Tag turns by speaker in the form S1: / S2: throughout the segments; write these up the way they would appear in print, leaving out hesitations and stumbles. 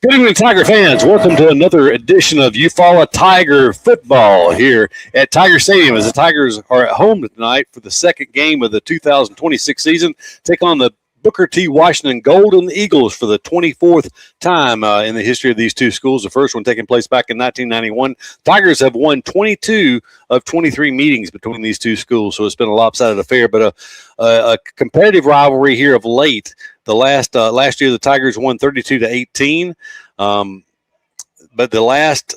S1: Good evening, Tiger fans. Welcome to another edition of Eufaula Tiger football here at Tiger Stadium as the Tigers are at home tonight for the second game of the 2026 season. Take on the Booker T. Washington Golden Eagles for the 24th time in the history of these two schools. The first one taking place back in 1991. Tigers have won 22 of 23 meetings between these two schools, so it's been a lopsided affair, but a competitive rivalry here of late. The last year, the Tigers won 32-18. But the last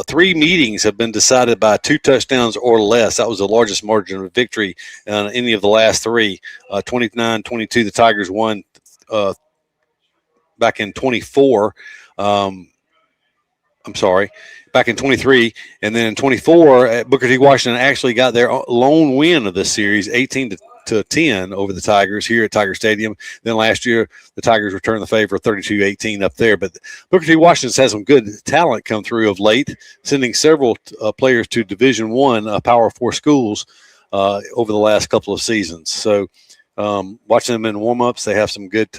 S1: three meetings have been decided by 2 touchdowns or less. That was the largest margin of victory in any of the last three. 29-22, the Tigers won back in 24. Back in 23. And then in 24, Booker T. Washington actually got their lone win of this series, 18-10 over the Tigers here at Tiger Stadium. Then last year, the Tigers returned the favor 32-18 up there. But Booker T. Washington's had some good talent come through of late, sending several players to Division I Power 4 schools over the last couple of seasons. So watching them in warm-ups, they have some good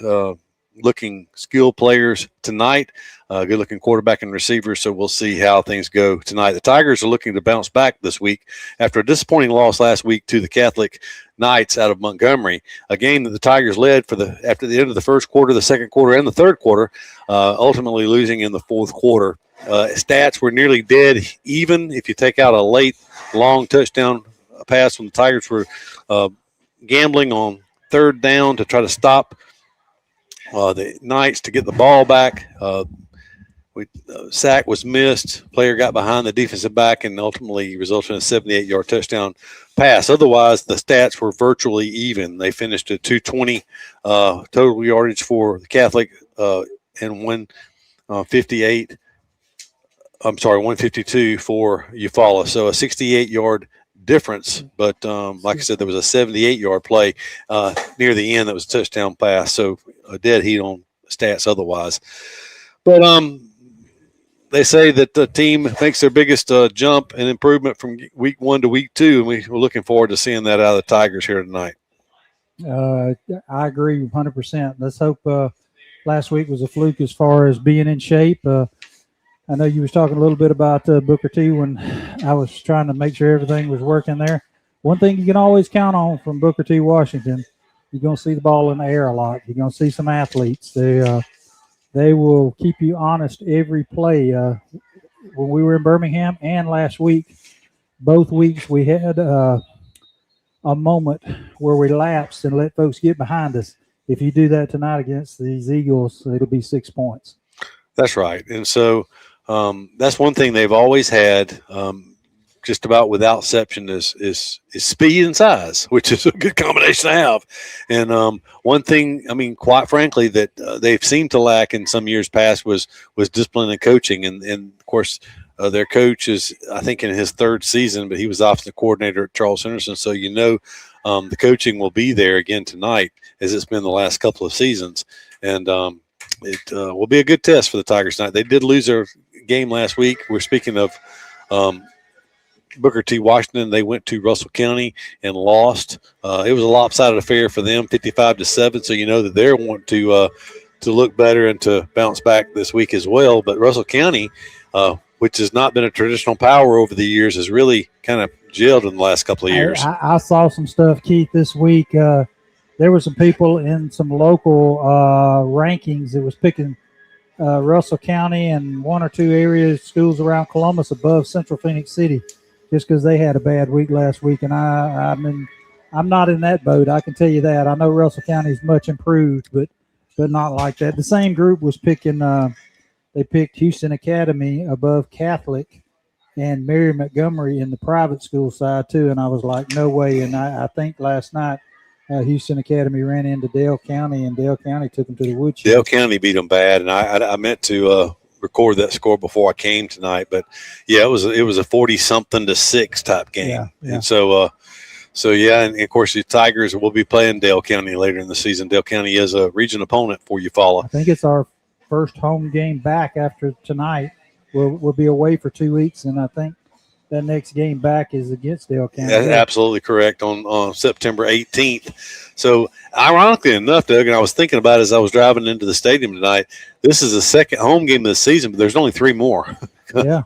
S1: looking skill players tonight, good looking quarterback and receivers. So we'll see how things go tonight. The Tigers are looking to bounce back this week after a disappointing loss last week to the Catholic Knights out of Montgomery, a game that the Tigers led after the end of the first quarter, the second quarter, and the third quarter, ultimately losing in the fourth quarter. Stats were nearly dead even if you take out a late long touchdown pass when the Tigers were gambling on third down to try to stop the Knights to get the ball back. Sack was missed. Player got behind the defensive back and ultimately resulted in a 78-yard touchdown pass. Otherwise, the stats were virtually even. They finished at 220 total yardage for the Catholic and 152 for Eufaula. So a 68-yard difference, but like I said, there was a 78-yard play near the end that was a touchdown pass, so a dead heat on stats otherwise. But they say that the team makes their biggest jump and improvement from week 1 to week 2, and we're looking forward to seeing that out of the Tigers here tonight.
S2: I agree 100%. Let's hope last week was a fluke as far as being in shape. I know you was talking a little bit about Booker T when I was trying to make sure everything was working there. One thing you can always count on from Booker T. Washington, you're going to see the ball in the air a lot. You're going to see some athletes. They will keep you honest every play. When we were in Birmingham and last week, both weeks we had a moment where we lapsed and let folks get behind us. If you do that tonight against these Eagles, it'll be 6 points.
S1: That's right. And so that's one thing they've always had, just about without exception, is speed and size, which is a good combination to have. And one thing, I mean, quite frankly, that they've seemed to lack in some years past was discipline and coaching. And of course, their coach is, I think, in his third season, but he was offensive coordinator at Charles Henderson. So the coaching will be there again tonight, as it's been the last couple of seasons. And it will be a good test for the Tigers tonight. They did lose their game last week. We're speaking of Booker T. Washington. They went to Russell County and lost. It was a lopsided affair for them, 55-7. So you know that they want to look better and to bounce back this week as well. But Russell County, which has not been a traditional power over the years, has really kind of gelled in the last couple of years.
S2: I saw some stuff, Keith, this week. There were some people in some local rankings that was picking Russell County and 1 or 2 areas, schools around Columbus above Central Phoenix City, just because they had a bad week last week. And I'm not in that boat. I can tell you that. I know Russell County is much improved, but not like that. The same group was picking. They picked Houston Academy above Catholic and Mary Montgomery in the private school side too. And I was like, no way. And I think last night, Houston Academy ran into Dale County, and Dale County took them to the woodshed.
S1: Dale County beat them bad, and I meant to record that score before I came tonight. But yeah, it was a 40-something-6 type game.
S2: Yeah.
S1: And so yeah, and of course the Tigers will be playing Dale County later in the season. Dale County is a region opponent for Eufaula.
S2: I think it's our first home game back after tonight. We'll be away for 2 weeks, and I think that next game back is against Dale County.
S1: That's absolutely correct on September 18th. So, ironically enough, Doug, and I was thinking about it as I was driving into the stadium tonight, this is the second home game of the season, but there's only 3 more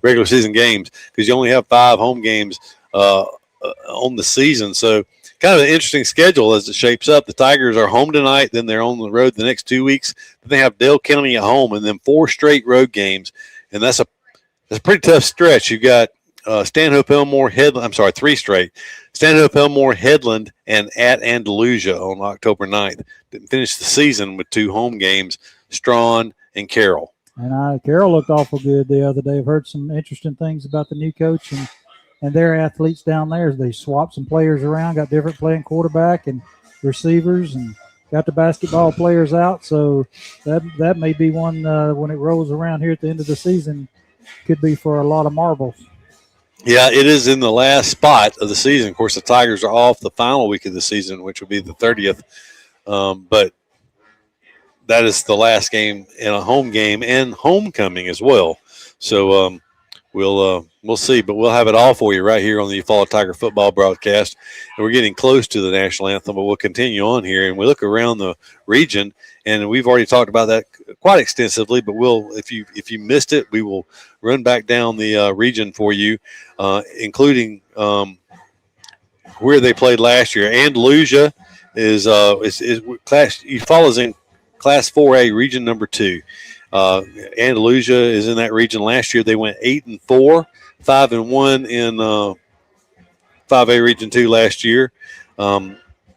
S1: regular season games because you only have 5 home games on the season. So, kind of an interesting schedule as it shapes up. The Tigers are home tonight, then they're on the road the next 2 weeks. Then they have Dale County at home, and then 4 straight road games, and that's a pretty tough stretch. You've got Stanhope, Elmore, Headland. I'm sorry, 3 straight. Stanhope, Elmore, Headland, and at Andalusia on October 9th. Didn't finish the season with 2 home games, Strawn and Carroll.
S2: And Carroll looked awful good the other day. I've heard some interesting things about the new coach and their athletes down there. They swapped some players around, got different playing quarterback and receivers, and got the basketball players out. So that may be one when it rolls around here at the end of the season, could be for a lot of marbles.
S1: Yeah, it is in the last spot of the season. Of course, the Tigers are off the final week of the season, which will be the 30th. But that is the last game in a home game and homecoming as well. So we'll see, but we'll have it all for you right here on the Eufaula Tiger football broadcast. And we're getting close to the national anthem, but we'll continue on here. And we look around the region, and we've already talked about that quite extensively. But if you missed it, we will run back down the region for you, including where they played last year. Andalusia is Eufaula's in Class 4A, Region number 2. Andalusia is in that region. Last year they went 8-4, 5-1 in 5A Region 2 last year.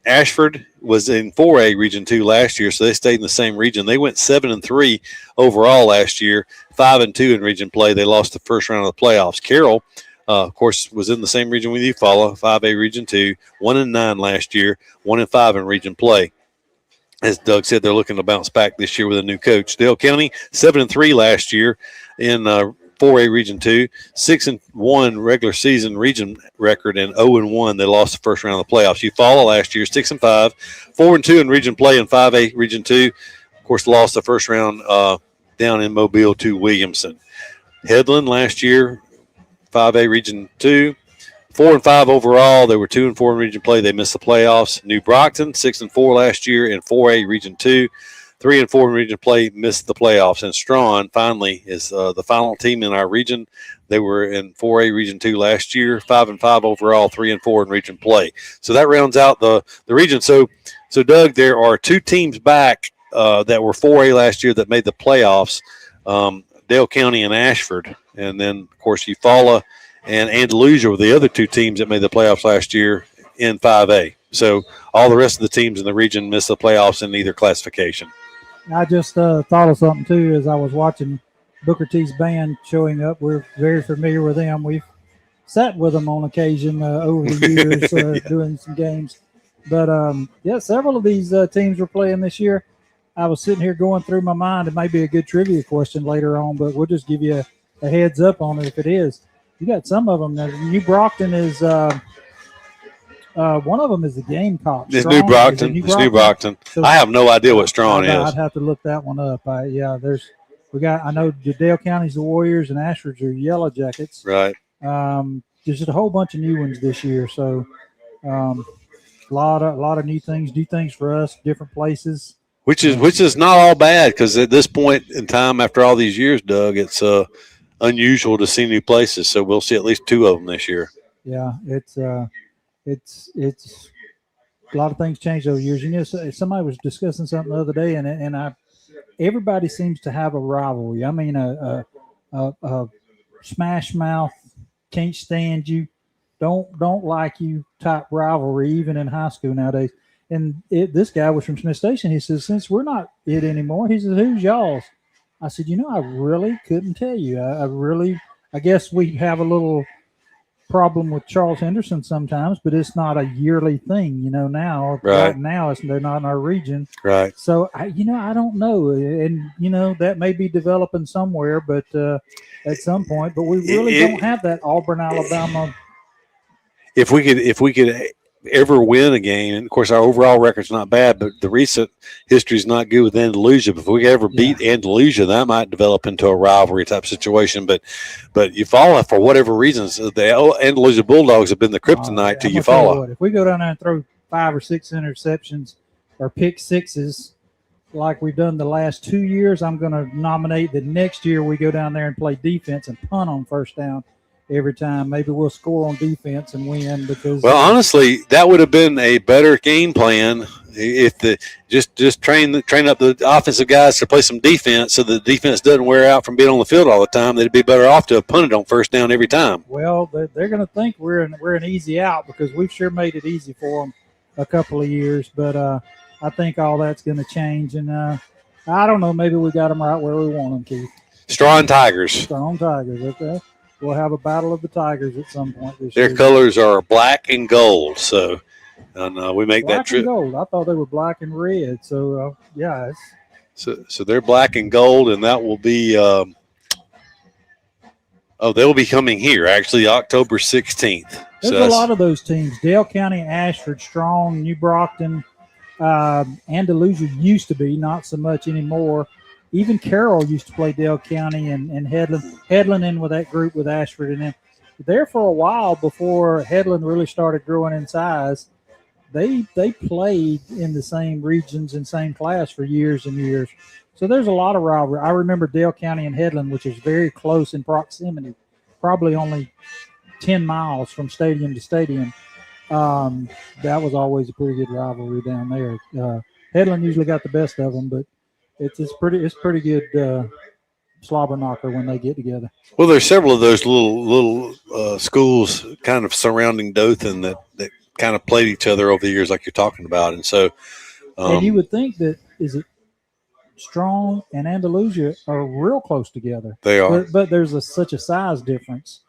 S1: Ashford was in 4A Region 2 last year, so they stayed in the same region. They went 7-3 overall last year, 5-2 in region play. They lost the first round of the playoffs. Carroll, of course, was in the same region with Eufaula, 5A Region 2, 1-9 last year, 1-5 in region play. As Doug said, they're looking to bounce back this year with a new coach. Dale County, 7-3 last year in 4A Region 2, 6-1 regular season region record, and 0-1. They lost the first round of the playoffs. Eufaula last year, 6-5, 4-2 in region play in 5A Region 2. Of course, lost the first round down in Mobile to Williamson. Headland last year, 5A Region 2. 4-5 overall. They were 2-4 in region play. They missed the playoffs. New Brockton, 6-4 last year in 4A Region 2. 3-4 in region play, missed the playoffs. And Strawn, finally, is the final team in our region. They were in 4A Region 2 last year, 5-5 overall, 3-4 in region play. So that rounds out the region. So Doug, there are 2 teams back that were 4A last year that made the playoffs, Dale County and Ashford. And then, of course, Eufaula and Andalusia were the other 2 teams that made the playoffs last year in 5A. So all the rest of the teams in the region missed the playoffs in either classification.
S2: I just thought of something, too, as I was watching Booker T's band showing up. We're very familiar with them. We've sat with them on occasion over the years
S1: Yeah.
S2: doing some games. But, several of these teams were playing this year. I was sitting here going through my mind. It may be a good trivia question later on, but we'll just give you a heads up on it if it is. You got some of them. New Brockton is one of them is the Gamecock.
S1: It's New Brockton. It's New Brockton.
S2: So
S1: I have no idea what Strawn is.
S2: I'd have to look that one up. I know Dale County's the Warriors and Ashford's are Yellow Jackets.
S1: Right.
S2: There's just a whole bunch of new ones this year. So a lot of new things, do things for us, different places.
S1: Which is not all bad, because at this point in time, after all these years, Doug, it's unusual to see new places. So we'll see at least 2 of them this year.
S2: Yeah, it's a lot of things changed over the years. You know, somebody was discussing something the other day, and everybody seems to have a rivalry. I mean, a smash mouth, can't stand you, don't like you type rivalry, even in high school nowadays. And this guy was from Smith Station. He says, since we're not it anymore, he says, who's y'all's? I said, I really couldn't tell you. I guess we have a little problem with Charles Henderson sometimes, but it's not a yearly thing, now. Right now, they're not in our region.
S1: Right.
S2: So, I don't know. And, that may be developing somewhere, but at some point. But we really don't have that Auburn, Alabama.
S1: If we could ever win a game, and of course our overall record's not bad, but the recent history is not good with Andalusia. If we ever beat Andalusia, that might develop into a rivalry type situation. But Eufaula, for whatever reasons, the Andalusia Bulldogs have been the kryptonite to Eufaula.
S2: If we go down there and throw 5 or 6 interceptions or pick sixes like we've done the last 2 years, I'm going to nominate that next year we go down there and play defense and punt on first down every time. Maybe we'll score on defense and win because.
S1: Well, honestly, that would have been a better game plan if just train up the offensive guys to play some defense, so the defense doesn't wear out from being on the field all the time. They'd be better off to have punted on first down every time.
S2: Well, they're going to think we're an easy out because we've sure made it easy for them a couple of years, but I think all that's going to change, and I don't know. Maybe we got them right where we want them, Keith.
S1: Strong Tigers.
S2: Strong Tigers. Okay, we'll have a battle of the Tigers at some point this
S1: year. Their colors are black and gold, so we make
S2: black
S1: that trip.
S2: And gold. I thought they were black and red. So yeah.
S1: So they're black and gold, and that will be. They'll be coming here actually October 16th.
S2: There's a lot of those teams: Dale County, Ashford, Strong, New Brockton. Andalusia used to be, not so much anymore. Even Carroll used to play Dale County and Headland in with that group with Ashford and them. There for a while before Headland really started growing in size, they played in the same regions and same class for years and years. So there's a lot of rivalry. I remember Dale County and Headland, which is very close in proximity, probably only 10 miles from stadium to stadium. That was always a pretty good rivalry down there. Headland usually got the best of them, but it's pretty good slobber knocker when they get together.
S1: Well, there's several of those little schools kind of surrounding Dothan that kind of played each other over the years, like you're talking about, and so.
S2: And you would think that Strong and Andalusia are real close together.
S1: They are,
S2: but there's such a size difference.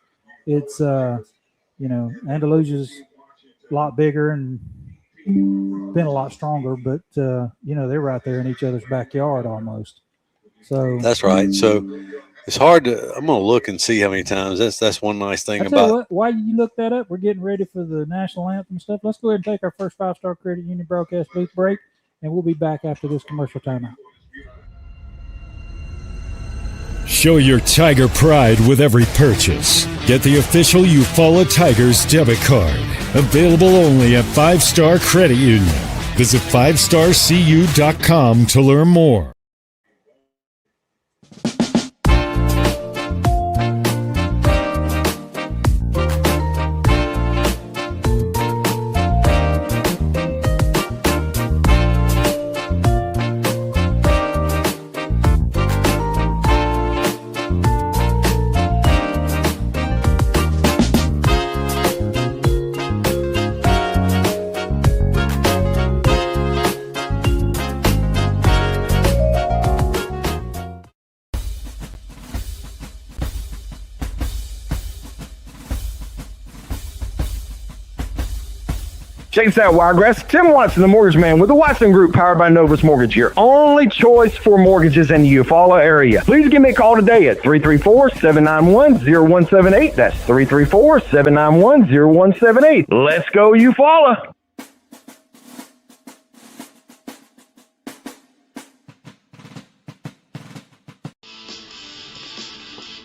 S2: It's Andalusia's a lot bigger and been a lot stronger, but they're right there in each other's backyard almost. So
S1: that's right. So it's hard to. I'm going to look and see how many times. That's one nice thing about.
S2: Why you look that up? We're getting ready for the national anthem stuff. Let's go ahead and take our first 5-star credit union broadcast booth break, and we'll be back after this commercial timeout.
S3: Show your Tiger pride with every purchase. Get the official Eufaula Tigers debit card. Available only at 5-Star Credit Union. Visit 5starcu.com to learn more.
S4: Chase that Wiregrass. Tim Watson, the Mortgage Man with the Watson Group, powered by Novus Mortgage, your only choice for mortgages in the Eufaula area. Please give me a call today at 334-791-0178. That's 334-791-0178. Let's go, Eufaula.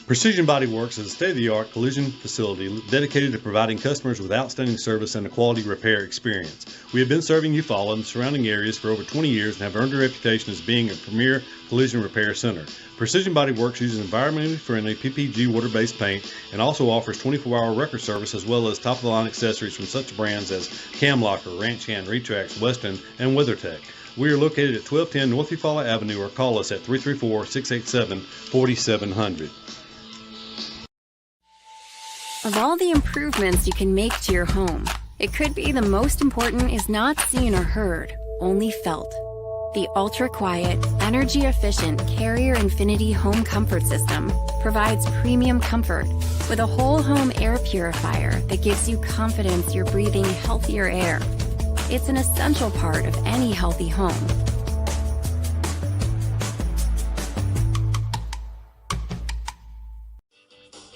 S1: Precision Body Works is a state-of-the-art collision facility dedicated to providing customers with outstanding service and a quality repair experience. We have been serving Eufaula and the surrounding areas for over 20 years and have earned a reputation as being a premier collision repair center. Precision Body Works uses environmentally friendly PPG water-based paint and also offers 24-hour record service as well as top-of-the-line accessories from such brands as Cam Locker, Ranch Hand, Retrax, Weston, and WeatherTech. We are located at 1210 North Eufaula Avenue or call us at 334-687-4700.
S5: Of all the improvements you can make to your home, it could be the most important is not seen or heard, only felt. The ultra-quiet, energy-efficient Carrier Infinity Home Comfort System provides premium comfort with a whole home air purifier that gives you confidence you're breathing healthier air. It's an essential part of any healthy home.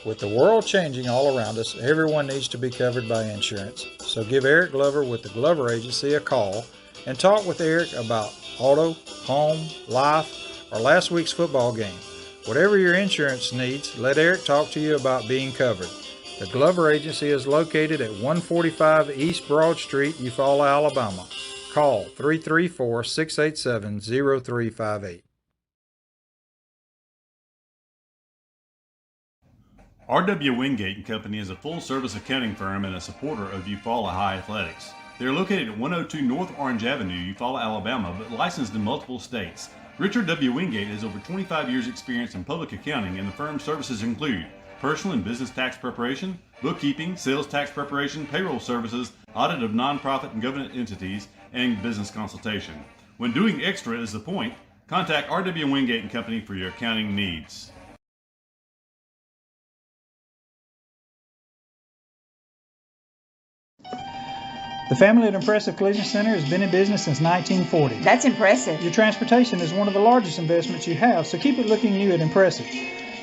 S6: With the world changing all around us, everyone needs to be covered by insurance. So give Eric Glover with the Glover Agency a call and talk with Eric about auto, home, life, or last week's football game. Whatever your insurance needs, let Eric talk to you about being covered. The Glover Agency is located at 145 East Broad Street, Eufaula, Alabama. Call 334-687-0358.
S7: R.W. Wingate and Company is a full-service accounting firm and a supporter of Eufaula High Athletics. They are located at 102 North Orange Avenue, Eufaula, Alabama, but licensed in multiple states. Richard W. Wingate has over 25 years' experience in public accounting, and the firm's services include personal and business tax preparation, bookkeeping, sales tax preparation, payroll services, audit of nonprofit and government entities, and business consultation. When doing extra is the point, contact R.W. Wingate and Company for your accounting needs.
S8: The family at Impressive Collision Center has been in business since 1940.
S9: That's impressive.
S8: Your transportation is one of the largest investments you have, so keep it looking new at Impressive.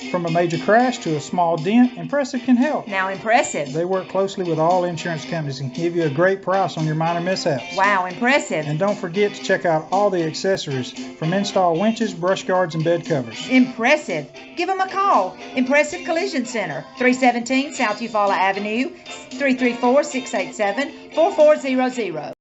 S8: From a major crash to a small dent, Impressive can help.
S9: Now Impressive.
S8: They work closely with all insurance companies and give you a great price on your minor mishaps.
S9: Wow, impressive.
S8: And don't forget to check out all the accessories from install winches, brush guards, and bed covers.
S9: Impressive. Give them a call. Impressive Collision Center, 317 South Eufaula Avenue, 334-687-4400.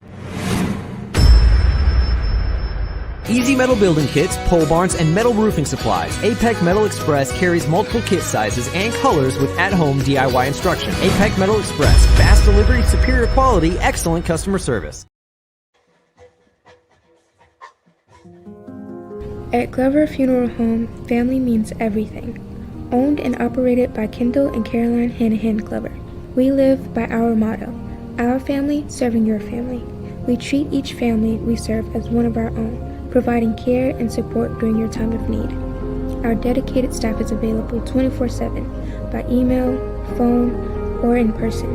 S10: Easy Metal Building Kits, pole barns, and metal roofing supplies. APEC Metal Express carries multiple kit sizes and colors with at-home DIY instruction. APEC Metal Express. Fast delivery, superior quality, excellent customer service.
S11: At Glover Funeral Home, family means everything. Owned and operated by Kendall and Caroline Hanahan Glover. We live by our motto, our family serving your family. We treat each family we serve as one of our own, providing care and support during your time of need. Our dedicated staff is available 24/7 by email, phone, or in person.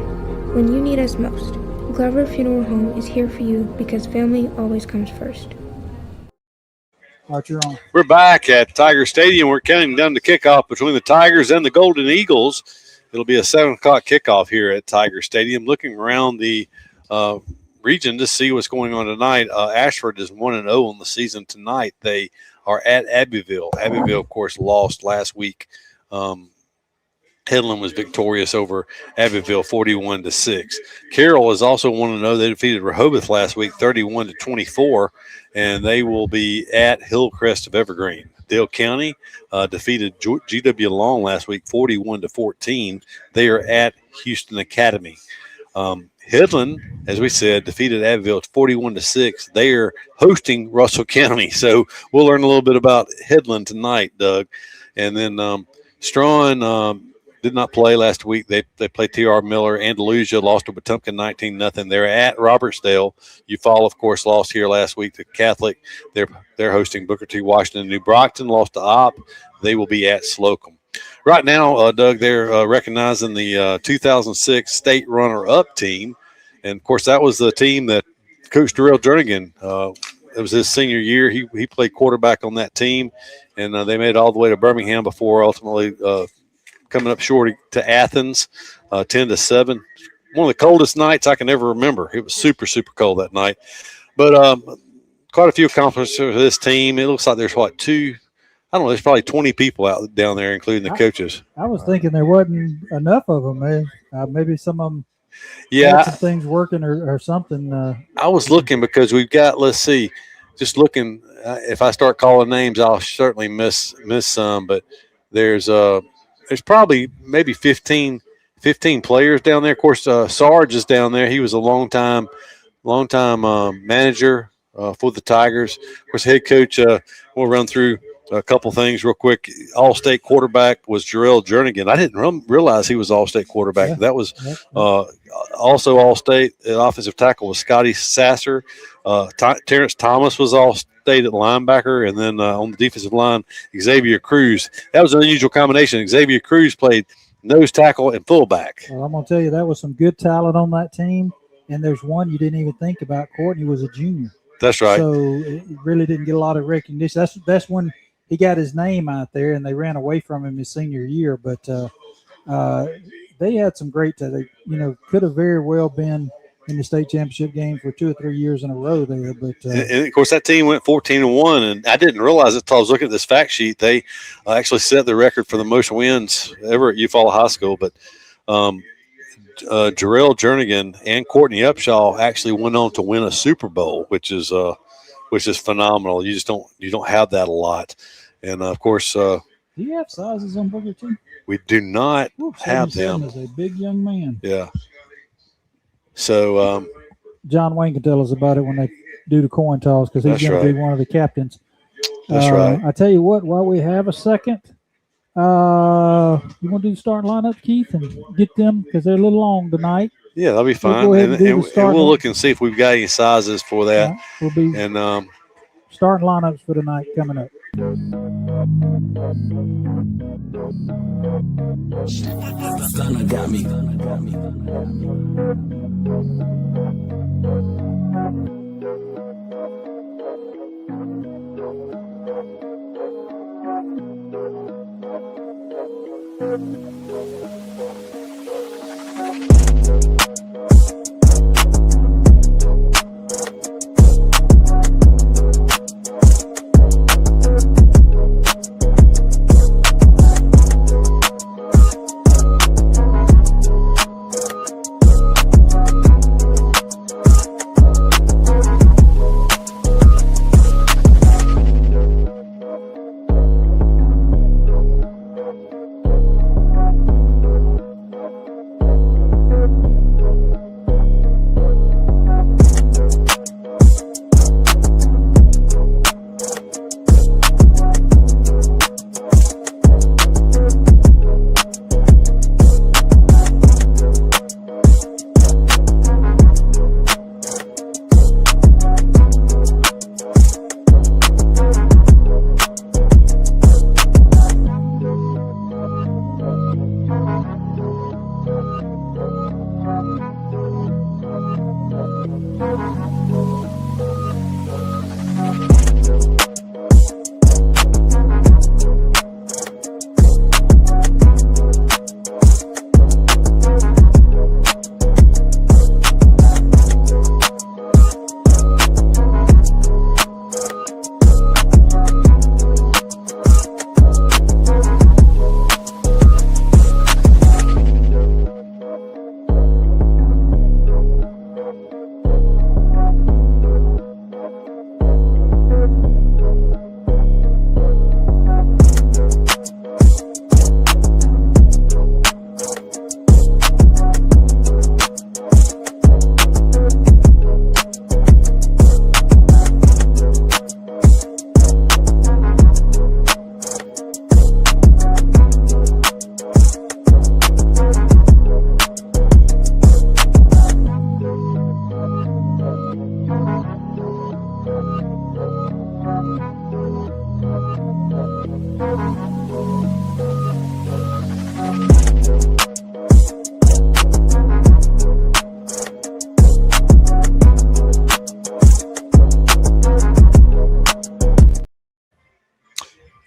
S11: When you need us most, Glover Funeral Home is here for you because family always comes first.
S2: Archer on.
S1: We're back at Tiger Stadium. We're counting down the kickoff between the Tigers and the Golden Eagles. It'll be a 7 o'clock kickoff here at Tiger Stadium. Looking around the region to see what's going on tonight. Ashford is 1-0 on the season tonight. They are at Abbeville. Abbeville, of course, lost last week. Headland was victorious over Abbeville 41-6. Carroll is also 1-0. They defeated Rehoboth last week 31-24, and they will be at Hillcrest of Evergreen. Dale County defeated GW Long last week 41-14. They are at Houston Academy. Headland, as we said, defeated Abbeville 41-6. They are hosting Russell County. So we'll learn a little bit about Headland tonight, Doug. And then Strawn did not play last week. They played T.R. Miller. Andalusia lost to Wetumpka 19-0. They're at Robertsdale. Eufaula, of course, lost here last week to Catholic. They're hosting Booker T. Washington. New Brockton lost to Opp. They will be at Slocum. Right now, Doug, they're recognizing the 2006 state runner-up team. And, of course, that was the team that Coach Darrell Jernigan, it was his senior year. He played quarterback on that team, and they made it all the way to Birmingham before ultimately coming up short to Athens, 10-7. One of the coldest nights I can ever remember. It was super, super cold that night. But quite a few accomplishments for this team. It looks like there's, there's probably 20 people out down there, including the coaches.
S2: I was thinking there wasn't enough of them, man. Maybe some of them
S1: had
S2: some things working or something.
S1: I was looking because we've got, let's see, just looking. If I start calling names, I'll certainly miss some. But there's probably maybe 15 players down there. Of course, Sarge is down there. He was a long time manager for the Tigers. Of course, head coach. We'll run through a couple things real quick. All-state quarterback was Jarrell Jernigan. I didn't realize he was all-state quarterback. Yeah. That was also all-state. Offensive tackle was Scotty Sasser. Terrence Thomas was all-state at linebacker. And then on the defensive line, Xavier Cruz. That was an unusual combination. Xavier Cruz played nose tackle and fullback.
S2: Well, I'm going to tell you, that was some good talent on that team. And there's one you didn't even think about. Courtney was a junior.
S1: That's right.
S2: So it really didn't get a lot of recognition. That's when he got his name out there, and they ran away from him his senior year. But they had some great. They could have very well been in the state championship game for 2 or 3 years in a row there. But
S1: and of course, that team went 14-1, and I didn't realize it until I was looking at this fact sheet. They actually set the record for the most wins ever at Eufaula High School. But Jarrell Jernigan and Courtney Upshaw actually went on to win a Super Bowl, which is phenomenal. You don't have that a lot. And of course,
S8: do you have sizes on Booker too?
S1: We do not have them.
S8: Is a big young man.
S1: Yeah. So
S2: John Wayne can tell us about it when they do the coin toss because he's going to be one of the captains.
S1: That's right.
S2: I tell you what, while we have a second, you want to do the starting lineup, Keith, and get them because they're a little long tonight.
S1: Yeah, that'll be fine. And we'll look and see if we've got any sizes for that.
S2: We'll be starting lineups for tonight coming up.
S12: Stunner got me.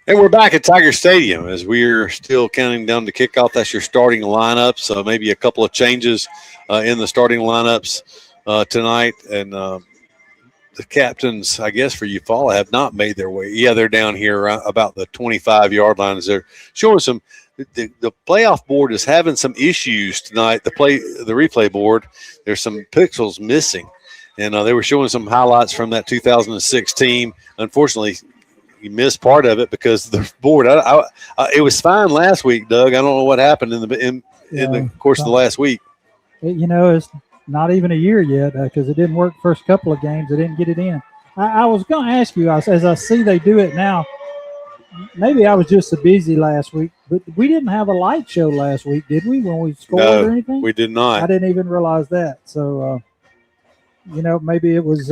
S1: And we're back at Tiger Stadium as we're still counting down to kickoff. That's your starting lineup. So maybe a couple of changes in the starting lineups tonight. And the captains, I guess, for Eufaula have not made their way. Yeah, they're down here around about the 25-yard line as they're showing some. The playoff board is having some issues tonight. The replay board, there's some pixels missing. And they were showing some highlights from that 2006 team. Unfortunately, you missed part of it because the board. It was fine last week, Doug. I don't know what happened in the course of the last week.
S2: It's not even a year yet because it didn't work first couple of games. They didn't get it in. I was going to ask you, as I see they do it now, maybe I was just so busy last week, but we didn't have a light show last week, did we, when we scored or anything?
S1: We did not.
S2: I didn't even realize that. So, maybe it was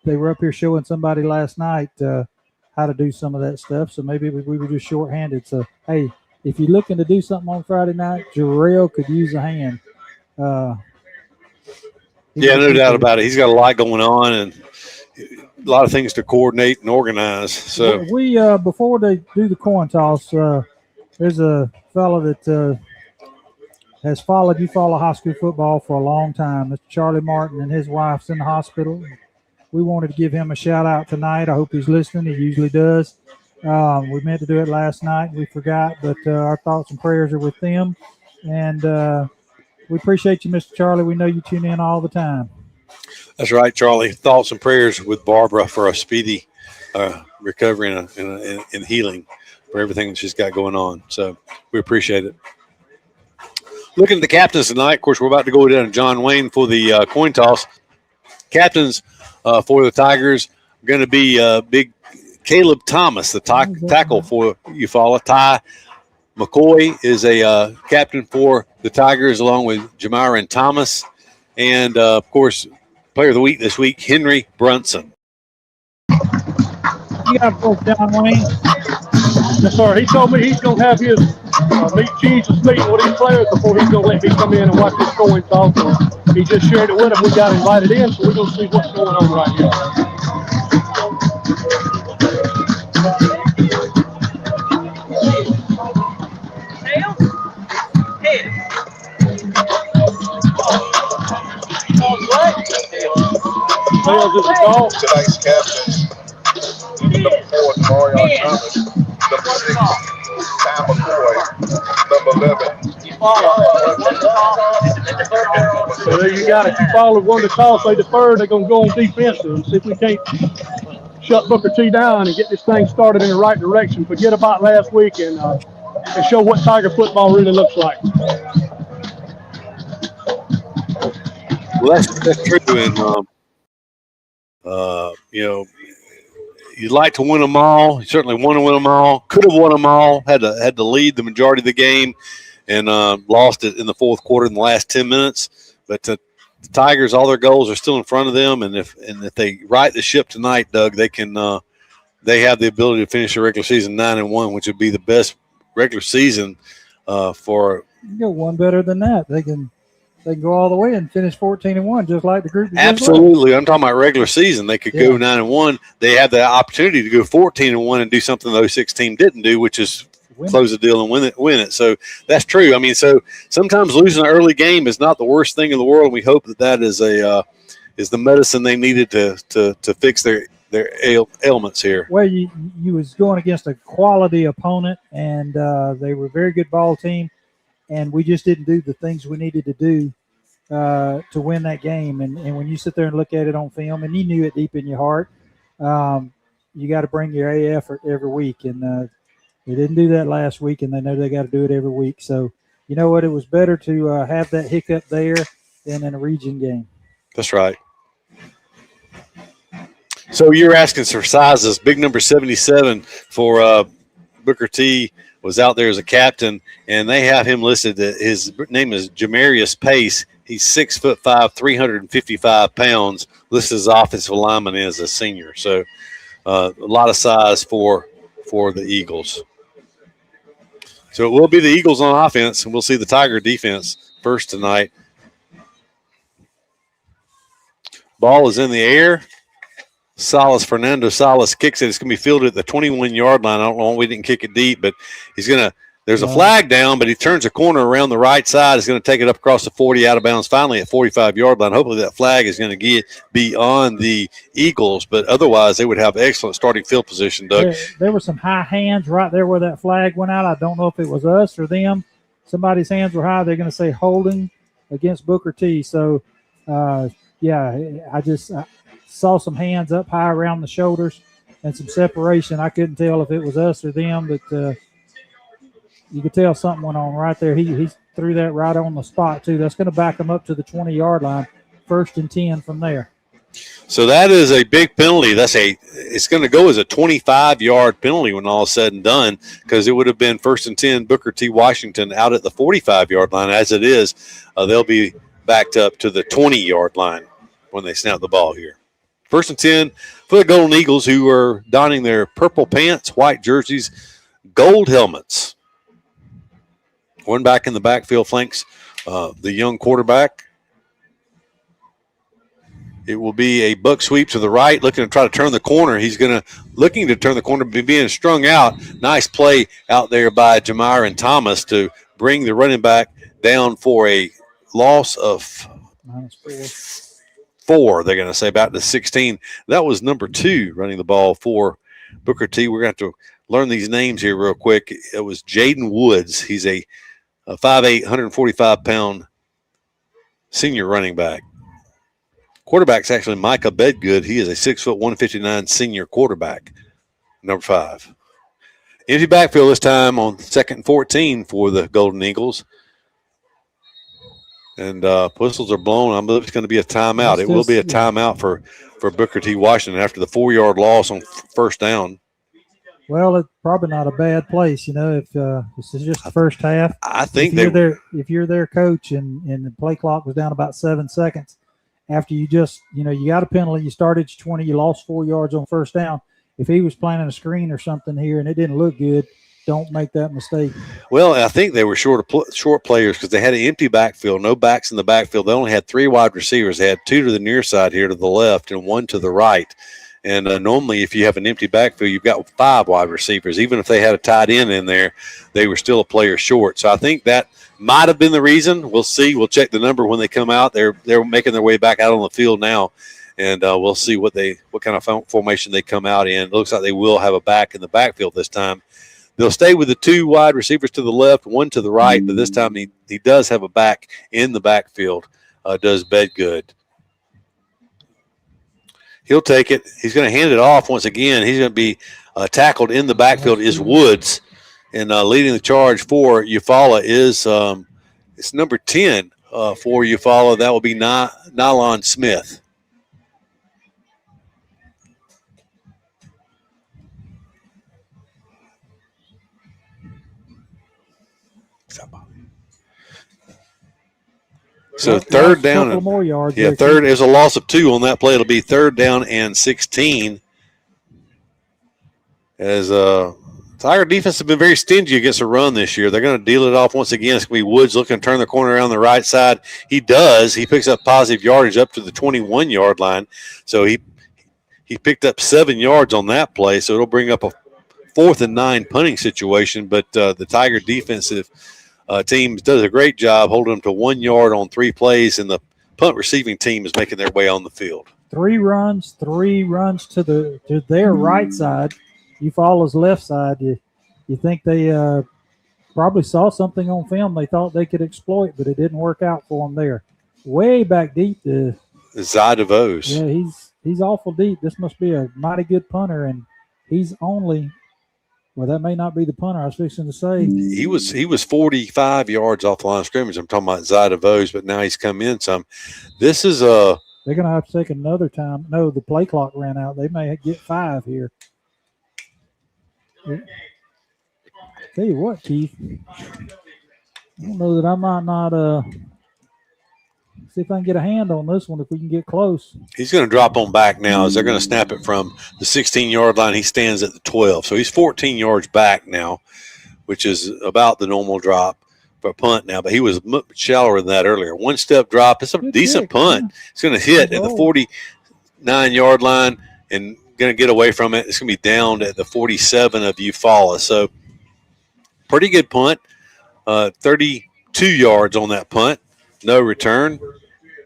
S2: they were up here showing somebody last night how to do some of that stuff. So maybe we were just shorthanded. So, hey, if you're looking to do something on Friday night, Jarrell could use a hand.
S1: No doubt about it. He's got a lot going on and a lot of things to coordinate and organize. So
S2: we before they do the coin toss, there's a fellow that has followed Eufaula High School football for a long time. Mr. Charlie Martin and his wife's in the hospital. We wanted to give him a shout out tonight. I hope he's listening. He usually does. We meant to do it last night. We forgot, but our thoughts and prayers are with them. And we appreciate you, Mr. Charlie. We know you tune in all the time.
S1: That's right, Charlie. Thoughts and prayers with Barbara for a speedy recovery and healing for everything that she's got going on. So we appreciate it. Looking at the captains tonight, of course, we're about to go down to John Wayne for the coin toss. Captains for the Tigers are going to be big Caleb Thomas, the tackle for Eufaula. Ty McCoy is a captain for the Tigers, along with Jamiron Thomas. And, of course, player of the week this week, Henry Brunson.
S2: You got to go, John Wayne.
S13: Yes, sir. He told me he's going to have his meet Jesus meeting with his players before he's going to let me come in and watch this coin toss. So he just shared it with him. We got invited in, so we're going to see what's going on right here. Tails is a call.
S14: Tonight's captains. Number 4, Marion Thomas. Number 6, Ty McCoy. Number 11.
S13: So there you got it. Eufaula won the toss. They deferred. They're going to go on defense and see if we can't shut Booker T down and get this thing started in the right direction. Forget about last week and show what Tiger football really looks like.
S1: Well, that's true. And, you know, you'd like to win them all. You certainly want to win them all. Could have won them all. Had to lead the majority of the game and lost it in the fourth quarter in the last 10 minutes. But the Tigers, all their goals are still in front of them. And if they right the ship tonight, Doug, they can they have the ability to finish the regular season 9-1, which would be the best regular season for.
S2: You go one better than that. They can go all the way and finish 14-1, just like the group.
S1: Absolutely. I'm talking about regular season. They could go 9-1. They have the opportunity to go 14-1 and do something the 06 team didn't do, which is close the deal and win it. So that's true. I mean, so sometimes losing an early game is not the worst thing in the world. We hope that is the medicine they needed to fix their ailments here.
S2: Well, you was going against a quality opponent, and they were a very good ball team. And we just didn't do the things we needed to do to win that game. And when you sit there and look at it on film, and you knew it deep in your heart, you got to bring your A effort every week. And they didn't do that last week, and they know they got to do it every week. So, you know what? It was better to have that hiccup there than in a region game.
S1: That's right. So you're asking for sizes. Big number 77 for Booker T. was out there as a captain, and they have him listed. His name is Jamarius Pace. He's 6'5", 355 pounds. Listed as offensive lineman as a senior. So a lot of size for the Eagles. So it will be the Eagles on offense, and we'll see the Tiger defense first tonight. Ball is in the air. Fernando Salas kicks it. It's going to be fielded at the 21-yard line. I don't know why we didn't kick it deep, but he's going to – there's a flag down, but he turns a corner around the right side. He's going to take it up across the 40 out of bounds, finally at 45-yard line. Hopefully that flag is going to be on the Eagles, but otherwise they would have excellent starting field position, Doug.
S2: There were some high hands right there where that flag went out. I don't know if it was us or them. Somebody's hands were high. They're going to say holding against Booker T. So, I saw some hands up high around the shoulders and some separation. I couldn't tell if it was us or them, but you could tell something went on right there. He threw that right on the spot, too. That's going to back him up to the 20-yard line, 1st and 10 from there.
S1: So that is a big penalty. It's going to go as a 25-yard penalty when all is said and done, because it would have been 1st and 10 Booker T. Washington out at the 45-yard line. As it is, they'll be backed up to the 20-yard line when they snap the ball here. 1st and 10 for the Golden Eagles, who are donning their purple pants, white jerseys, gold helmets. One back in the backfield flanks the young quarterback. It will be a buck sweep to the right, looking to try to turn the corner. He's looking to turn the corner, being strung out. Nice play out there by Jamiron Thomas to bring the running back down for a loss of -4. They're going to say about the 16. That was number 2 running the ball for Booker T. We're going to have to learn these names here real quick. It was Jaden Woods. He's a 5'8", 145-pound senior running back. Quarterback's actually Micah Bedgood. He is a 6', 159 senior quarterback, number 5. Empty backfield this time on 2nd and 14 for the Golden Eagles. And whistles are blown. I believe it's going to be a timeout. It will be a timeout for Booker T. Washington after the 4-yard loss on first down.
S2: Well, it's probably not a bad place, if this is just the first half.
S1: I think
S2: if you're their coach and the play clock was down about 7 seconds after you just, you got a penalty, you started your 20, you lost 4 yards on first down. If he was planning a screen or something here and it didn't look good, don't make that mistake.
S1: Well, I think they were short players because they had an empty backfield, no backs in the backfield. They only had 3 wide receivers. They had 2 to the near side here to the left and 1 to the right. And normally if you have an empty backfield, you've got 5 wide receivers. Even if they had a tight end in there, they were still a player short. So I think that might have been the reason. We'll see. We'll check the number when they come out. They're making their way back out on the field now. And we'll see what kind of formation they come out in. It looks like they will have a back in the backfield this time. They'll stay with the 2 wide receivers to the left, 1 to the right, but this time he does have a back in the backfield, does Bedgood. He'll take it. He's going to hand it off once again. He's going to be tackled in the backfield is Woods. And leading the charge for Eufaula is it's number 10 for Eufaula. That will be Nylon Smith. So third down.
S2: A couple more yards.
S1: Yeah, third is a loss of 2 on that play. It'll be 3rd down and 16. As Tiger defense has been very stingy against a run this year. They're going to deal it off once again. It's going to be Woods looking to turn the corner around the right side. He does. He picks up positive yardage up to the 21-yard line. So he picked up 7 yards on that play. So it'll bring up a 4th and 9 punting situation. But the Tiger defensive team does a great job holding them to 1 yard on 3 plays, and the punt receiving team is making their way on the field.
S2: 3 runs to their right side. Eufaula's left side. You think they probably saw something on film they thought they could exploit, but it didn't work out for them there. Way back deep.
S1: Zydavos.
S2: Yeah, he's awful deep. This must be a mighty good punter, and he's only. Well, that may not be the punter I was fixing to say.
S1: He was 45 yards off the line of scrimmage. I'm talking about Zydavos, but now he's come in some. This is a.
S2: They're going to have to take another time. No, the play clock ran out. They may get 5 here. Tell you what, Keith. I don't know that I might not see if I can get a hand on this one if we can get close.
S1: He's going to drop on back now as they're going to snap it from the 16-yard line. He stands at the 12. So he's 14 yards back now, which is about the normal drop for a punt now. But he was much shallower than that earlier. 1-step drop. It's a decent punt. It's going to hit at the 49-yard line and going to get away from it. It's going to be down at the 47 of Eufaula. So pretty good punt. 32 yards on that punt. No return.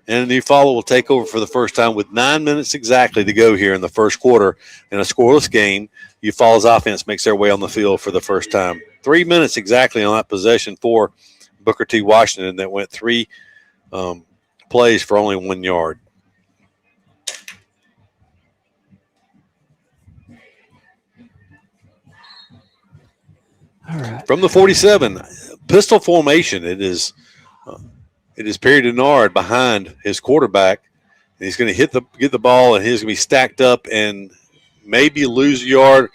S1: And Eufaula will take over for the first time with 9 minutes exactly to go here in the first quarter in a scoreless game. Eufaula's offense makes their way on the field for the first time. 3 minutes exactly on that possession for Booker T. Washington that went 3 plays for only 1 yard.
S2: All right.
S1: From the 47, pistol formation. It is Perry Denard behind his quarterback. And he's going to get the ball, and he's going to be stacked up and maybe lose a yard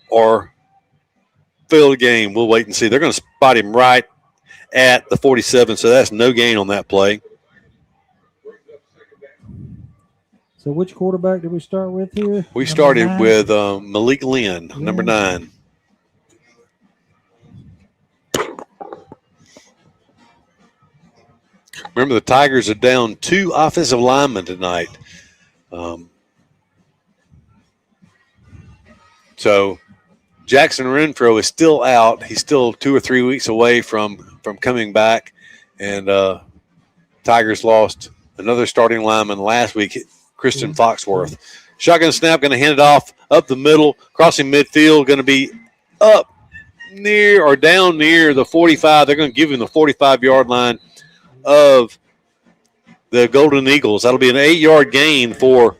S1: or fail the game. We'll wait and see. They're going to spot him right at the 47, so that's no gain on that play.
S2: So which quarterback did we start with here?
S1: We started with Malik Lynn, number 9. Remember, the Tigers are down 2 offensive linemen tonight. So Jackson Renfro is still out. He's still 2 or 3 weeks away from from coming back, and Tigers lost another starting lineman last week, Christian Foxworth. Shotgun snap, going to hand it off up the middle, crossing midfield, going to be up near or down near the 45. They're going to give him the 45-yard line of the Golden Eagles. That'll be an 8-yard gain for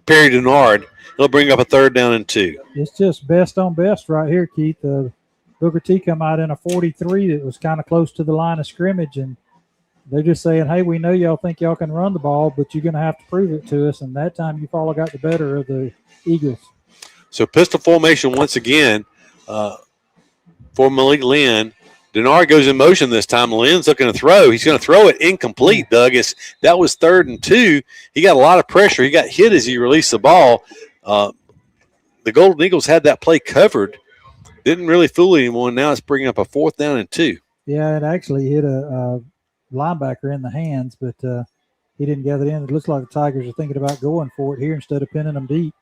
S1: Perry Denard. He'll bring up a 3rd down and 2.
S2: It's just best on best right here, Keith. Booker T come out in a 43 that was kind of close to the line of scrimmage, and they're just saying, hey, we know y'all think y'all can run the ball, but you're going to have to prove it to us. And that time Eufaula got the better of the Eagles.
S1: So pistol formation once again for Malik Lynn. Denard goes in motion this time. Lynn's looking to throw. He's going to throw it incomplete, Doug. That was 3rd and 2. He got a lot of pressure. He got hit as he released the ball. The Golden Eagles had that play covered. Didn't really fool anyone. Now it's bringing up a 4th down and 2.
S2: Yeah, it actually hit a linebacker in the hands, but he didn't gather in. It looks like the Tigers are thinking about going for it here instead of pinning them deep.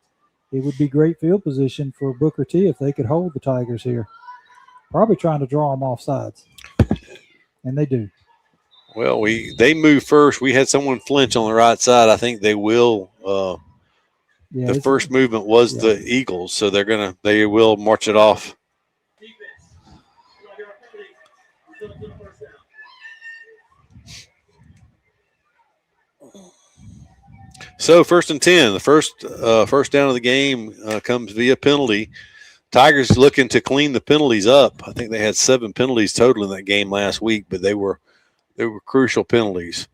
S2: It would be great field position for Booker T if they could hold the Tigers here. Probably trying to draw them off sides, and they do.
S1: Well, they moved first. We had someone flinch on the right side. I think they will. The first movement was the Eagles, so they will march it off. So 1st and 10. The first down of the game comes via penalty. Tigers looking to clean the penalties up. I think they had 7 penalties total in that game last week, but they were crucial penalties.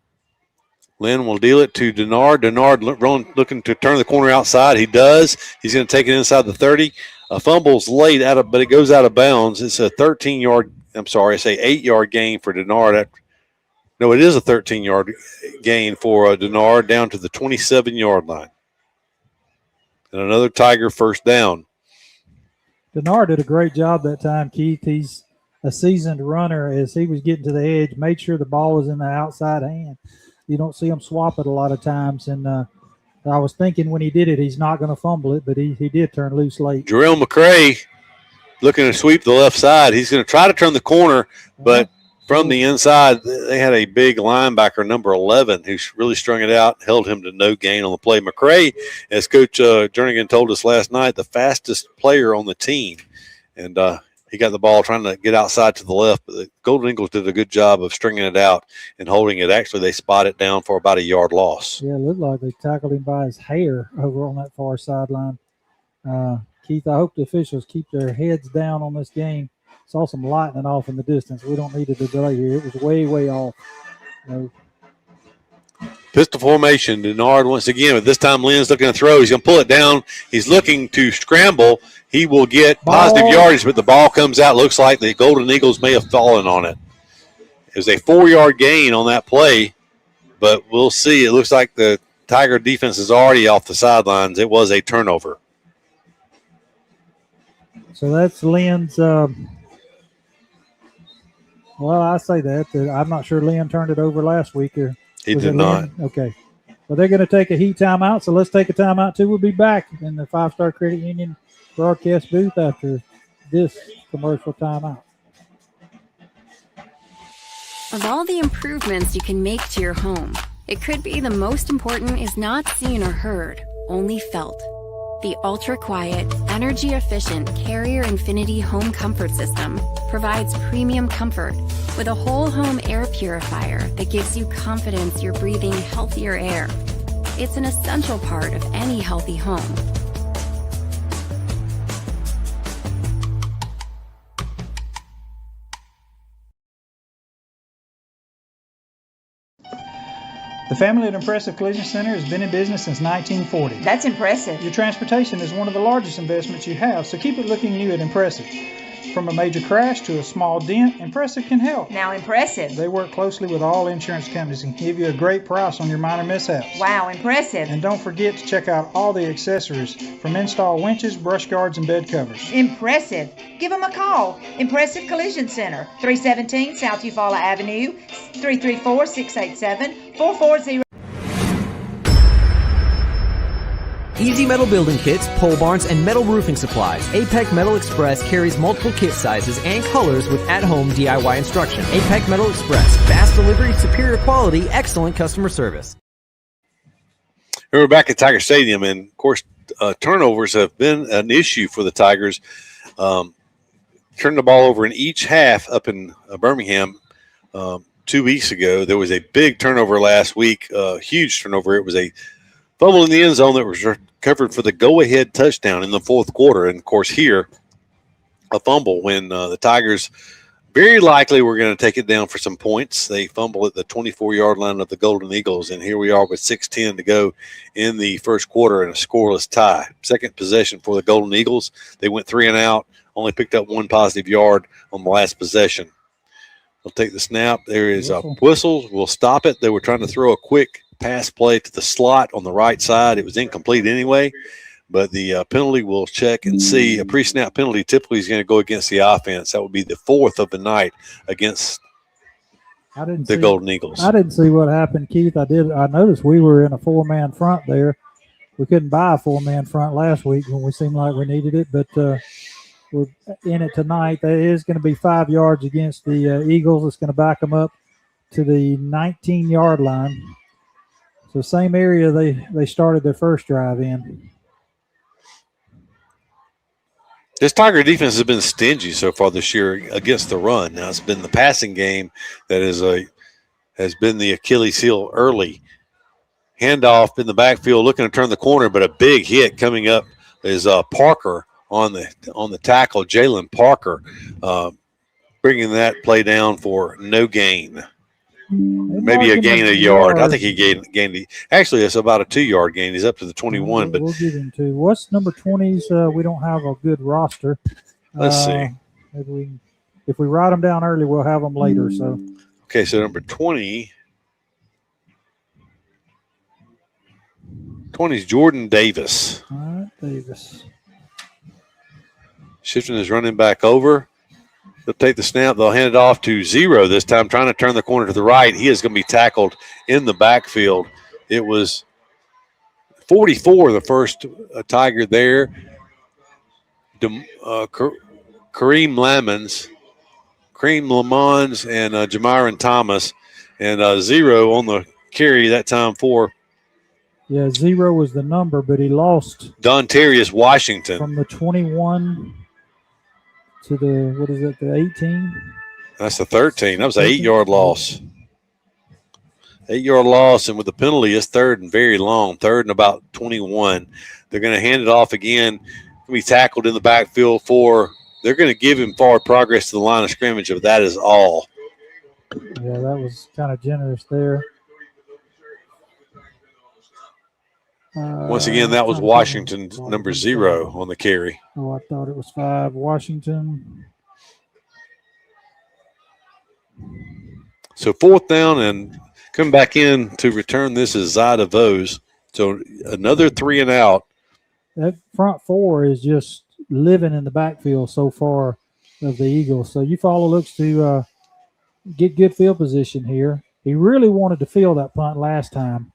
S1: Lynn will deal it to Denard. Denard looking to turn the corner outside. He does. He's going to take it inside the 30. A fumble's late but it goes out of bounds. It's a 8-yard gain for Denard. No, it is a 13-yard gain for Denard down to the 27-yard line. And another Tiger first down.
S2: Denard did a great job that time, Keith. He's a seasoned runner. As he was getting to the edge, made sure the ball was in the outside hand. You don't see him swap it a lot of times. And I was thinking when he did it, he's not going to fumble it, but he did turn loose late.
S1: Jarrell McCray looking to sweep the left side. He's going to try to turn the corner, but from the inside, they had a big linebacker, number 11, who really strung it out, held him to no gain on the play. McCray, as Coach Jernigan told us last night, the fastest player on the team. And he got the ball trying to get outside to the left, but the Golden Eagles did a good job of stringing it out and holding it. Actually, they spotted it down for about a yard loss.
S2: Yeah, it looked like they tackled him by his hair over on that far sideline. Keith, I hope the officials keep their heads down on this game. Saw some lightning off in the distance. We don't need a delay here. It was way, way off.
S1: Pistol formation. Denard once again, but this time Lynn's looking to throw. He's going to pull it down. He's looking to scramble. He will get positive yardage, but the ball comes out. Looks like the Golden Eagles may have fallen on it. It was a 4-yard gain on that play, but we'll see. It looks like the Tiger defense is already off the sidelines. It was a turnover.
S2: So that's Lynn's. Well, I say that. I'm not sure Lynn turned it over last week. Or
S1: he did not.
S2: Okay. Well, they're going to take a heat timeout, so let's take a timeout, too. We'll be back in the 5 Star Credit Union broadcast booth after this commercial timeout.
S5: Of all the improvements you can make to your home, it could be the most important is not seen or heard, only felt. The ultra-quiet, energy-efficient Carrier Infinity Home Comfort System provides premium comfort with a whole home air purifier that gives you confidence you're breathing healthier air. It's an essential part of any healthy home.
S8: The family at Impressive Collision Center has been in business since 1940.
S9: That's impressive.
S8: Your transportation is one of the largest investments you have, so keep it looking new at Impressive. From a major crash to a small dent, Impressive can help.
S9: Now, Impressive.
S8: They work closely with all insurance companies and give you a great price on your minor mishaps.
S9: Wow, impressive.
S8: And don't forget to check out all the accessories from install winches, brush guards, and bed covers.
S9: Impressive. Give them a call. Impressive Collision Center, 317 South Eufaula Avenue, 334-687-4408.
S10: Easy metal building kits, pole barns, and metal roofing supplies. APEC Metal Express carries multiple kit sizes and colors with at-home DIY instruction. APEC Metal Express. Fast delivery, superior quality, excellent customer service.
S1: Here we're back at Tiger Stadium, and, of course, turnovers have been an issue for the Tigers. Turned the ball over in each half up in Birmingham 2 weeks ago. There was a big turnover last week, huge turnover. It was a fumble in the end zone that was recovered for the go-ahead touchdown in the fourth quarter. And, of course, here, a fumble when the Tigers very likely were going to take it down for some points. They fumble at the 24-yard line of the Golden Eagles, and here we are with 6:10 to go in the first quarter and a scoreless tie. Second possession for the Golden Eagles. They went 3 and out, only picked up 1 positive yard on the last possession. They'll take the snap. There is a whistle. We'll stop it. They were trying to throw a quick pass play to the slot on the right side. It was incomplete anyway, but the penalty will check and see. A pre-snap penalty typically is going to go against the offense. That would be the 4th of the night against the Golden Eagles.
S2: I didn't see what happened, Keith. I noticed we were in a 4-man front there. We couldn't buy a 4-man front last week when we seemed like we needed it, but we're in it tonight. That is going to be 5 yards against the Eagles. It's going to back them up to the 19-yard line. So same area they started their first drive in.
S1: This Tiger defense has been stingy so far this year against the run. Now it's been the passing game that has been the Achilles heel early. Handoff in the backfield, looking to turn the corner, but a big hit coming up is Parker on the tackle. Jalen Parker bringing that play down for no gain. Maybe a gain of a yard. I think he gained. Actually, it's about a 2-yard gain. He's up to the 21. But
S2: we'll give him 2. What's number 20s? We don't have a good roster.
S1: Let's see.
S2: Maybe if we write them down early, we'll have them later. So
S1: okay, so number 20. 20 is Jordan Davis.
S2: All right, Davis.
S1: Shifting his running back over. They'll take the snap. They'll hand it off to Zero this time, trying to turn the corner to the right. He is going to be tackled in the backfield. It was 44, the first Tiger there. Kareem Lamons, and Jamiron Thomas, and Zero on the carry that time for.
S2: Yeah, 0 was the number, but he lost.
S1: Dontarius Washington.
S2: From the 21 to the 18?
S1: That's the 13. That was an 8-yard loss. 8-yard loss, and with the penalty, it's 3rd and very long, 3rd and about 21. They're going to hand it off again. Be tackled in the backfield they're going to give him forward progress to the line of scrimmage, but that is all.
S2: Yeah, that was kind of generous there.
S1: Once again, that was Washington's number 0 on the carry.
S2: Oh, I thought it was 5. Washington.
S1: So 4th down and come back in to return this is Zida Vose. So another 3 and out.
S2: That front 4 is just living in the backfield so far of the Eagles. So Eufaula looks to get good field position here. He really wanted to field that punt last time.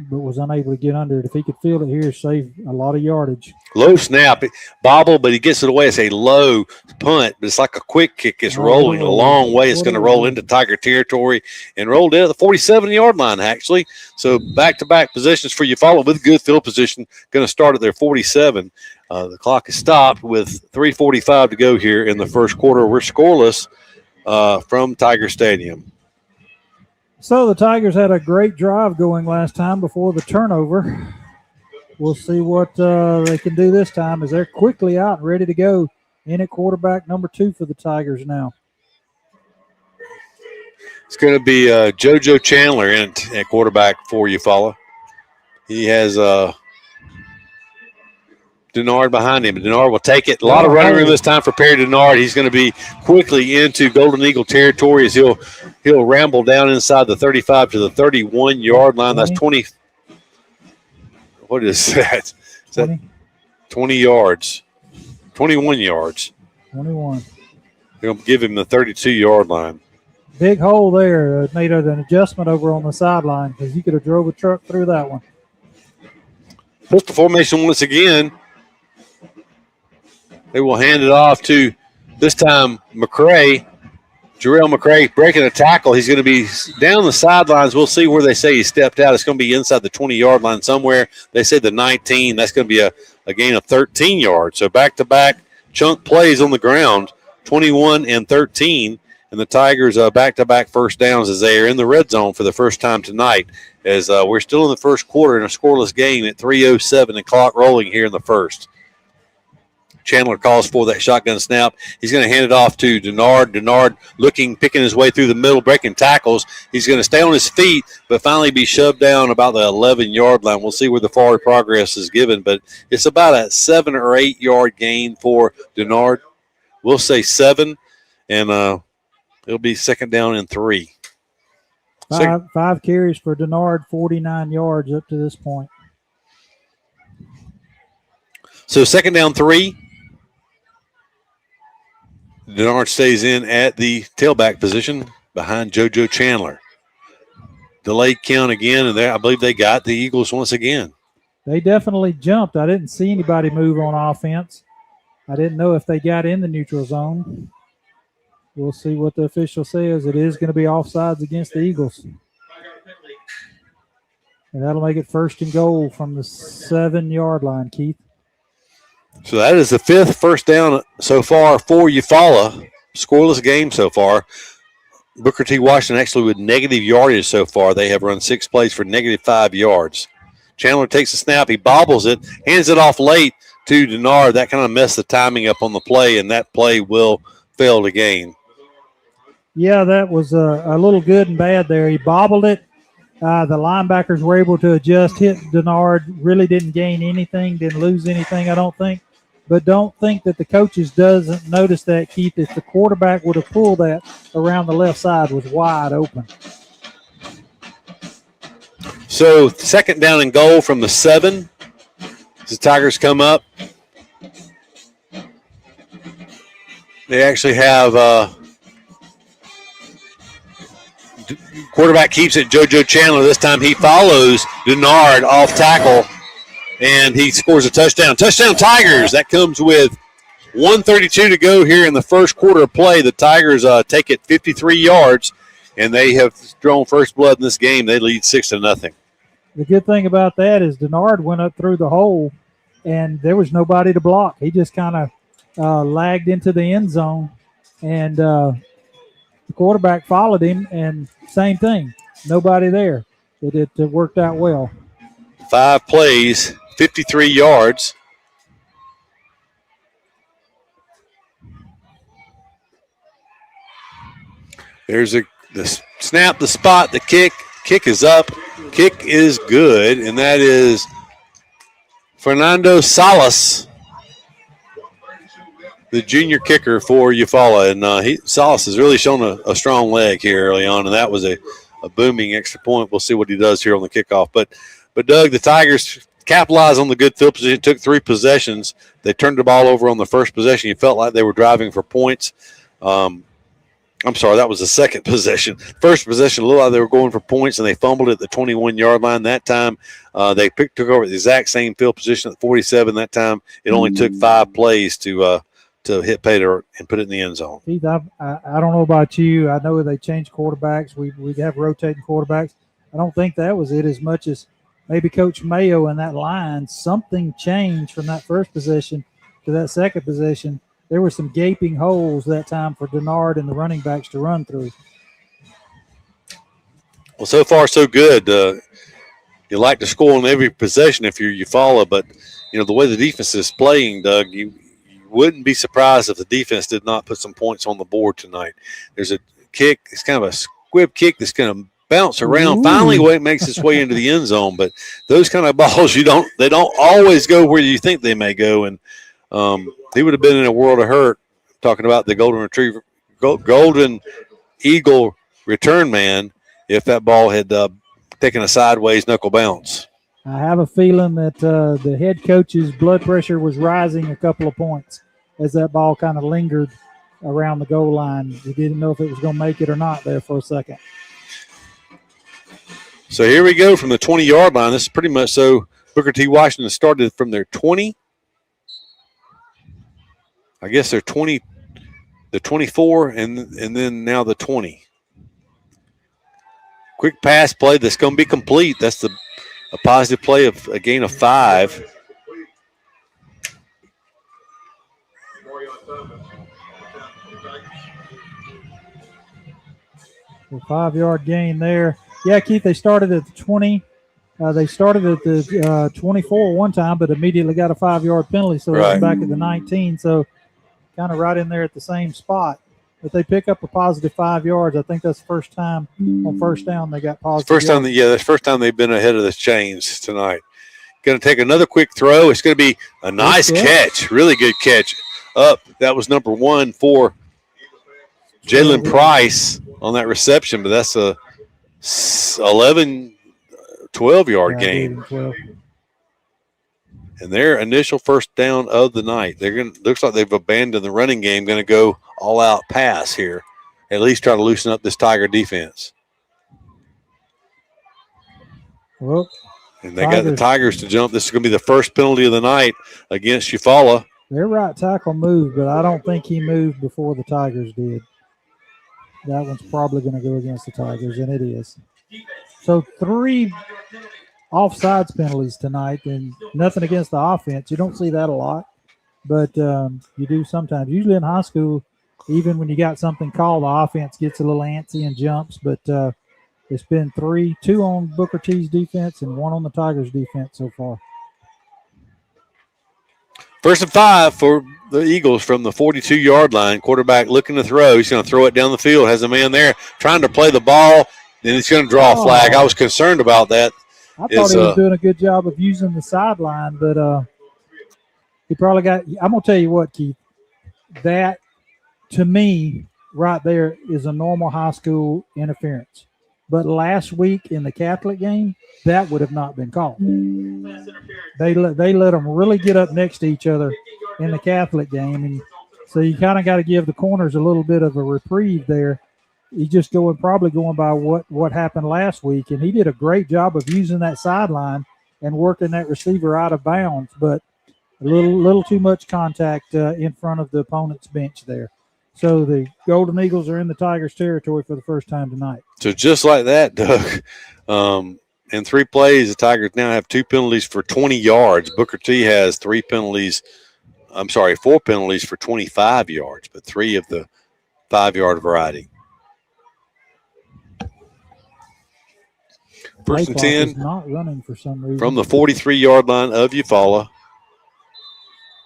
S2: But was unable to get under it. If he could field it here, save a lot of yardage.
S1: Low snap, bobble, but he gets it away. It's a low punt, but it's like a quick kick. It's rolling a long way. It's going to roll into Tiger territory and rolled in at the 47-yard line, actually. So back-to-back positions for Eufaula with good field position. Going to start at their 47. The clock is stopped with 3:45 to go here in the first quarter. We're scoreless from Tiger Stadium.
S2: So the Tigers had a great drive going last time before the turnover. We'll see what they can do this time as they're quickly out and ready to go in at quarterback number 2 for the Tigers now.
S1: It's going to be JoJo Chandler in at quarterback for Eufaula. He has Denard behind him. Denard will take it. A lot of running room this time for Perry Denard. He's going to be quickly into Golden Eagle territory as he'll ramble down inside the 35 to the 31-yard line. That's 20. What is that? Is that 20 yards? 21 yards.
S2: 21.
S1: They're going to give him the 32-yard line.
S2: Big hole there. Made an adjustment over on the sideline because he could have drove a truck through that one.
S1: pistol formation once again. They will hand it off to, this time, McCray. Jarrell McCray breaking a tackle. He's going to be down the sidelines. We'll see where they say he stepped out. It's going to be inside the 20-yard line somewhere. They say the 19. That's going to be a gain of 13 yards. So back-to-back chunk plays on the ground, 21 and 13. And the Tigers back-to-back first downs as they are in the red zone for the first time tonight, as we're still in the first quarter in a scoreless game at 3:07 and clock rolling here in the first. Chandler calls for that shotgun snap. He's going to hand it off to Denard. Denard picking his way through the middle, breaking tackles. He's going to stay on his feet, but finally be shoved down about the 11-yard line. We'll see where the forward progress is given, but it's about a 7 or 8 yard gain for Denard. We'll say 7, and it'll be second down and 3.
S2: Five carries for Denard, 49 yards up to this point.
S1: So second down 3. Denard stays in at the tailback position behind JoJo Chandler. Delayed count again, and I believe they got the Eagles once again.
S2: They definitely jumped. I didn't see anybody move on offense. I didn't know if they got in the neutral zone. We'll see what the official says. It is going to be offsides against the Eagles. And that'll make it first and goal from the 7-yard line, Keith.
S1: So that is the 5th first down so far for Eufaula. Scoreless game so far. Booker T. Washington actually with negative yardage so far. They have run 6 plays for negative 5 yards. Chandler takes the snap. He bobbles it, hands it off late to Denard. That kind of messed the timing up on the play, and that play will fail to gain.
S2: Yeah, that was a little good and bad there. He bobbled it. The linebackers were able to adjust, hit Denard, really didn't gain anything, didn't lose anything, I don't think. But don't think that the coaches doesn't notice that, Keith. If the quarterback would have pulled that around the left side, was wide open.
S1: So second down and goal from the 7. The Tigers come up. They actually have quarterback keeps it, JoJo Chandler. This time he follows Denard off tackle, and he scores a touchdown. Touchdown Tigers. That comes with 1:32 to go here in the first quarter of play. The Tigers take it 53 yards, and they have drawn first blood in this game. They lead 6-0.
S2: The good thing about that is Denard went up through the hole, and there was nobody to block. He just kind of lagged into the end zone, and the quarterback followed him, and same thing. Nobody there. It worked out well.
S1: 5 plays, 53 yards. There's the snap, the spot, the kick. Kick is up. Kick is good, and that is Fernando Salas, the junior kicker for Eufaula. And Salas has really shown a strong leg here early on, and that was a booming extra point. We'll see what he does here on the kickoff. But Doug, the Tigers capitalized on the good field position. It took 3 possessions. They turned the ball over on the first possession. You felt like they were driving for points. I'm sorry, that was the second possession. First possession, a little like they were going for points, and they fumbled at the 21-yard line. That time, they took over the exact same field position at 47. That time, it only took 5 plays to hit pay and put it in the end zone.
S2: Keith, I don't know about you. I know they changed quarterbacks. We have rotating quarterbacks. I don't think that was it as much as maybe Coach Mayo and that line. Something changed from that first possession to that second possession. There were some gaping holes that time for Denard and the running backs to run through.
S1: Well, so far so good. You like to score on every possession if you're Eufaula, but the way the defense is playing, Doug, you wouldn't be surprised if the defense did not put some points on the board tonight. There's a kick. It's kind of a squib kick that's going to bounce around. Ooh. Finally, it makes its way into the end zone. But those kind of balls, they don't always go where you think they may go. And he would have been in a world of hurt. Talking about the golden eagle return man, if that ball had taken a sideways knuckle bounce.
S2: I have a feeling that the head coach's blood pressure was rising a couple of points as that ball kind of lingered around the goal line. He didn't know if it was going to make it or not there for a second.
S1: So here we go from the 20-yard line. This is pretty much so Booker T. Washington started from their 20. I guess they're 20, the 24, and then now the 20. Quick pass play that's going to be complete. That's a positive play of a gain of 5.
S2: A 5-yard gain there. Yeah, Keith, they started at the 20. They started at the 24 one time, but immediately got a 5-yard penalty, so they're back at the 19. So kind of right in there at the same spot. But they pick up a positive 5 yards. I think that's the first time on first down they got positive.
S1: That's the first time they've been ahead of the chains tonight. Going to take another quick throw. It's going to be a nice catch, really good catch. That was number 1 for Jalen Price on that reception, but that's a 12-yard gain. And their initial first down of the night. Looks like they've abandoned the running game, going to go all-out pass here. At least try to loosen up this Tiger defense.
S2: Well,
S1: and they got the Tigers to jump. This is going to be the first penalty of the night against Eufaula.
S2: Their right tackle moved, but I don't think he moved before the Tigers did. That one's probably going to go against the Tigers, and it is. So 3 offsides penalties tonight, and nothing against the offense. You don't see that a lot, but you do sometimes. Usually in high school, even when you got something called, the offense gets a little antsy and jumps, but it's been 2 on Booker T's defense and 1 on the Tigers' defense so far.
S1: First and 5 for the Eagles from the 42-yard line. Quarterback looking to throw. He's going to throw it down the field. Has a man there trying to play the ball. Then he's going to draw a flag. I was concerned about that.
S2: I thought he was doing a good job of using the sideline, but he probably got – I'm going to tell you what, Keith. That, to me, right there is a normal high school interference. But last week in the Catholic game, that would have not been called. They let them really get up next to each other in the Catholic game, and so you kind of got to give the corners a little bit of a reprieve there. He's just probably going by what happened last week, and he did a great job of using that sideline and working that receiver out of bounds, but a little too much contact in front of the opponent's bench there. So the Golden Eagles are in the Tigers' territory for the first time tonight.
S1: So just like that, Doug, in 3 plays, the Tigers now have 2 penalties for 20 yards. Booker T has 4 penalties for 25 yards, but 3 of the 5-yard variety. First and 10
S2: not running for some reason.
S1: From the 43-yard line of Eufaula.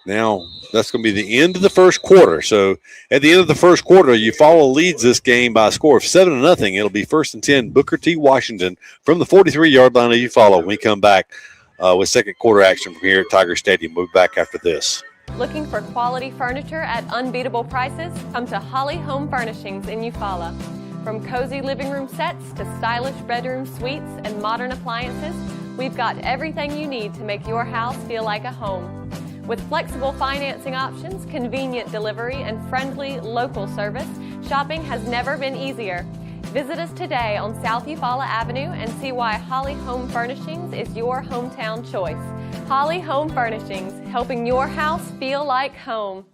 S1: Now, that's going to be the end of the first quarter. So, at the end of the first quarter, Eufaula leads this game by a score of 7-0. It'll be first and 10, Booker T. Washington from the 43-yard line of Eufaula when we come back with second quarter action from here at Tiger Stadium. We'll be back after this.
S15: Looking for quality furniture at unbeatable prices? Come to Holly Home Furnishings in Eufaula. From cozy living room sets to stylish bedroom suites and modern appliances, we've got everything you need to make your house feel like a home. With flexible financing options, convenient delivery, and friendly local service, shopping has never been easier. Visit us today on South Eufaula Avenue and see why Holly Home Furnishings is your hometown choice. Holly Home Furnishings, helping your house feel like home.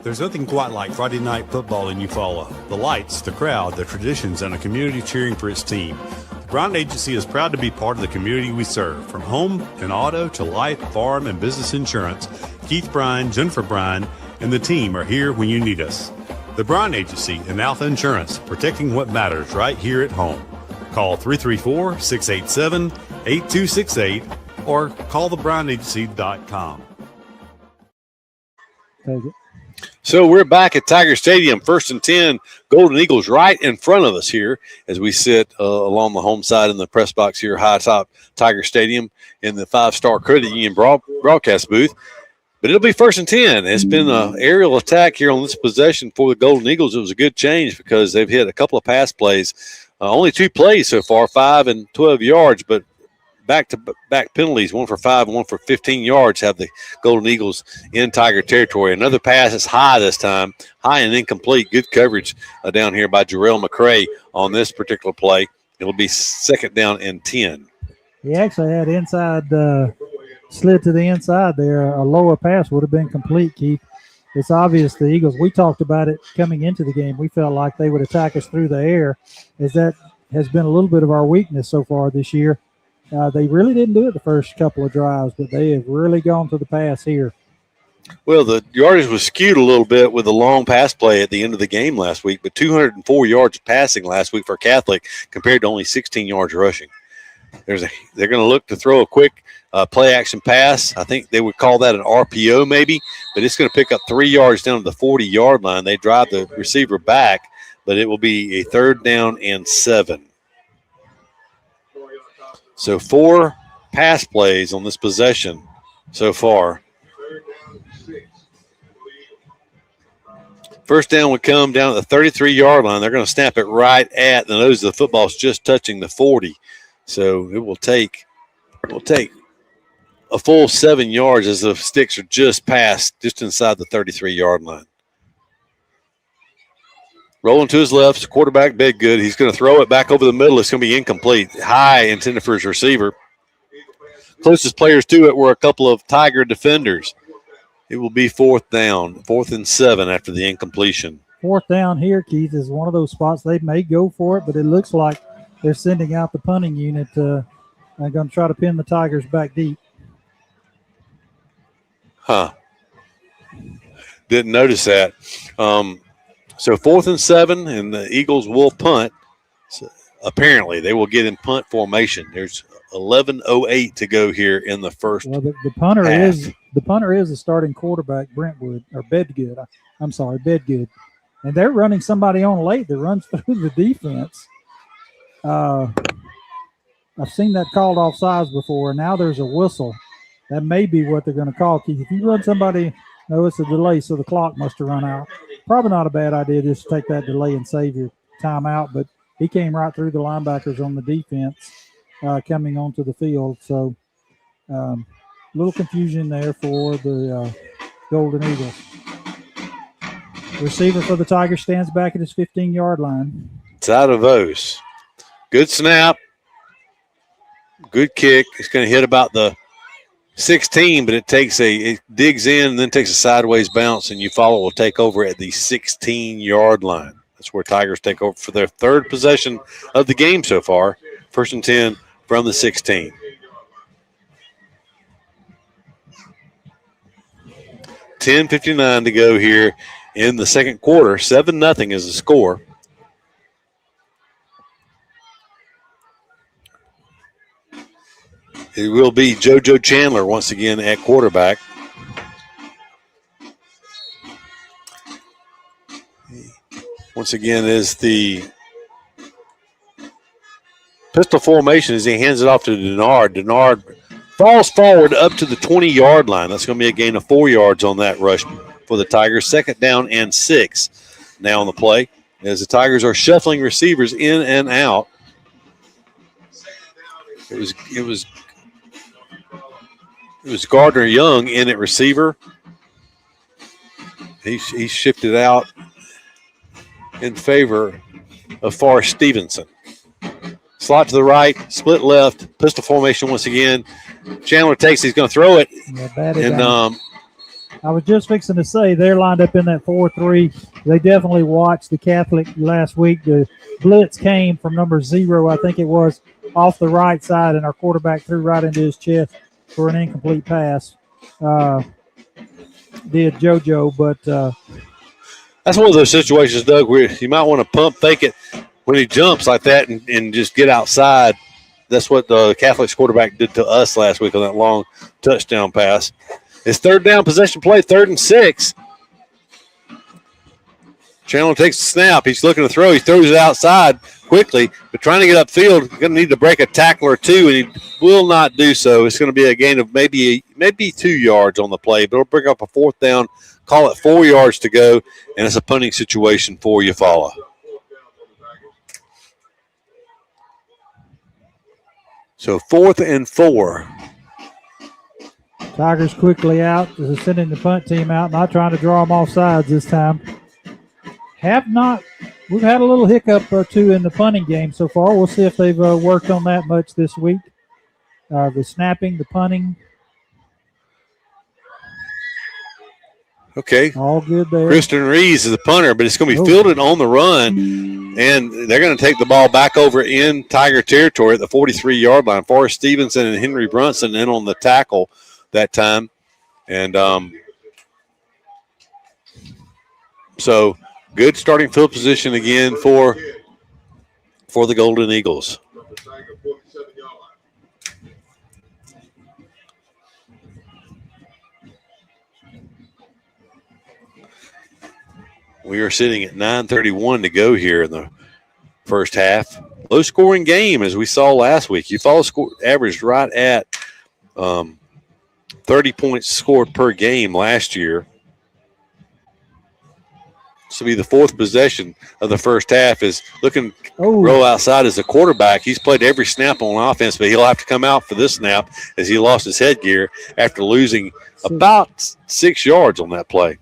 S7: There's nothing quite like Friday night football in Eufaula. The lights, the crowd, the traditions, and a community cheering for its team. The Bryant Agency is proud to be part of the community we serve. From home and auto to life, farm, and business insurance, Keith Bryan, Jennifer Bryan, and the team are here when you need us. The Bryant Agency and Alpha Insurance, protecting what matters right here at home. Call 334-687-8268 or call thebryanagency.com.
S2: Take it.
S1: So we're back at Tiger Stadium, first and 10, Golden Eagles right in front of us here as we sit along the home side in the press box here, high top Tiger Stadium in the 5-Star Credit Union broadcast booth. But it'll be first and 10. It's been an aerial attack here on this possession for the Golden Eagles. It was a good change because they've hit a couple of pass plays. Only 2 plays so far, 5 and 12 yards, but back-to-back penalties, 1 for 5 and 1 for 15 yards, have the Golden Eagles in Tiger territory. Another pass is high this time, high and incomplete. Good coverage down here by Jarrell McCray on this particular play. It'll be second down and 10.
S2: He actually had inside, slid to the inside there. A lower pass would have been complete, Keith. It's obvious the Eagles, we talked about it coming into the game. We felt like they would attack us through the air, as that has been a little bit of our weakness so far this year. They really didn't do it the first couple of drives, but they have really gone to the pass here.
S1: Well, the yardage was skewed a little bit with the long pass play at the end of the game last week, but 204 yards passing last week for Catholic compared to only 16 yards rushing. They're going to look to throw a quick play action pass. I think they would call that an RPO maybe, but it's going to pick up 3 yards down to the 40-yard line. They drive the receiver back, but it will be a 3rd down and 7. So 4 pass plays on this possession so far. First down would come down at the 33-yard line. They're going to snap it right at the nose of the football. It's just touching the 40. So it will take a full 7 yards as the sticks are just inside the 33-yard line. Rolling to his left, quarterback Bedgood. He's going to throw it back over the middle. It's going to be incomplete. High intended for his receiver. Closest players to it were a couple of Tiger defenders. It will be 4th down, 4th and 7 after the incompletion.
S2: 4th down here, Keith, is one of those spots they may go for it, but it looks like they're sending out the punting unit. They're going to try to pin the Tigers back deep.
S1: Huh. Didn't notice that. So 4th and 7, and the Eagles will punt. So apparently, they will get in punt formation. There's 11:08 to go here in the first.
S2: Well, the punter
S1: half.
S2: The punter is the starting quarterback, Bedgood, and they're running somebody on late that runs through the defense. I've seen that called offsides before. Now there's a whistle. That may be what they're going to call, Keith. If you run somebody, no, it's a delay, so the clock must have run out. Probably not a bad idea just to take that delay and save your time out, but he came right through the linebackers on the defense coming onto the field. So a little confusion there for the Golden Eagles. Receiver for the Tigers stands back at his 15-yard line.
S1: It's out of those. Good snap. Good kick. It's going to hit about the 16, but it digs in and then takes a sideways bounce, and Eufaula will take over at the 16-yard line. That's where Tigers take over for their 3rd possession of the game so far. 1st and 10 from the 16. $10:59 to go here in the second quarter. 7-0 is the score. It will be JoJo Chandler once again at quarterback. Once again is the pistol formation as he hands it off to Denard. Denard falls forward up to the 20-yard line. That's going to be a gain of 4 yards on that rush for the Tigers. 2nd down and 6 now on the play as the Tigers are shuffling receivers in and out. It was Gardner Young in at receiver. He shifted out in favor of Forrest Stevenson. Slot to the right, split left, pistol formation once again. Chandler takes, he's going to throw it.
S2: I was just fixing to say they're lined up in that 4-3. They definitely watched the Catholic last week. The blitz came from number 0, I think it was, off the right side, and our quarterback threw right into his chest for an incomplete pass. Did JoJo, but
S1: that's one of those situations, Doug, where you might want to pump fake it when he jumps like that and just get outside. That's what the Catholic's quarterback did to us last week on that long touchdown pass. It's 3rd down possession play, 3rd and 6. Chandler takes the snap. He's looking to throw. He throws it outside quickly, but trying to get upfield, going to need to break a tackle or 2, and he will not do so. It's going to be a gain of maybe 2 yards on the play, but it'll bring up a 4th down, call it 4 yards to go, and it's a punting situation for Eufaula. So 4th and 4.
S2: Tigers quickly out. They're sending the punt team out, not trying to draw them off sides this time. We've had a little hiccup or 2 in the punting game so far. We'll see if they've worked on that much this week. the snapping, the punting.
S1: Okay.
S2: All good there.
S1: Kristen Reeves is the punter, but it's going to be fielded on the run, and they're going to take the ball back over in Tiger territory at the 43-yard line. Forrest Stevenson and Henry Brunson in on the tackle that time. And so good starting field position again for the Golden Eagles. We are sitting at 9:31 to go here in the first half. Low-scoring game, as we saw last week. Eufaula averaged right at 30 points scored per game last year. This will be the fourth possession of the first half. Is looking roll outside as a quarterback. He's played every snap on offense, but he'll have to come out for this snap as he lost his headgear after losing about 6 yards on that play.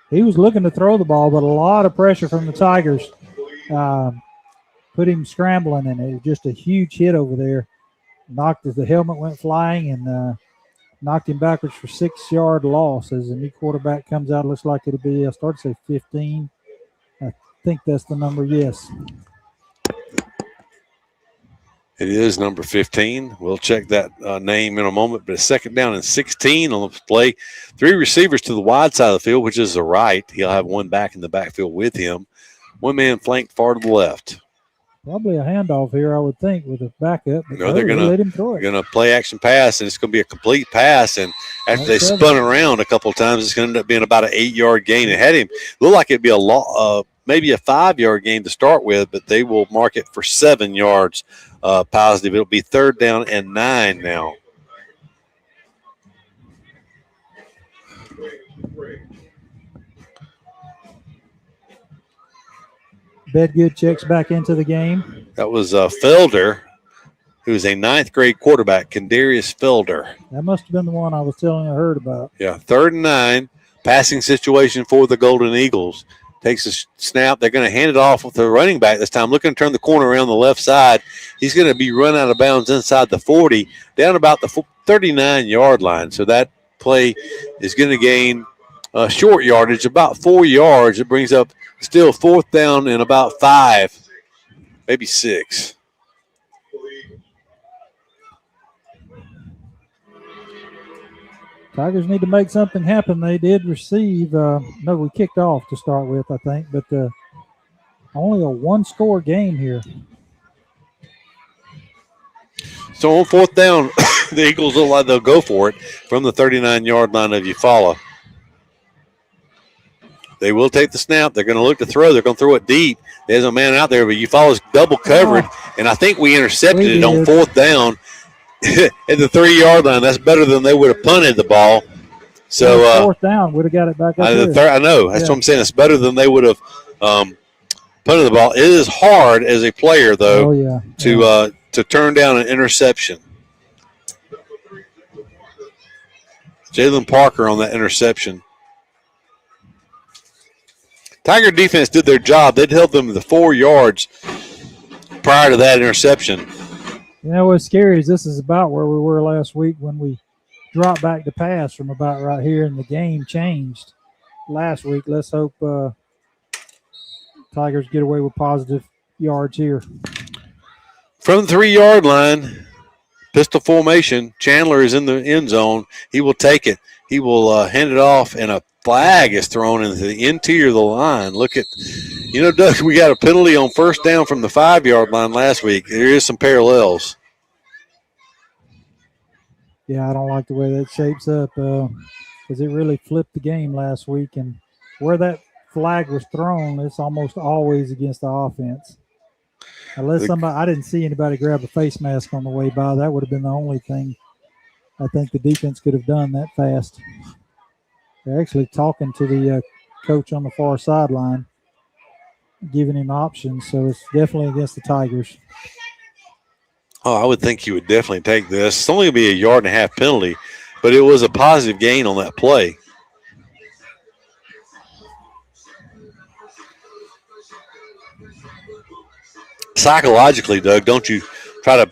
S2: He was looking to throw the ball, but a lot of pressure from the Tigers put him scrambling, and it was just a huge hit over there. Knocked as the helmet went flying and knocked him backwards for 6-yard loss as the new quarterback comes out. Looks like it'll be, I started to say 15. I think that's the number, yes.
S1: It is number 15. We'll check that name in a moment, but it's second down and 16 on the play. 3 receivers to the wide side of the field, which is the right. He'll have one back in the backfield with him. One man flanked far to the left.
S2: Probably a handoff here, I would think, with a backup.
S1: No, they're going to play action pass, and it's going to be a complete pass. And after they spun around a couple of times, it's going to end up being about an 8-yard gain. It had him look like it'd be maybe a 5-yard gain to start with, but they will mark it for 7 yards positive. It'll be third down and 9 now.
S2: Bedgood checks back into the game.
S1: That was Felder, who's a 9th grade quarterback, Kendarius Felder.
S2: That must have been the one I was telling you I heard about.
S1: Yeah, third and 9, passing situation for the Golden Eagles. Takes a snap. They're going to hand it off with the running back this time. Looking to turn the corner around the left side. He's going to be run out of bounds inside the 40, down about the 39-yard line. So that play is going to gain short yardage, about 4 yards. It brings up still fourth down and about 5, maybe 6.
S2: Tigers need to make something happen. They did receive, we kicked off to start with, I think, but only a 1-score game here.
S1: So on fourth down, the Eagles look like they'll go for it from the 39-yard line of Eufaula. They will take the snap. They're going to look to throw. They're going to throw it deep. There's a man out there, but Eufaula's double covered, and I think we intercepted it on fourth down. At the 3-yard line, that's better than they would have punted the ball. So
S2: fourth down would have got it back up.
S1: I know. That's what I'm saying. It's better than they would have punted the ball. It is hard as a player, though, to turn down an interception. Jalen Parker on that interception. Tiger defense did their job. They'd held them to the 4 yards prior to that interception.
S2: You know what's scary is this is about where we were last week when we dropped back to pass from about right here, and the game changed last week. Let's hope Tigers get away with positive yards here.
S1: From the 3-yard line, pistol formation, Chandler is in the end zone. He will take it. He will hand it off, and a flag is thrown into the interior of the line. Look at, Doug, we got a penalty on first down from the 5-yard line last week. There is some parallels.
S2: Yeah, I don't like the way that shapes up because it really flipped the game last week. And where that flag was thrown, it's almost always against the offense. Unless I didn't see anybody grab a face mask on the way by. That would have been the only thing I think the defense could have done that fast. They're actually talking to the coach on the far sideline, giving him options. So it's definitely against the Tigers.
S1: Oh, I would think he would definitely take this. It's only going to be a 1.5 yard penalty, but it was a positive gain on that play. psychologically, Doug, don't you try to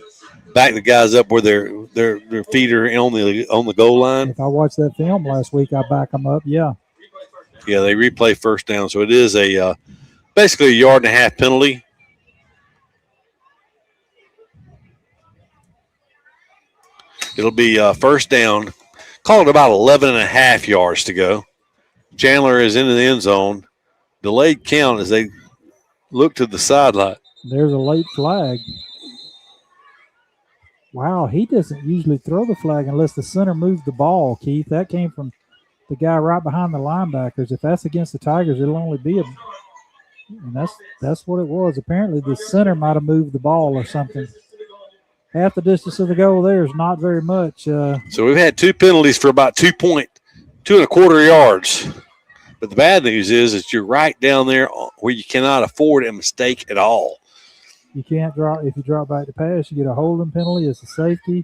S1: back the guys up where their feet are on the goal line?
S2: If I watched that film last week, I back them up. Yeah.
S1: Yeah, they replay first down, so it is a basically a 1.5-yard penalty. It'll be first down. Call it about 11.5 yards to go. Chandler is into the end zone. Delayed count as they look to the sideline.
S2: There's a late flag. Wow, he doesn't usually throw the flag unless the center moves the ball, Keith. That came from the guy right behind the linebackers. If that's against the Tigers, it'll only be and that's what it was. Apparently the center might have moved the ball or something. Half the distance of the goal there is not very much.
S1: So we've had 2 penalties for about 2.25 yards. But the bad news is that you're right down there where you cannot afford a mistake at all.
S2: You can't drop. If you drop back to pass, you get a holding penalty. It's a safety.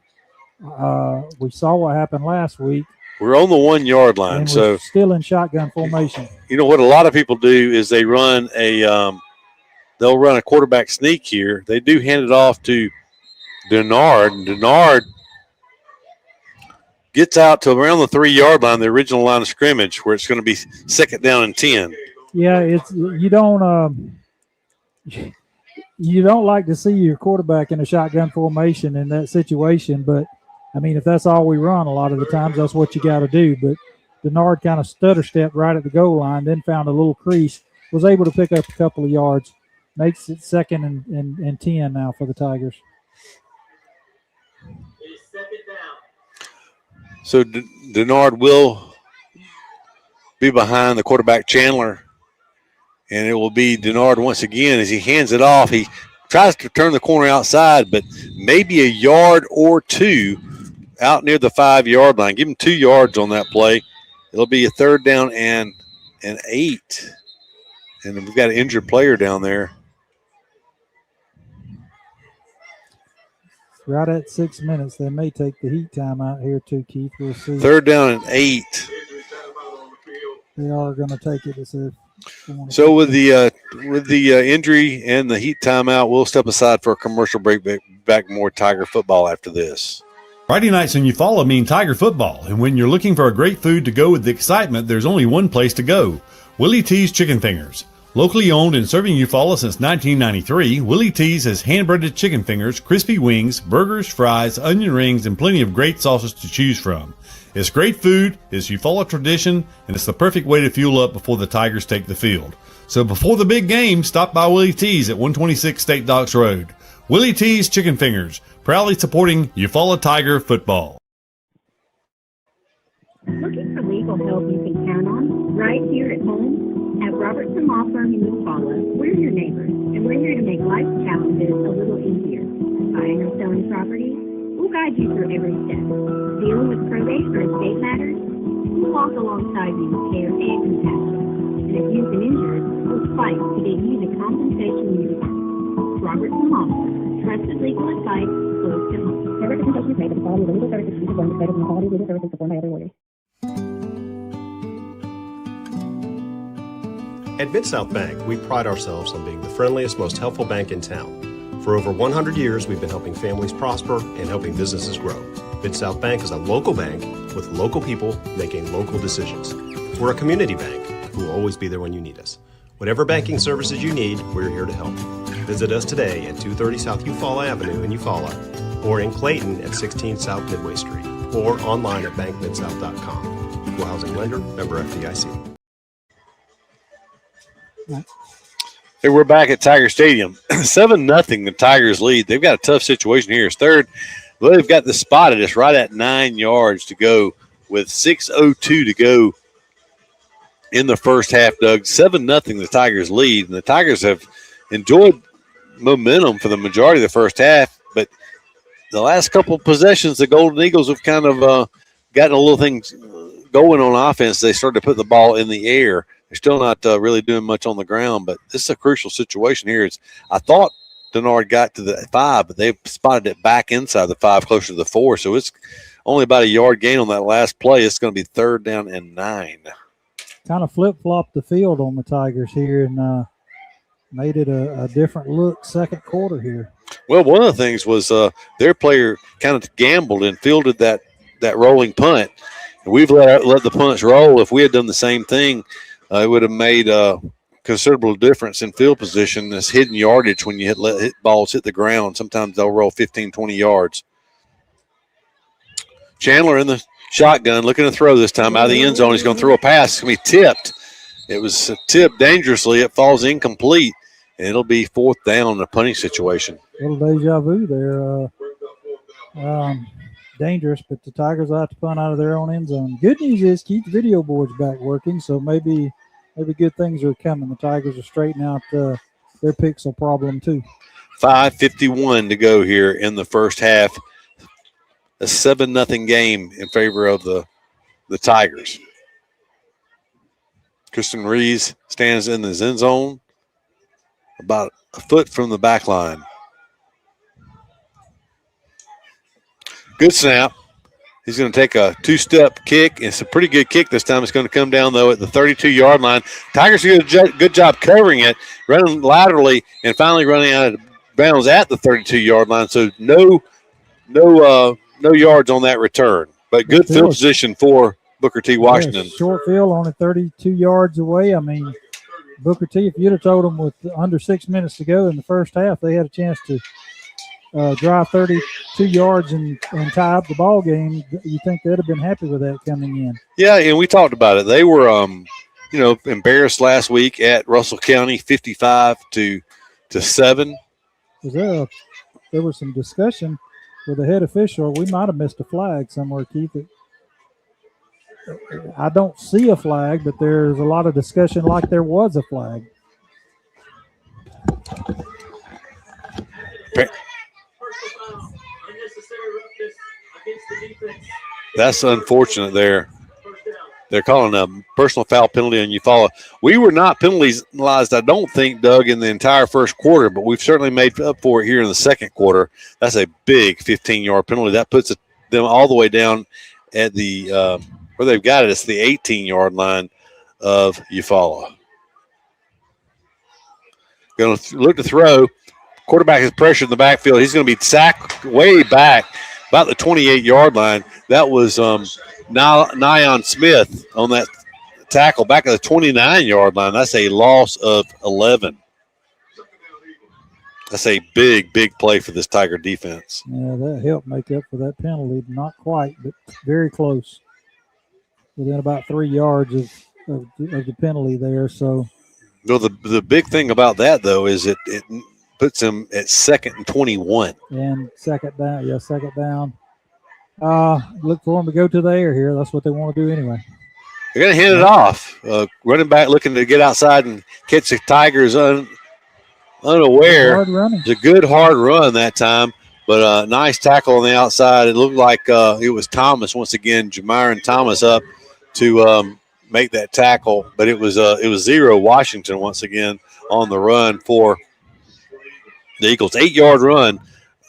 S2: We saw what happened last week.
S1: We're on the 1 yard line,
S2: and
S1: so
S2: we're still in shotgun formation.
S1: You know what a lot of people do is they run they'll run a quarterback sneak here. They do hand it off to Denard, and Denard gets out to around the 3 yard line, the original line of scrimmage, where it's going to be 2nd down and 10.
S2: Yeah, you don't like to see your quarterback in a shotgun formation in that situation, but I mean, if that's all we run, a lot of the times that's what you got to do. But Denard kind of stutter stepped right at the goal line, then found a little crease, was able to pick up a couple of yards, makes it 2nd and 10 now for the Tigers.
S1: So Denard will be behind the quarterback Chandler, and it will be Denard once again as he hands it off. He tries to turn the corner outside, but maybe a yard or two out near the 5 yard line. Give him 2 yards on that play. It'll be a 3rd down and 8. And we've got an injured player down there.
S2: Right at 6 minutes. They may take the heat time out here too, Keith. We'll see.
S1: 3rd down and 8.
S2: They are going to take it.
S1: So with the injury and the heat timeout, we'll step aside for a commercial break. Back more Tiger football after this.
S7: Friday nights in Eufaula mean Tiger football, and when you're looking for a great food to go with the excitement, there's only one place to go: Willie T's Chicken Fingers. Locally owned and serving Eufaula since 1993, Willie T's has hand-breaded chicken fingers, crispy wings, burgers, fries, onion rings, and plenty of great sauces to choose from. It's great food, it's Eufaula tradition, and it's the perfect way to fuel up before the Tigers take the field. So before the big game, stop by Willie T's at 126 State Docks Road. Willie T's Chicken Fingers, proudly supporting Eufaula Tiger football.
S16: Looking for legal help you can count on right here at home? At Robertson Law Firm in Eufaula, we're your neighbors, and we're here to make life's challenges a little easier. Buying or selling property? We'll guide you through every step. Dealing with probate or estate matters? We'll walk alongside you with care and compassion. And if you've been injured, we'll fight to get you the compensation you deserve. Robertson Law Firm, trusted legal advice close to home. The representation is made by the quality of legal services used by the state of the quality of legal services before my other lawyers.
S17: At Mid-South Bank, we pride ourselves on being the friendliest, most helpful bank in town. For over 100 years, we've been helping families prosper and helping businesses grow. Mid-South Bank is a local bank with local people making local decisions. We're a community bank who will always be there when you need us. Whatever banking services you need, we're here to help. Visit us today at 230 South Eufaula Avenue in Eufaula, or in Clayton at 16 South Midway Street, or online at bankmidsouth.com. Equal housing lender, member FDIC.
S1: Hey, we're back at Tiger Stadium. 7-0, the Tigers lead. They've got a tough situation here. It's 3rd. Well, they've got the spot at us right at 9 yards to go with 6:02 to go in the first half, Doug. 7-0, the Tigers lead. And the Tigers have enjoyed momentum for the majority of the first half, but the last couple of possessions, the Golden Eagles have kind of gotten a little things going on offense. They started to put the ball in the air. They're still not really doing much on the ground, but this is a crucial situation here. I thought Denard got to the 5, but they've spotted it back inside the 5, closer to the 4, so it's only about a yard gain on that last play. It's going to be 3rd down and 9.
S2: Kind of flip-flopped the field on the Tigers here, and made it a different look second quarter here.
S1: Well, one of the things was their player kind of gambled and fielded that rolling punt. And we've let the punts roll. If we had done the same thing, it would have made a considerable difference in field position. This hidden yardage when you hit balls hit the ground. Sometimes they'll roll 15, 20 yards. Chandler in the shotgun, looking to throw this time out of the end zone. He's going to throw a pass. It's going to be tipped. It was tipped dangerously. It falls incomplete, and it'll be fourth down in a punting situation.
S2: Little deja vu there. Dangerous, but the Tigers will have to punt out of their own end zone. Good news is Keith's video board's back working, so maybe good things are coming. The Tigers will straighten out their pixel problem too.
S1: 5:51 to go here in the first half. A 7-0 game in favor of the Tigers. Kristen Rees stands in the end zone about a foot from the back line. Good snap. He's going to take a two-step kick. It's a pretty good kick this time. It's going to come down, though, at the 32-yard line. Tigers do a good job covering it, running laterally, and finally running out of bounds at the 32-yard line. So no yards on that return, but good field position for Booker T. Washington.
S2: Yeah, short field, only 32 yards away. I mean, Booker T., if you'd have told them with under 6 minutes to go in the first half, they had a chance to drive 32 yards and tie up the ball game, you think they'd have been happy with that coming in.
S1: Yeah, and we talked about it. They were, embarrassed last week at Russell County, 55-7.
S2: There was some discussion with the head official. We might have missed a flag somewhere, Keith. I don't see a flag, but there's a lot of discussion like there was a flag.
S1: That's unfortunate there. They're calling a personal foul penalty on Eufaula. We were not penalized, I don't think, Doug, in the entire first quarter, but we've certainly made up for it here in the second quarter. That's a big 15-yard penalty. That puts them all the way down at the where they've got it. It's the 18-yard line of Eufaula. Going to look to throw. Quarterback has pressure in the backfield. He's going to be sacked way back, about the 28-yard line. That was Nyan Smith on that tackle back at the 29-yard line. That's a loss of 11. That's a big, big play for this Tiger defense.
S2: Yeah, that helped make up for that penalty. Not quite, but very close. Within about 3 yards of the penalty there. So,
S1: well, the big thing about that, though, is it puts him at 2nd and 21.
S2: And second down. Look for them to go to the air here. That's what they want to do anyway.
S1: They're going to hand it off. Running back looking to get outside and catch the Tigers unaware.
S2: Hard running.
S1: It's a good hard run that time, but a nice tackle on the outside. It looked like it was Thomas once again, Jamiron Thomas up to make that tackle, but it was 0 Washington once again on the run for the Eagles. 8-yard run.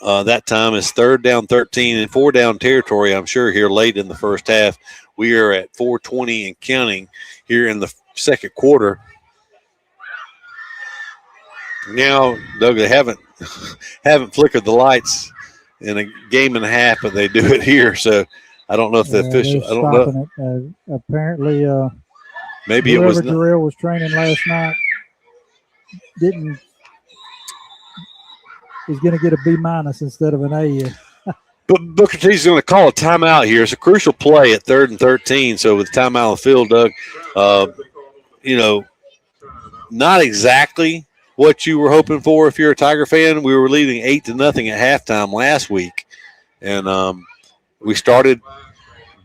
S1: That time is 3rd down 13 and 4 down territory, I'm sure, here late in the first half. We are at 4:20 and counting here in the second quarter. Now, Doug, they haven't flickered the lights in a game and a half, but they do it here. So I don't know if the official. I don't know.
S2: Apparently,
S1: maybe it was.
S2: Jarrell was training last night. He's going to get a B- instead of an A.
S1: But Booker T's going to call a timeout here. It's a crucial play at 3rd and 13. So with timeout on the field, Doug, not exactly what you were hoping for if you're a Tiger fan. We were leading 8-0 at halftime last week, and we started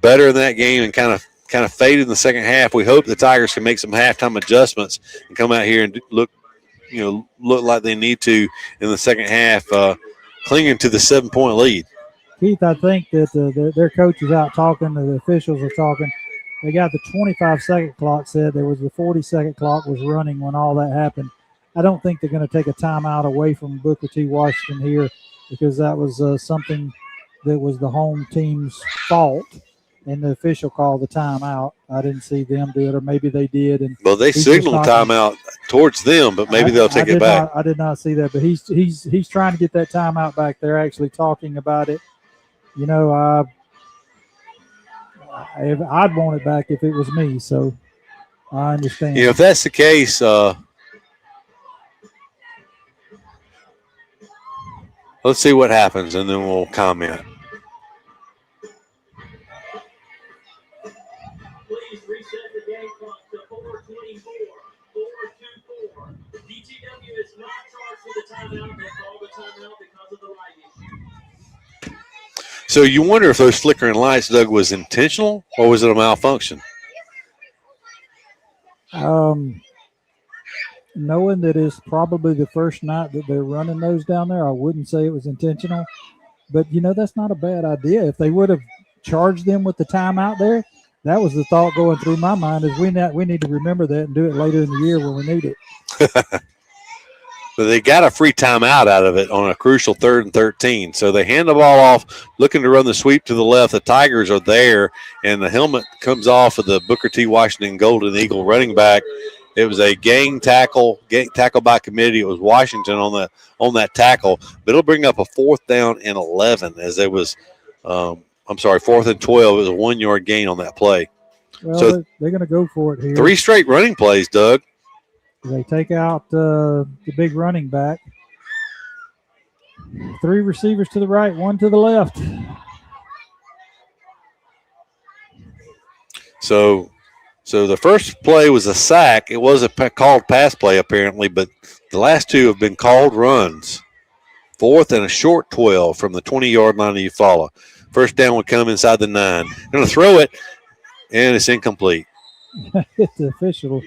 S1: better in that game and kind of faded in the second half. We hope the Tigers can make some halftime adjustments and come out here and look like they need to in the second half, clinging to the 7-point lead.
S2: Keith, I think that their coach is out talking, the officials are talking. They got the 25-second clock set. There was the 40-second clock was running when all that happened. I don't think they're going to take a timeout away from Booker T. Washington here because that was something that was the home team's fault. and the official called the timeout. I didn't see them do it, or maybe they did. And
S1: well, they signaled timeout towards them, but maybe they'll take it back.
S2: I did not see that, but he's trying to get that timeout back. They're actually talking about it. You know, I'd want it back if it was me, so I understand.
S1: You know, if that's the case, let's see what happens, and then we'll comment.
S18: Please reset the game clock to 4:24. 4:24. DTW is not charged for the timeout. They called the timeout because of the light issue.
S1: So you wonder if those flickering lights, Doug, was intentional or was it a malfunction?
S2: Knowing that it's probably the first night that they're running those down there, I wouldn't say it was intentional. But, you know, that's not a bad idea. If they would have charged them with the timeout there, that was the thought going through my mind is we need to remember that and do it later in the year when we need it.
S1: But they got a free timeout out of it on a crucial 3rd and 13. So they hand the ball off, looking to run the sweep to the left. The Tigers are there, and the helmet comes off of the Booker T. Washington Golden Eagle running back. It was a gang tackle by committee. It was Washington on that tackle, but it'll bring up a 4th down and 11 as it was. 4th and 12. It was a 1-yard gain on that play.
S2: Well,
S1: so
S2: they're going to go for it here.
S1: 3 straight running plays, Doug.
S2: They take out the big running back. 3 receivers to the right, 1 to the left.
S1: So the first play was a sack. It was a called pass play apparently, but the last 2 have been called runs. 4th and a short 12 from the 20-yard line of Eufaula. First down would come inside the 9. Going to throw it, and it's incomplete.
S2: Hit the official.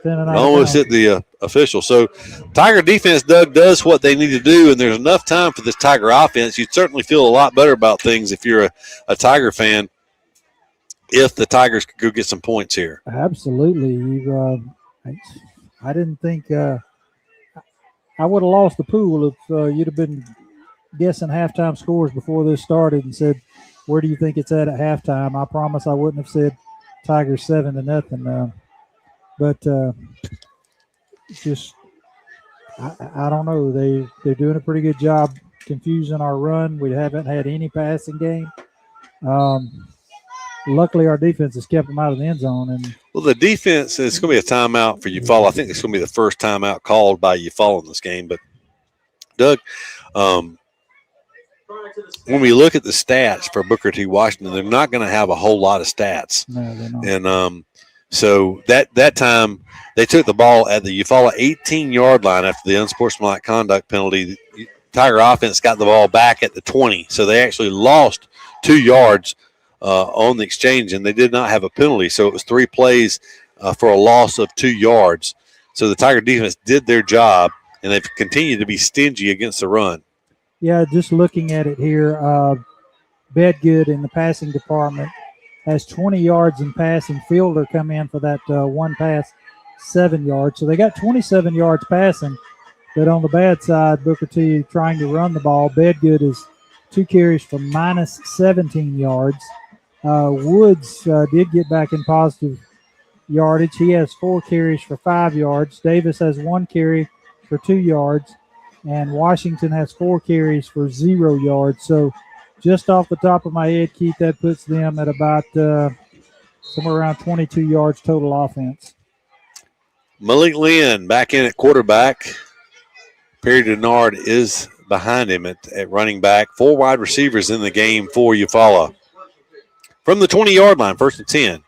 S1: Almost hit the official. So Tiger defense, Doug, does what they need to do, and there's enough time for this Tiger offense. You'd certainly feel a lot better about things if you're a Tiger fan if the Tigers could go get some points here.
S2: Absolutely. I didn't think I would have lost the pool if you'd have been guessing halftime scores before this started and said, where do you think it's at halftime? I promise I wouldn't have said Tigers 7-0. But just I don't know. They're doing a pretty good job confusing our run. We haven't had any passing game. Luckily, our defense has kept them out of the end zone. And
S1: well, the defense, it's going to be a timeout for Eufaula. I think it's going to be the first timeout called by Eufaula in this game. But, Doug, when we look at the stats for Booker T. Washington, they're not going to have a whole lot of stats.
S2: No, they're not.
S1: And so that time they took the ball at the Eufaula 18-yard line after the unsportsmanlike conduct penalty. The Tiger offense got the ball back at the 20, so they actually lost 2 yards on the exchange, and they did not have a penalty. So it was 3 plays for a loss of 2 yards. So the Tiger defense did their job, and they've continued to be stingy against the run.
S2: Yeah, just looking at it here, Bedgood in the passing department has 20 yards in passing. Fielder come in for that one pass, 7 yards. So they got 27 yards passing. But on the bad side, Booker T trying to run the ball. Bedgood is 2 carries for minus 17 yards. Woods did get back in positive yardage. He has 4 carries for 5 yards. Davis has 1 carry for 2 yards. And Washington has 4 carries for 0 yards. So just off the top of my head, Keith, that puts them at about somewhere around 22 yards total offense.
S1: Malik Lynn back in at quarterback. Perry Denard is behind him at running back. 4 wide receivers in the game for Eufaula. From the 20-yard line, 1st and 10.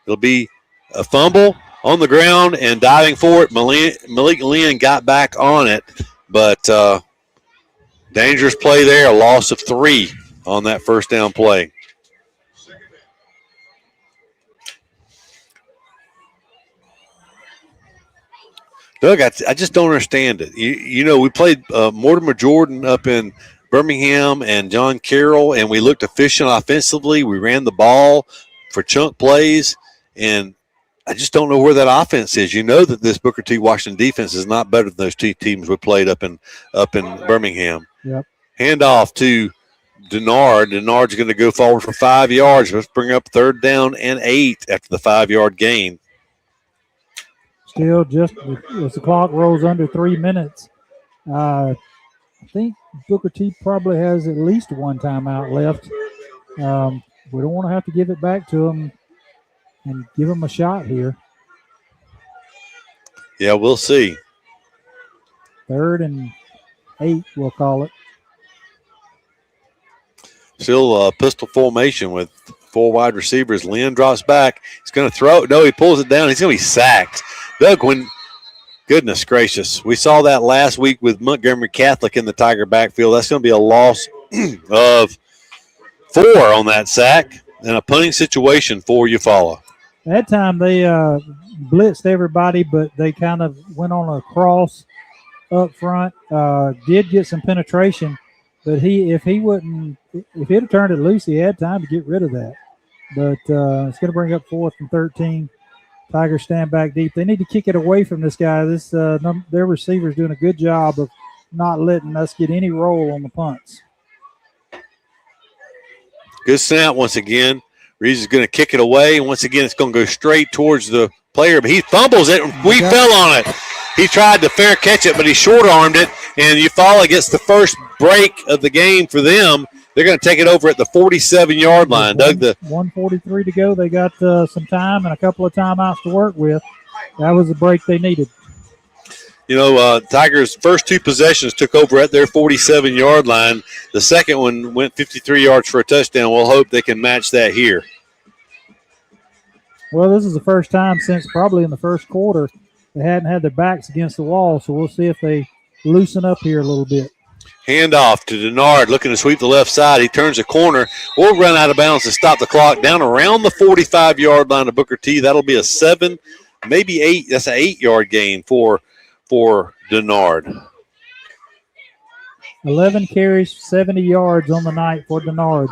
S1: It'll be a fumble on the ground and diving for it. Malik Lynn got back on it, but dangerous play there, a loss of 3 on that first down play. Doug, I just don't understand it. You know, we played Mortimer Jordan up in Birmingham and John Carroll, and we looked efficient offensively. We ran the ball for chunk plays, and I just don't know where that offense is. You know that this Booker T. Washington defense is not better than those 2 teams we played up in Birmingham.
S2: Yep.
S1: Handoff to Denard. Denard's going to go forward for 5 yards. Let's bring up 3rd down and 8 after the 5-yard gain.
S2: Still just as the clock rolls under 3 minutes. I think Booker T probably has at least one timeout left. We don't want to have to give it back to him and give him a shot here.
S1: Yeah, we'll see.
S2: 3rd and 8, we'll call it.
S1: Still pistol formation with 4 wide receivers. Lynn drops back. He's going to throw. No, he pulls it down. He's going to be sacked. Doug, goodness gracious. We saw that last week with Montgomery Catholic in the Tiger backfield. That's going to be a loss of 4 on that sack and a punting situation for Eufaula.
S2: That time they blitzed everybody, but they kind of went on a cross up front. Did get some penetration, but if he'd have turned it loose, he had time to get rid of that. But it's going to bring up 4th and 13. Tigers stand back deep. They need to kick it away from this guy. Their receiver's doing a good job of not letting us get any roll on the punts.
S1: Good snap once again. Reeves is going to kick it away. Once again, it's going to go straight towards the player, but he fumbles it. We fell on it. He tried to fair catch it, but he short-armed it, and Eufaula gets the first break of the game for them. They're going to take it over at the 47-yard line. Doug,
S2: 1:43 to go. They got some time and a couple of timeouts to work with. That was the break they needed.
S1: You know, Tigers' first 2 possessions took over at their 47-yard line. The second one went 53 yards for a touchdown. We'll hope they can match that here.
S2: Well, this is the first time since probably in the first quarter they hadn't had their backs against the wall, so we'll see if they loosen up here a little bit.
S1: Handoff to Denard, looking to sweep the left side. He turns a corner. We'll run out of bounds to stop the clock down around the 45-yard line of Booker T. That'll be a 7, maybe 8. That's an 8-yard gain for Denard.
S2: 11 carries, 70 yards on the night for Denard.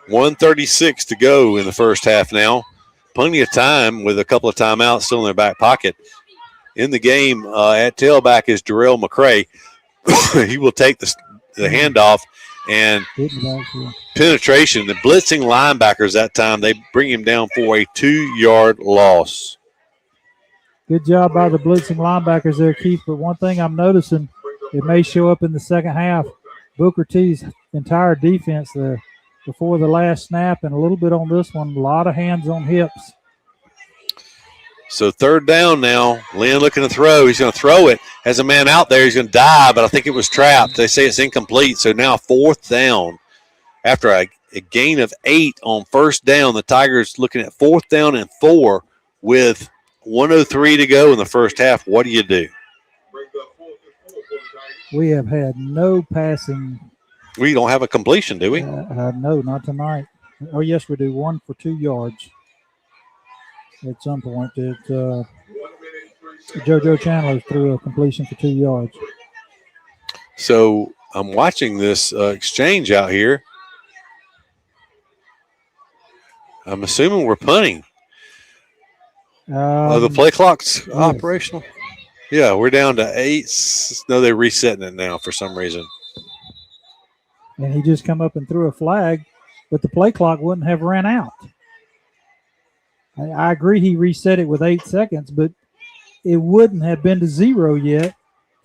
S1: 1:36 to go in the first half now. Plenty of time with a couple of timeouts still in their back pocket. In the game at tailback is Darrell McCray. He will take the handoff and penetration. The blitzing linebackers that time, they bring him down for a 2-yard loss.
S2: Good job by the blitzing linebackers there, Keith. But one thing I'm noticing, it may show up in the second half. Booker T's entire defense there before the last snap and a little bit on this one, a lot of hands on hips.
S1: So 3rd down now. Lynn looking to throw. He's going to throw it. Has a man out there. He's going to dive, but I think it was trapped. They say it's incomplete. So now 4th down. After a gain of 8 on 1st down, the Tigers looking at 4th down and 4 with 1:03 to go in the first half. What do you do?
S2: We have had no passing.
S1: We don't have a completion, do we?
S2: No, not tonight. Oh, yes, we do. 1 for 2 yards. At some point, JoJo Chandler threw a completion for 2 yards.
S1: So I'm watching this exchange out here. I'm assuming we're punting. The play clock's operational. Yeah, we're down to 8. No, they're resetting it now for some reason.
S2: And he just come up and threw a flag, but the play clock wouldn't have ran out. I agree he reset it with 8 seconds, but it wouldn't have been to 0 yet.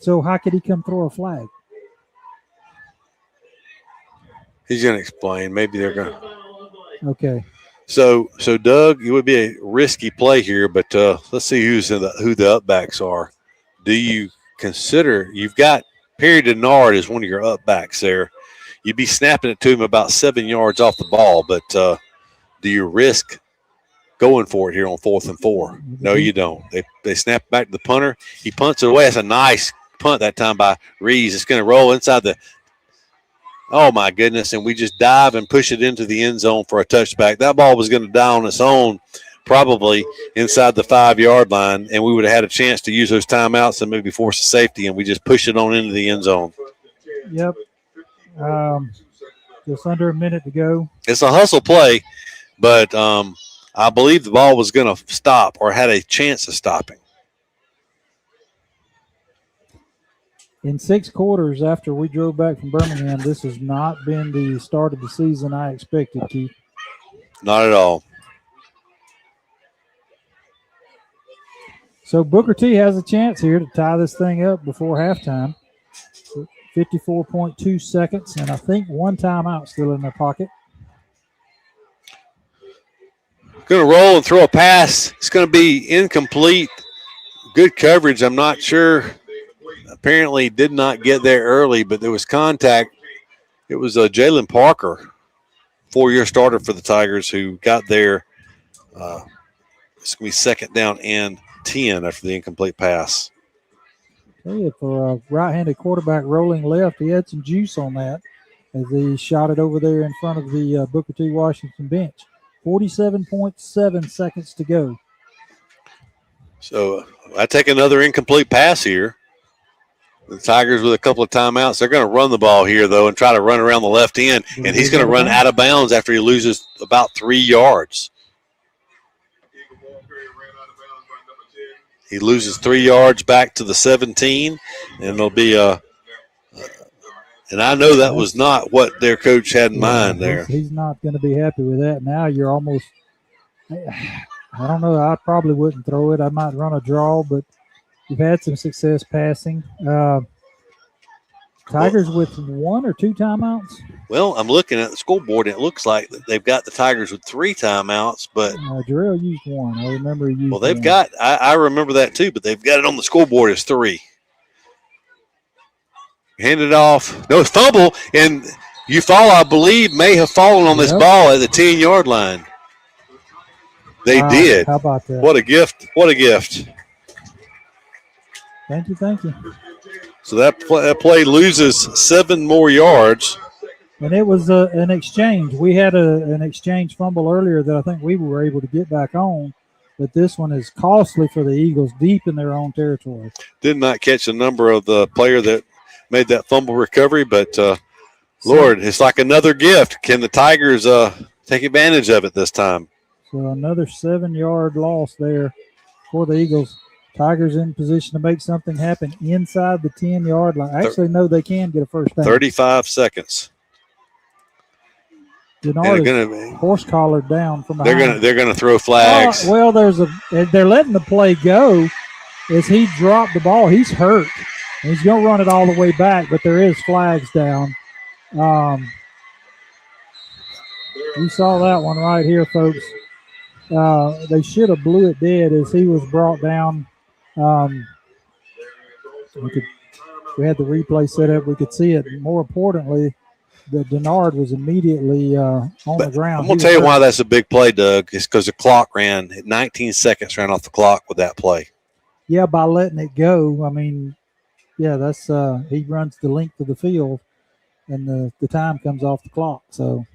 S2: So how could he come throw a flag?
S1: He's going to explain. Maybe they're going to.
S2: Okay.
S1: So Doug, it would be a risky play here, but let's see who the upbacks are. Do you consider you've got Perry Denard as one of your upbacks there? You'd be snapping it to him about 7 yards off the ball, but do you risk going for it here on 4th and 4? No, you don't. They snap back to the punter. He punts it away. That's a nice punt that time by Reeves. It's going to roll inside the – oh, my goodness, and we just dive and push it into the end zone for a touchback. That ball was going to die on its own probably inside the 5-yard line, and we would have had a chance to use those timeouts and maybe force a safety, and we just push it on into the end zone.
S2: Yep. Just under a minute to go.
S1: It's a hustle play, but I believe the ball was going to stop or had a chance of stopping.
S2: In 6 quarters after we drove back from Birmingham, this has not been the start of the season I expected, Keith.
S1: Not at all.
S2: So Booker T has a chance here to tie this thing up before halftime. 54.2 seconds, and I think 1 timeout still in their pocket.
S1: Going to roll and throw a pass. It's going to be incomplete. Good coverage. I'm not sure. Apparently did not get there early, but there was contact. It was Jalen Parker, 4-year starter for the Tigers, who got there. It's going to be 2nd down and 10 after the incomplete pass.
S2: Tell you, for a right-handed quarterback rolling left, he had some juice on that as he shot it over there in front of the Booker T. Washington bench. 47.7 seconds to go.
S1: So I take another incomplete pass here. The Tigers with a couple of timeouts. They're going to run the ball here, though, and try to run around the left end, and he's going to run out of bounds after he loses about 3 yards. He loses 3 yards back to the 17, and it'll be and I know that was not what their coach had in mind there.
S2: He's not going to be happy with that. Now you're almost, I don't know, I probably wouldn't throw it. I might run a draw, but you've had some success passing. Tigers with 1 or 2 timeouts?
S1: Well, I'm looking at the scoreboard, and it looks like they've got the Tigers with 3 timeouts, but
S2: Jarrell used 1. I remember he used
S1: well, they've
S2: 1.
S1: got, I remember that too, but they've got it on the scoreboard as 3. Hand it off. No, fumble, and Eufaula, I believe, may have fallen on this ball at the 10-yard line. They did.
S2: How about that?
S1: What a gift. What a gift.
S2: Thank you, thank you.
S1: So that play loses 7 more yards.
S2: And it was an exchange. We had an exchange fumble earlier that I think we were able to get back on, but this one is costly for the Eagles deep in their own territory.
S1: Did not catch the number of the player that made that fumble recovery, but Lord, it's like another gift. Can the Tigers take advantage of it this time?
S2: So another 7-yard loss there for the Eagles. Tigers in position to make something happen inside the 10-yard line. Actually, no, they can get a first down.
S1: 35 seconds.
S2: Denard is horse collared down from behind.
S1: They're gonna throw flags.
S2: Well, they're letting the play go as he dropped the ball. He's hurt. He's going to run it all the way back, but there is flags down. You saw that one right here, folks. They should have blew it dead as he was brought down. We had the replay set up. We could see it. More importantly, the Denard was immediately on the ground.
S1: I'm going to tell you why that's a big play, Doug. It's because the clock ran. 19 seconds ran off the clock with that play.
S2: Yeah, by letting it go. I mean, yeah, that's he runs the length of the field, and the time comes off the clock. So,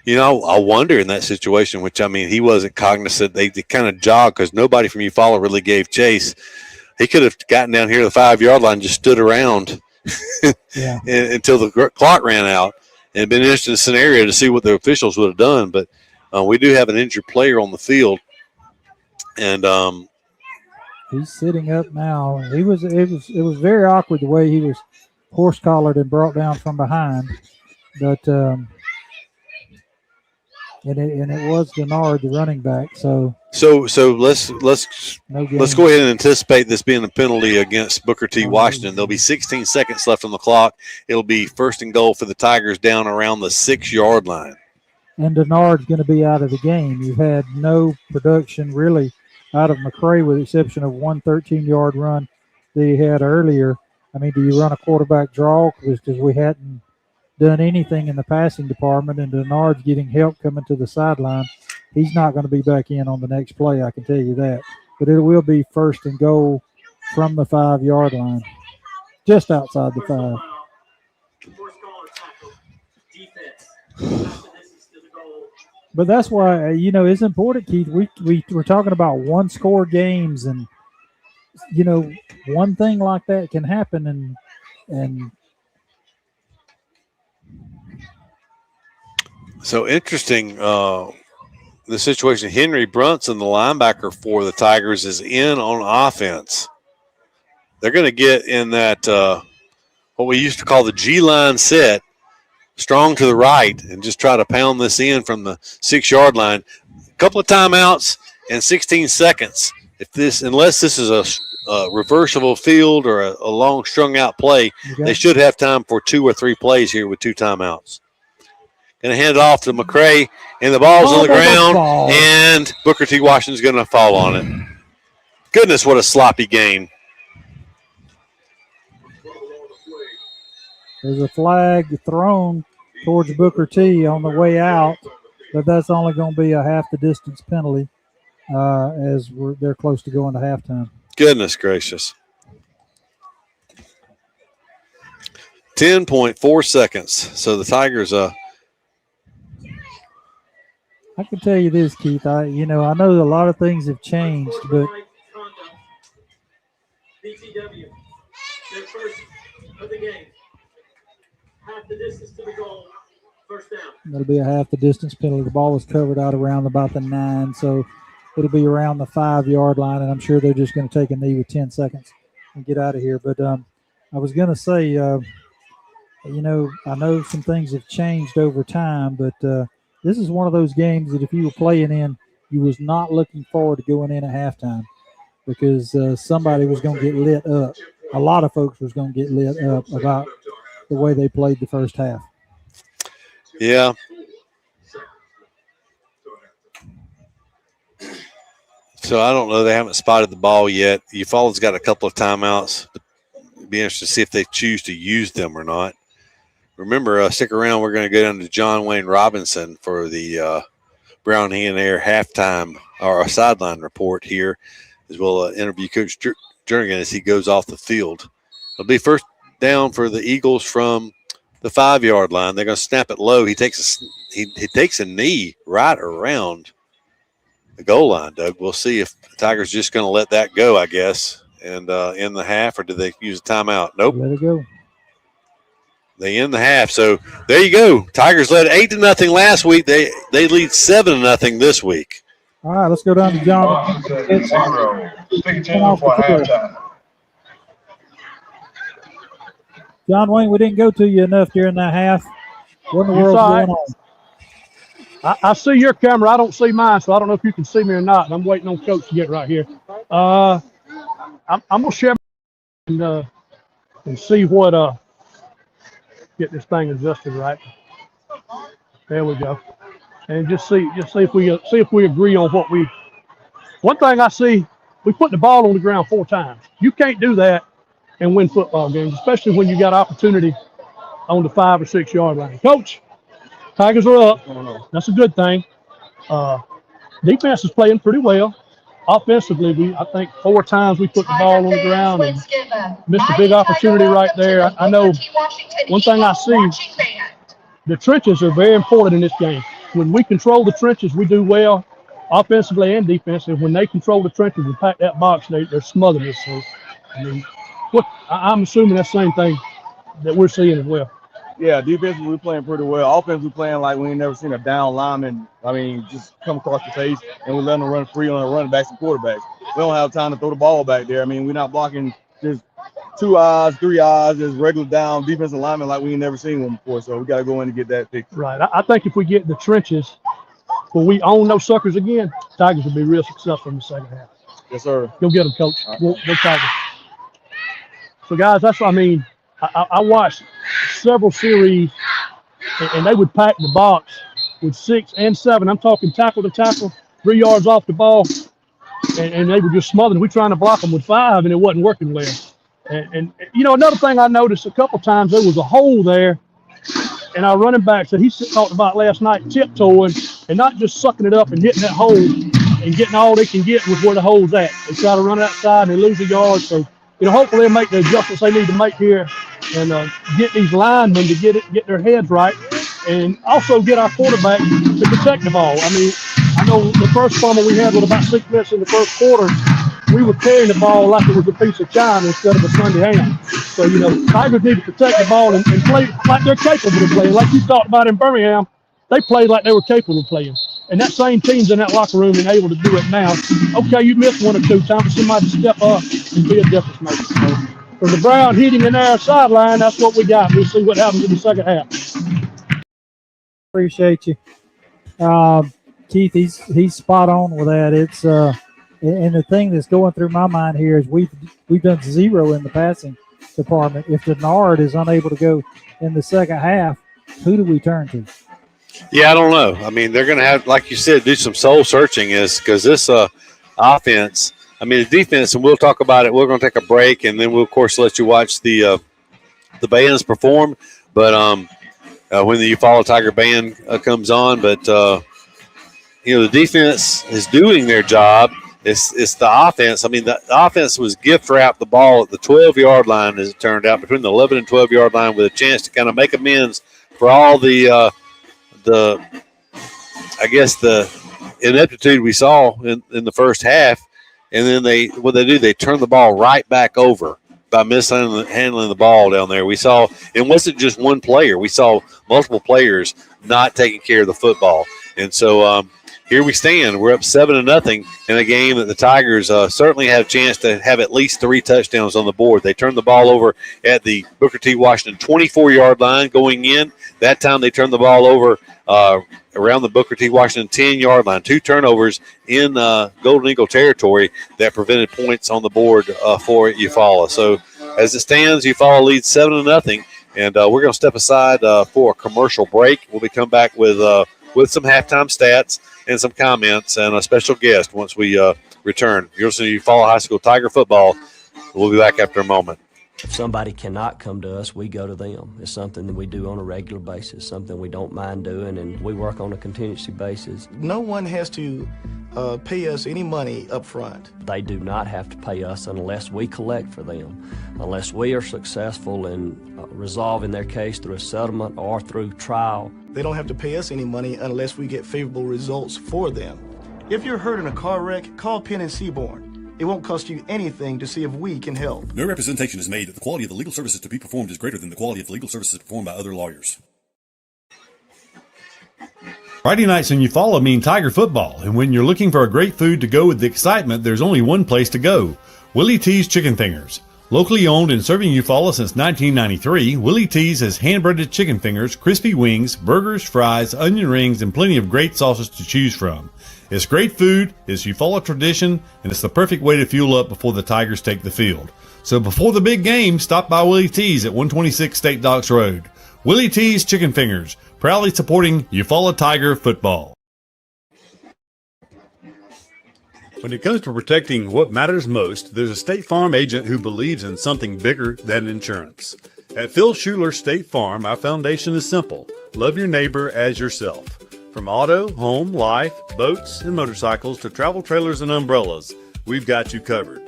S1: you know, I wonder in that situation, which I mean, he wasn't cognizant. They kind of jogged because nobody from Eufaula really gave chase. He could have gotten down here to the 5-yard line, just stood around until the clock ran out, and been an interesting scenario to see what the officials would have done. But we do have an injured player on the field, and
S2: he's sitting up now. It was very awkward the way he was horse collared and brought down from behind, but and it was Denard, the running back. So
S1: let's go ahead and anticipate this being a penalty against Booker T. Washington. There'll be 16 seconds left on the clock. It'll be 1st and goal for the Tigers down around the 6-yard line.
S2: And Denard's going to be out of the game. You've had no production really out of McCray, with the exception of one 13-yard run that he had earlier. I mean, do you run a quarterback draw? Because we hadn't done anything in the passing department, and Denard's getting help coming to the sideline. He's not going to be back in on the next play, I can tell you that. But it will be 1st and goal from the 5-yard line, just outside the 5. But that's why, it's important, Keith. We're talking about one-score games, and, one thing like that can happen, and
S1: so interesting, the situation. Henry Brunson, the linebacker for the Tigers, is in on offense. they're going to get in that what we used to call the G-line set, strong to the right, and just try to pound this in from the 6-yard line. A couple of timeouts and 16 seconds. Unless this is a reversible field or a long strung out play, they should have time for 2 or 3 plays here with 2 timeouts. Going to hand it off to McCray, and the ball's on the ground, and Booker T. Washington's going to fall on it. Goodness, what a sloppy game.
S2: There's a flag thrown towards Booker T on the way out, but that's only going to be a half the distance penalty as they're close to going to halftime.
S1: Goodness gracious. 10.4 seconds. So the Tigers
S2: I can tell you this, Keith. I know a lot of things have changed, but
S18: BTW, their first of the game. Half the distance to the goal, first down.
S2: that'll be a half the distance penalty. The ball was covered out around about the 9, so it'll be around the 5-yard line, and I'm sure they're just going to take a knee with 10 seconds and get out of here. But I was going to say, I know some things have changed over time, but this is one of those games that if you were playing in, you was not looking forward to going in at halftime because somebody was going to get lit up. A lot of folks was going to get lit up about the way they played the first half.
S1: Yeah. So I don't know. They haven't spotted the ball yet. Eufaula's got a couple of timeouts. It'd be interesting to see if they choose to use them or not. Remember, stick around. We're going to go down to John Wayne Robinson for the Brown Hen Air halftime or sideline report here, as well as interview Coach Jernigan as he goes off the field. It'll be first down for the Eagles from the 5-yard line. They're going to snap it low. He takes a knee right around the goal line, Doug. We'll see if the Tigers just going to let that go, I guess, and end the half, or do they use a timeout? Nope.
S2: Let it go.
S1: They end the half. So there you go. Tigers led 8-0 last week. They lead 7-0 this week.
S2: All right, let's go down to John. John Wayne, we didn't go to you enough during that half. What in the world's going on?
S13: I see your camera. I don't see mine, so I don't know if you can see me or not. I'm waiting on Coach to get right here. I'm going to share and see what get this thing adjusted right. There we go. And just see if we agree on what we. One thing I see, we put the ball on the ground 4 times. You can't do that and win football games, especially when you got opportunity on the 5 or 6 yard line. Coach, Tigers are up. That's a good thing. Defense is playing pretty well. Offensively, I think 4 times we put the ball on the ground and missed a big opportunity right there. I know one thing I see, the trenches are very important in this game. When we control the trenches, we do well offensively and defensively. When they control the trenches and pack that box, they're smothering us. So, I mean, I'm assuming that's the same thing that we're seeing as well.
S19: Yeah, defensively we're playing pretty well. Offensively we're playing like we ain't never seen a down lineman, just come across the face, and we're letting them run free on the running backs and quarterbacks. We don't have time to throw the ball back there. I mean, we're not blocking just 2 eyes, 3 eyes, just regular down defensive linemen like we ain't never seen one before. So we got to go in and get that fixed.
S13: Right. I think if we get in the trenches, when we own those suckers again, Tigers will be real successful in the second half.
S19: Yes, sir.
S13: Go get them, Coach. We'll Tigers. So, guys, that's what I mean. I watched several series, and they would pack the box with 6 and 7. I'm talking tackle to tackle, 3 yards off the ball, and they were just smothering. We're trying to block them with 5, and it wasn't working well. And another thing I noticed a couple times, there was a hole there, and our running backs that he talked about last night, tiptoeing and not just sucking it up and hitting that hole and getting all they can get with where the hole's at. They try to run it outside, and they lose a yard. So, hopefully they'll make the adjustments they need to make here and get these linemen to get their heads right, and also get our quarterback to protect the ball. I mean, I know the first fumble we had with about 6 minutes in the first quarter, we were carrying the ball like it was a piece of china instead of a Sunday ham. So, Tigers need to protect the ball and play like they're capable of playing. Like you talked about in Birmingham, they played like they were capable of playing. And that same team's in that locker room and able to do it now. Okay, you missed 1 or 2 times. Somebody step up and be a difference maker. If the Brown hit him in our sideline, that's what we got. We'll see what happens in the second half.
S2: Appreciate you. Keith, he's spot on with that. It's and the thing that's going through my mind here is we've done zero in the passing department. If Denard is unable to go in the second half, who do we turn to?
S1: Yeah, I don't know. I mean, they're going to have, like you said, do some soul searching, is because this offense. I mean, the defense, and we'll talk about it. We're going to take a break, and then we'll, of course, let you watch the bands perform. But when the Eufaula Tiger band comes on, but the defense is doing their job. It's the offense. I mean, the offense was gift wrapped the ball at the 12-yard line, as it turned out, between the 11 and 12-yard line, with a chance to kind of make amends for all the ineptitude we saw in the first half. And then they turn the ball right back over by mishandling the ball down there. We saw it wasn't just one player. We saw multiple players not taking care of the football. And so here we stand. We're up 7-0 in a game that the Tigers certainly have a chance to have at least 3 touchdowns on the board. They turned the ball over at the Booker T. Washington 24-yard line going in. That time they turned the ball over around the Booker T. Washington 10-yard line. 2 turnovers in Golden Eagle territory that prevented points on the board for Eufaula. So as it stands, Eufaula leads 7-0, and we're going to step aside for a commercial break. We'll be come back with some halftime stats and some comments and a special guest once we return. You're listening to Eufaula High School Tiger football. We'll be back after a moment.
S20: If somebody cannot come to us, we go to them. It's something that we do on a regular basis, something we don't mind doing, and we work on a contingency basis.
S21: No one has to pay us any money up front.
S20: They do not have to pay us unless we collect for them, unless we are successful in resolving their case through a settlement or through trial.
S21: They don't have to pay us any money unless we get favorable results for them. If you're hurt in a car wreck, call Penn and Seaborn. It won't cost you anything to see if we can help.
S22: No representation is made that the quality of the legal services to be performed is greater than the quality of the legal services performed by other lawyers.
S23: Friday nights in Eufaula mean Tiger football, and when you're looking for a great food to go with the excitement, there's only one place to go: Willie T's Chicken Fingers. Locally owned and serving Eufaula since 1993, Willie T's has hand-breaded chicken fingers, crispy wings, burgers, fries, onion rings, and plenty of great sauces to choose from. It's great food, it's Eufaula tradition, and it's the perfect way to fuel up before the Tigers take the field. So before the big game, stop by Willie T's at 126 State Docks Road. Willie T's Chicken Fingers, proudly supporting Eufaula Tiger football.
S24: When it comes to protecting what matters most, there's a State Farm agent who believes in something bigger than insurance. At Phil Schuler State Farm, our foundation is simple: love your neighbor as yourself. From auto, home, life, boats, and motorcycles to travel trailers and umbrellas, we've got you covered.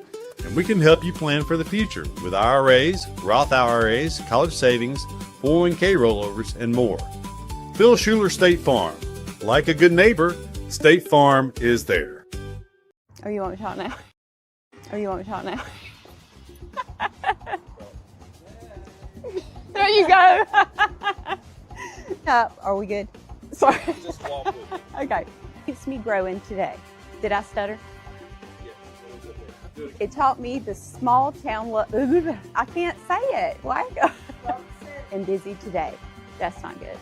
S24: And we can help you plan for the future with IRAs, Roth IRAs, college savings, 401k rollovers, and more. Phil Schuler State Farm. Like a good neighbor, State Farm is there.
S25: Oh, you want me to talk now? Oh, you want me to talk now? There you go. Are we good? Sorry. Just walk with it. Okay. Keeps me growing today. Did I stutter? Yeah. It taught me the small town I can't say it. Why? And busy today. That's not good.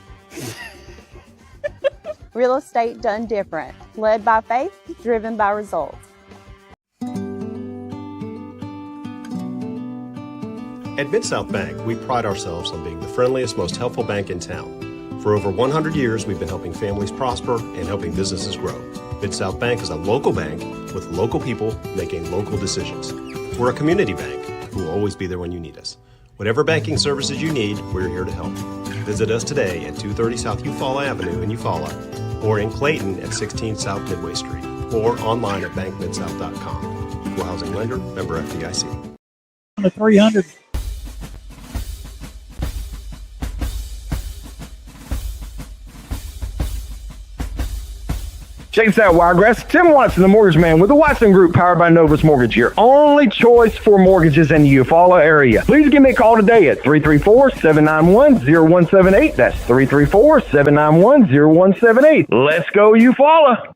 S25: Real estate done different. Led by faith, driven by results.
S17: At Mid-South Bank, we pride ourselves on being the friendliest, most helpful bank in town. For over 100 years, we've been helping families prosper and helping businesses grow. Mid-South Bank is a local bank with local people making local decisions. We're a community bank who will always be there when you need us. Whatever banking services you need, we're here to help. Visit us today at 230 South Eufaula Avenue in Eufaula, or in Clayton at 16 South Midway Street, or online at bankmidsouth.com. Equal housing lender, member FDIC.
S2: On the 300.
S4: Check this out, Wiregrass. Tim Watson, the mortgage man with the Watson Group, powered by Novus Mortgage, your only choice for mortgages in the Eufaula area. Please give me a call today at 334-791-0178. That's 334-791-0178. Let's go, Eufaula.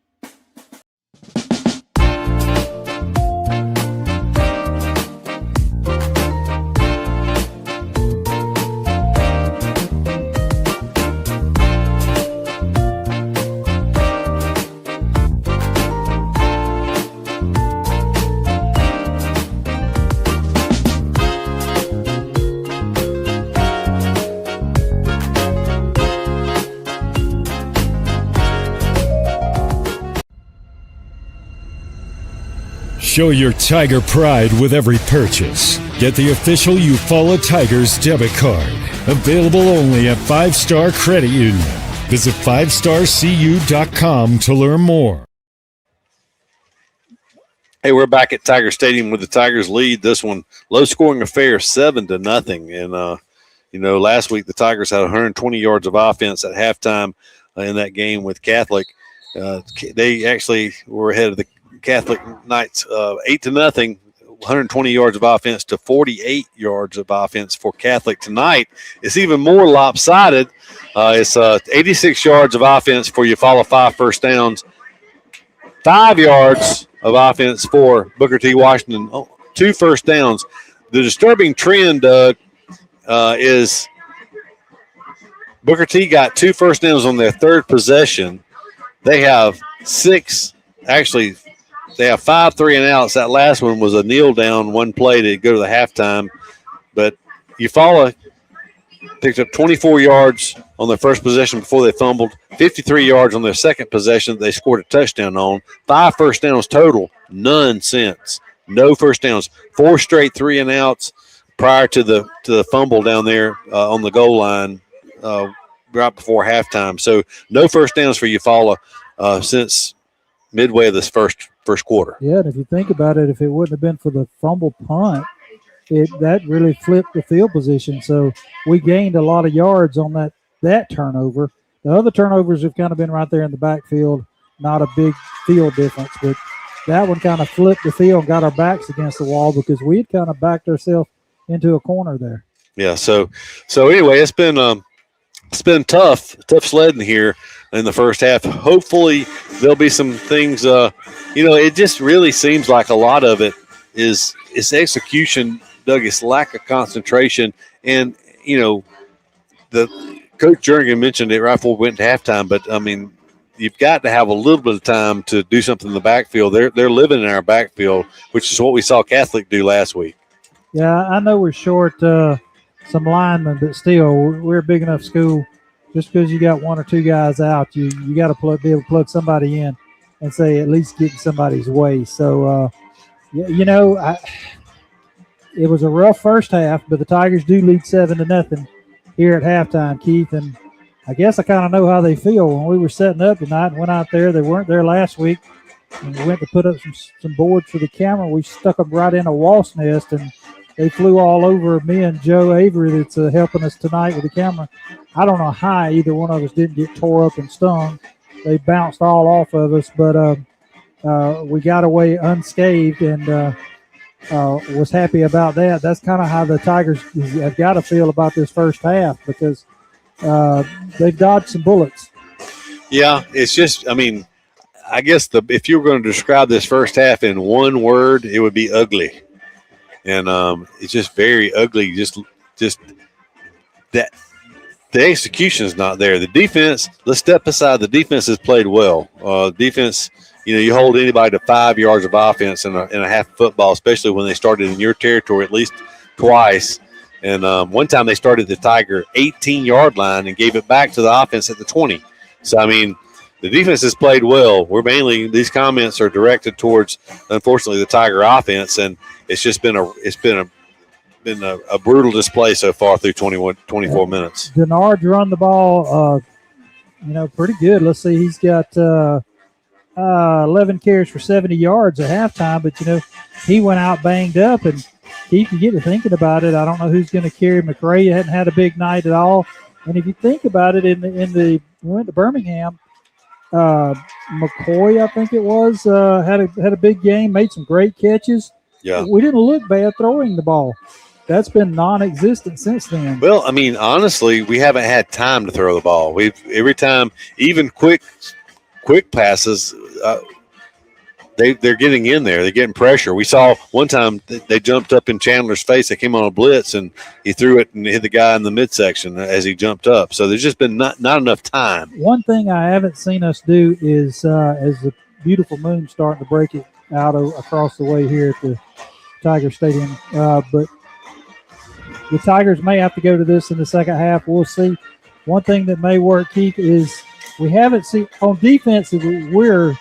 S3: Show your Tiger pride with every purchase. Get the official Eufaula Tigers debit card. Available only at 5 Star Credit Union. Visit 5starcu.com to learn more.
S1: Hey, we're back at Tiger Stadium with the Tigers lead. This one, low-scoring affair, 7-0. And, last week the Tigers had 120 yards of offense at halftime in that game with Catholic. They actually were ahead of the Catholic Knights 8-0, 120 yards of offense to 48 yards of offense for Catholic. Tonight, it's even more lopsided. It's 86 yards of offense for Eufaula, 5 first downs, 5 yards of offense for Booker T. Washington, 2 first downs. The disturbing trend, Doug, is Booker T got 2 first downs on their third possession. They have 5 3-and-outs. That last one was a kneel down, one play to go to the halftime. But Eufaula picked up 24 yards on their first possession before they fumbled, 53 yards on their second possession that they scored a touchdown on, 5 first downs total, none since. No first downs, 4 straight 3-and-outs prior to the fumble down there on the goal line right before halftime. So no first downs for Eufaula since midway of this first quarter.
S2: Yeah, and if you think about it, if it wouldn't have been for the fumble punt, that really flipped the field position. So we gained a lot of yards on that turnover. The other turnovers have kind of been right there in the backfield, not a big field difference, but that one kind of flipped the field and got our backs against the wall because we had kind of backed ourselves into a corner there.
S1: Yeah, so anyway, it's been tough sledding here in the first half. Hopefully there'll be some things, it just really seems like a lot of it is execution, Doug. It's lack of concentration. And, the Coach Jernigan mentioned it right before we went to halftime, but, you've got to have a little bit of time to do something in the backfield. They're living in our backfield, which is what we saw Catholic do last week.
S2: Yeah, I know we're short some linemen, but still, we're a big enough school. Just because you got 1 or 2 guys out, you got to be able to plug somebody in and say at least get in somebody's way. So, it was a rough first half, but the Tigers do lead 7-0 here at halftime, Keith. And I guess I kind of know how they feel. When we were setting up tonight and went out there, they weren't there last week, and we went to put up some boards for the camera. We stuck them right in a wasp nest, and they flew all over me and Joe Avery that's helping us tonight with the camera. I don't know how either one of us didn't get tore up and stung. They bounced all off of us, but we got away unscathed and was happy about that. That's kind of how the Tigers have got to feel about this first half because they've dodged some bullets. Yeah, it's just,
S1: I guess if you were going to describe this first half in one word, it would be ugly. And it's just very ugly. Just that the execution is not there. The defense, let's step aside. The defense has played well. Defense, you hold anybody to 5 yards of offense in a half of football, especially when they started in your territory at least twice. And one time they started the Tiger 18-yard line and gave it back to the offense at the 20. So, the defense has played well. These comments are directed towards, unfortunately, the Tiger offense, and it's just been a brutal display so far through 24 minutes.
S2: Denard's run the ball, pretty good. Let's see, he's got 11 carries for 70 yards at halftime, but he went out banged up, and Keith, you get to thinking about it. I don't know who's going to carry McRae. Hadn't had a big night at all, and if you think about it, we went to Birmingham. McCoy, I think it was, had a big game, made some great catches.
S1: Yeah,
S2: we didn't look bad throwing the ball. That's been non-existent since then.
S1: Well, honestly, we haven't had time to throw the ball. Every time, even quick passes, they're getting in there. They're getting pressure. We saw one time they jumped up in Chandler's face. They came on a blitz, and he threw it and hit the guy in the midsection as he jumped up. So there's just been not enough time.
S2: One thing I haven't seen us do is, as the beautiful moon starting to break it out across the way here at the Tiger Stadium, but the Tigers may have to go to this in the second half. We'll see. One thing that may work, Keith, is we haven't seen on defense. We're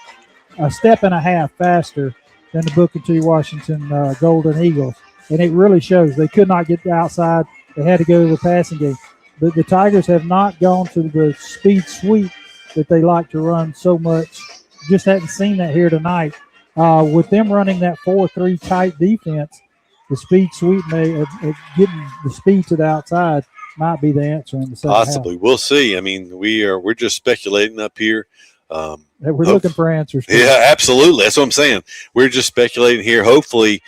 S2: a step and a half faster than the Booker T. Washington Golden Eagles. And it really shows. They could not get outside. They had to go to the passing game. But the Tigers have not gone to the speed sweep that they like to run so much. Just hadn't seen that here tonight. With them running that 4-3 tight defense, the speed sweep getting the speed to the outside might be the answer in the second
S1: Possibly.
S2: half.
S1: We'll see. I mean, we're just speculating up here.
S2: We're looking for answers.
S1: Yeah, absolutely. That's what I'm saying. We're just speculating here. Hopefully,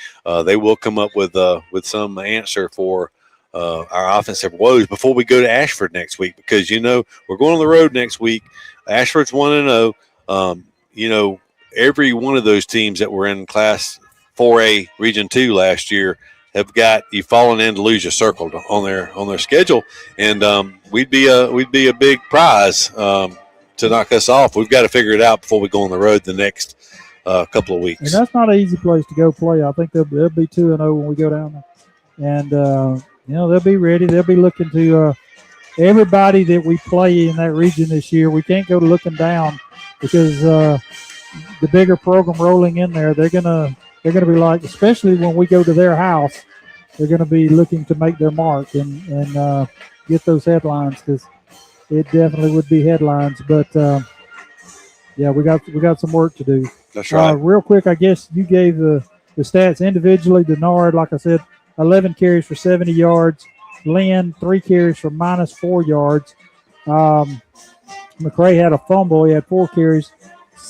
S1: they will come up with some answer for our offensive woes before we go to Ashford next week, because we're going on the road next week. Ashford's 1-0. Every one of those teams that were in Class 4A Region 2 last year have got Eufaula and Andalusia circled on their schedule, and we'd be a big prize to knock us off. We've got to figure it out before we go on the road the next couple of weeks.
S2: And that's not an easy place to go play. I think they'll be 2-0 when we go down there, and they'll be ready. They'll be looking to everybody that we play in that region this year. We can't go looking down, because the bigger program rolling in there, they're gonna be like, especially when we go to their house, they're gonna be looking to make their mark and get those headlines, because it definitely would be headlines. But we got some work to do.
S1: That's right.
S2: Real quick, I guess you gave the stats individually. Denard, like I said, 11 carries for 70 yards. Lynn, 3 carries for -4 yards. McRae had a fumble. He had 4 carries,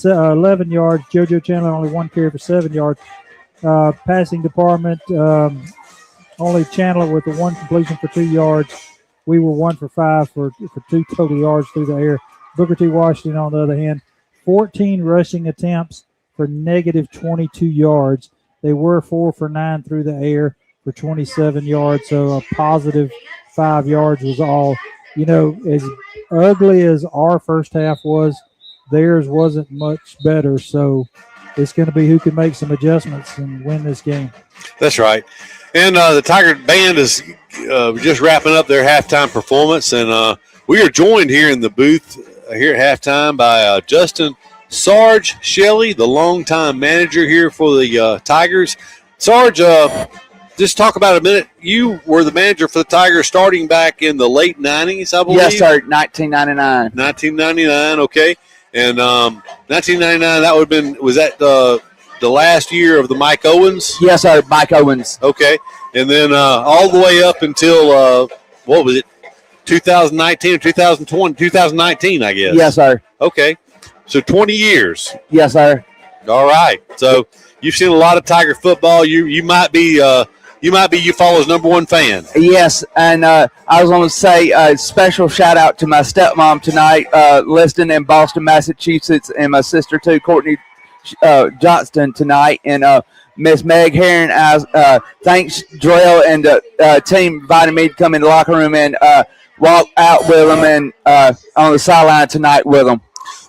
S2: 11 yards. JoJo Chandler only 1 carry for 7 yards. Passing department, only Chandler with the 1 completion for 2 yards. We were 1 for 5 for 2 total yards through the air. Booker T. Washington, on the other hand, 14 rushing attempts for -22 yards. They were 4 for 9 through the air for 27 yards, so a positive 5 yards was all. As ugly as our first half was, theirs wasn't much better. So it's going to be who can make some adjustments and win this game.
S1: That's right. And the Tiger Band is just wrapping up their halftime performance, and we are joined here in the booth here at halftime by Justin Sarge Shelley, the longtime manager here for the Tigers. Sarge, just talk about a minute. You were the manager for the Tigers starting back in the late 90s, I believe?
S5: Yes, sir, 1999.
S1: 1999, okay. And 1999, that would have been, was that the last year of the Mike Owens?
S5: Yes, sir, Mike Owens.
S1: Okay. And then all the way up until, what was it, 2019 or 2020? 2019, I guess.
S5: Yes, sir.
S1: Okay. So 20 years.
S5: Yes, sir.
S1: All right. So you've seen a lot of Tiger football. You might be Eufaula's #1 fan.
S5: Yes, and I was going to say a special shout out to my stepmom tonight, listening in Boston, Massachusetts, and my sister too, Courtney Johnston tonight, and Miss Meg Herron. Thanks, Drell and the team invited me to come in the locker room and walk out with them and on the sideline tonight with them.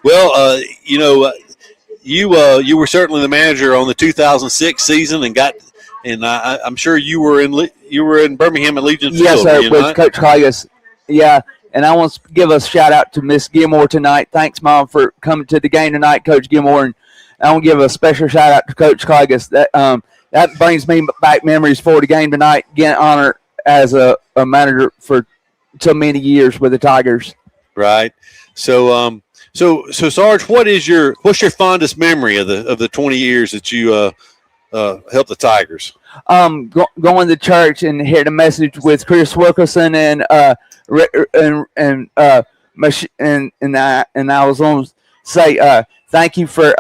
S1: Well, you were certainly the manager on the 2006 season, and I'm sure you were in Birmingham at Legion Field.
S5: Yes, sir, with
S1: right?
S5: Coach Coggis. Yeah, and I want to give a shout out to Miss Gilmore tonight. Thanks, Mom, for coming to the game tonight, Coach Gilmore. And I want to give a special shout out to Coach Coggis. That brings me back memories for the game tonight. Getting honored as a manager for so many years with the Tigers.
S1: Right. So Sarge, what's your fondest memory of the 20 years that you helped the Tigers?
S5: Going to church and hear the message with Chris Wilkerson and I was going to say thank you for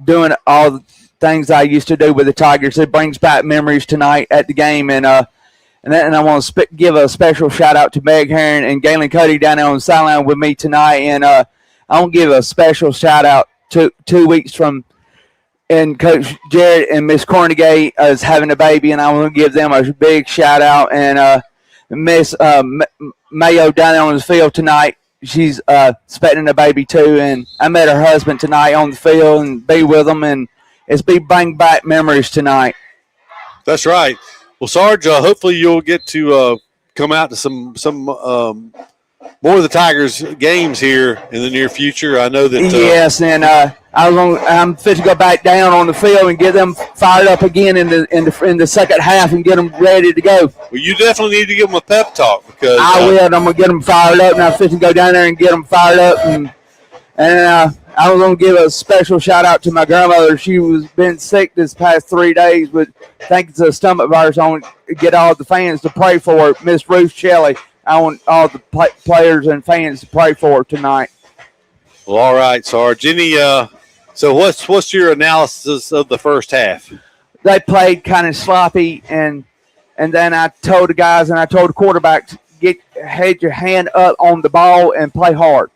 S5: doing all the things I used to do with the Tigers. It brings back memories tonight at the game, and I want to give a special shout out to Meg Herron and Galen Cody down there on the sideline with me tonight, and I want to give a special shout out to 2 weeks from. And Coach Jared and Miss Cornegay is having a baby, and I want to give them a big shout out. And Miss Mayo down there on the field tonight, she's expecting a baby too. And I met her husband tonight on the field and be with them, and it's bring back memories tonight.
S1: That's right. Well, Sarge, hopefully you'll get to come out to some more of the Tigers games here in the near future. I know that.
S5: Yes, and I'm fit to go back down on the field and get them fired up again in the second half and get them ready to go.
S1: Well, you definitely need to give them a pep talk because
S5: I will. I'm gonna get them fired up, and I'm fit to go down there and get them fired up. And I was gonna give a special shout out to my grandmother. She was been sick this past 3 days, but thanks to the stomach virus, I want to get all the fans to pray for her. Miss Ruth Shelley. I want all the players and fans to pray for her tonight.
S1: Well, all right, Sarge. So what's your analysis of the first half?
S5: They played kind of sloppy, and then I told the guys and I told the quarterback to had your hand up on the ball and play hard.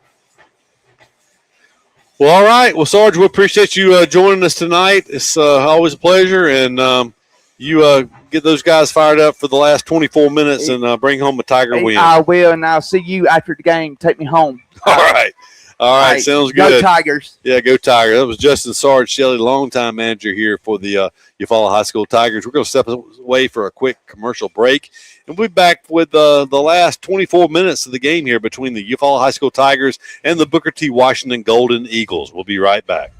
S1: Well, all right. Well, Sarge, we appreciate you joining us tonight. It's always a pleasure, and you get those guys fired up for the last 24 minutes and bring home a Tiger win.
S5: I will, and I'll see you after the game. Take me home.
S1: All right. All right. Sounds good.
S5: Go Tigers.
S1: Yeah, go Tigers. That was Justin Sarge Shelley, longtime manager here for the Eufaula High School Tigers. We're going to step away for a quick commercial break, and we'll be back with the last 24 minutes of the game here between the Eufaula High School Tigers and the Booker T. Washington Golden Eagles. We'll be right back.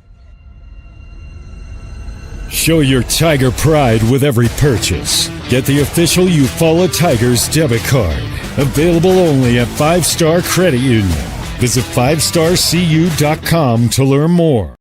S3: Show your Tiger pride with every purchase. Get the official Eufaula Tigers debit card. Available only at 5 Star Credit Union. Visit 5starcu.com to learn more.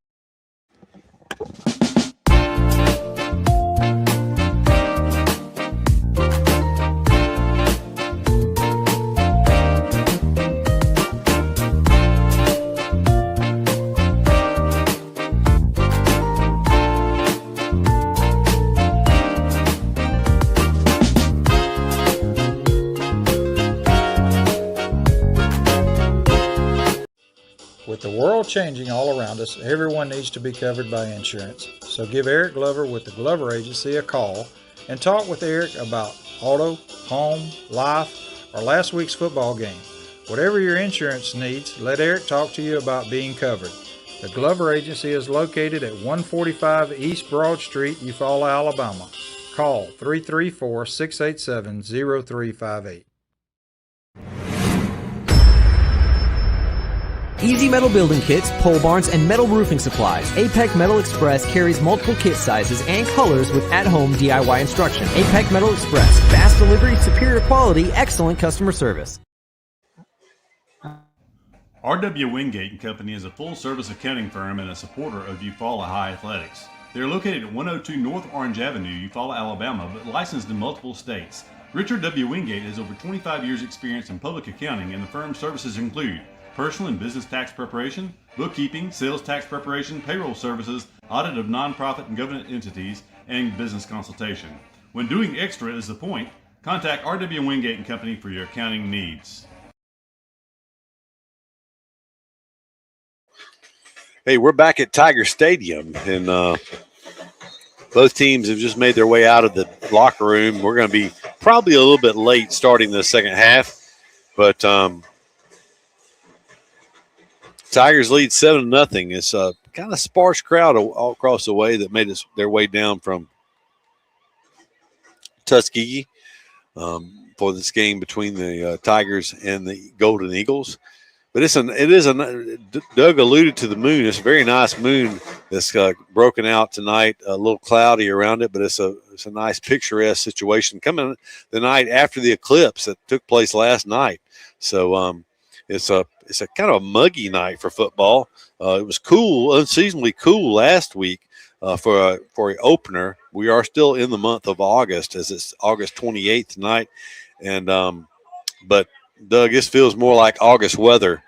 S6: With the world changing all around us, everyone needs to be covered by insurance. So give Eric Glover with the Glover Agency a call and talk with Eric about auto, home, life, or last week's football game. Whatever your insurance needs, let Eric talk to you about being covered. The Glover Agency is located at 145 East Broad Street, Eufaula, Alabama. Call 334-687-0358.
S10: Easy Metal Building Kits, pole barns, and metal roofing supplies. APEC Metal Express carries multiple kit sizes and colors with at-home DIY instruction. APEC Metal Express. Fast delivery, superior quality, excellent customer service.
S7: R.W. Wingate and Company is a full-service accounting firm and a supporter of Eufaula High Athletics. They are located at 102 North Orange Avenue, Eufaula, Alabama, but licensed in multiple states. Richard W. Wingate has over 25 years' experience in public accounting, and the firm's services include personal and business tax preparation, bookkeeping, sales tax preparation, payroll services, audit of nonprofit and government entities, and business consultation. When doing extra is the point, contact R.W. Wingate and Company for your accounting needs.
S1: Hey, we're back at Tiger Stadium, and both teams have just made their way out of the locker room. We're going to be probably a little bit late starting the second half, but Tigers lead 7-0. It's a kind of sparse crowd all across the way that made their way down from Tuskegee for this game between the Tigers and the Golden Eagles. But Doug alluded to the moon. It's a very nice moon that's broken out tonight. A little cloudy around it, but it's a nice picturesque situation coming the night after the eclipse that took place last night. So it's a kind of a muggy night for football. It was cool, unseasonably cool last week for an opener. We are still in the month of August, as it's August 28th tonight, and but Doug, this feels more like August weather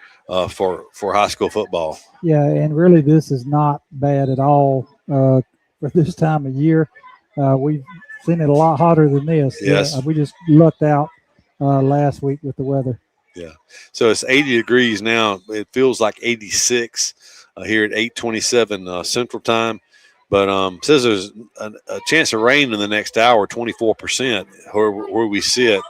S1: for high school football.
S2: Yeah, and really this is not bad at all for this time of year. We've seen it a lot hotter than this.
S1: Yes.
S2: We just lucked out last week with the weather.
S1: Yeah. So it's 80 degrees now. It feels like 86 here at 8:27 Central Time. But says there's a chance of rain in the next hour, 24% where we sit.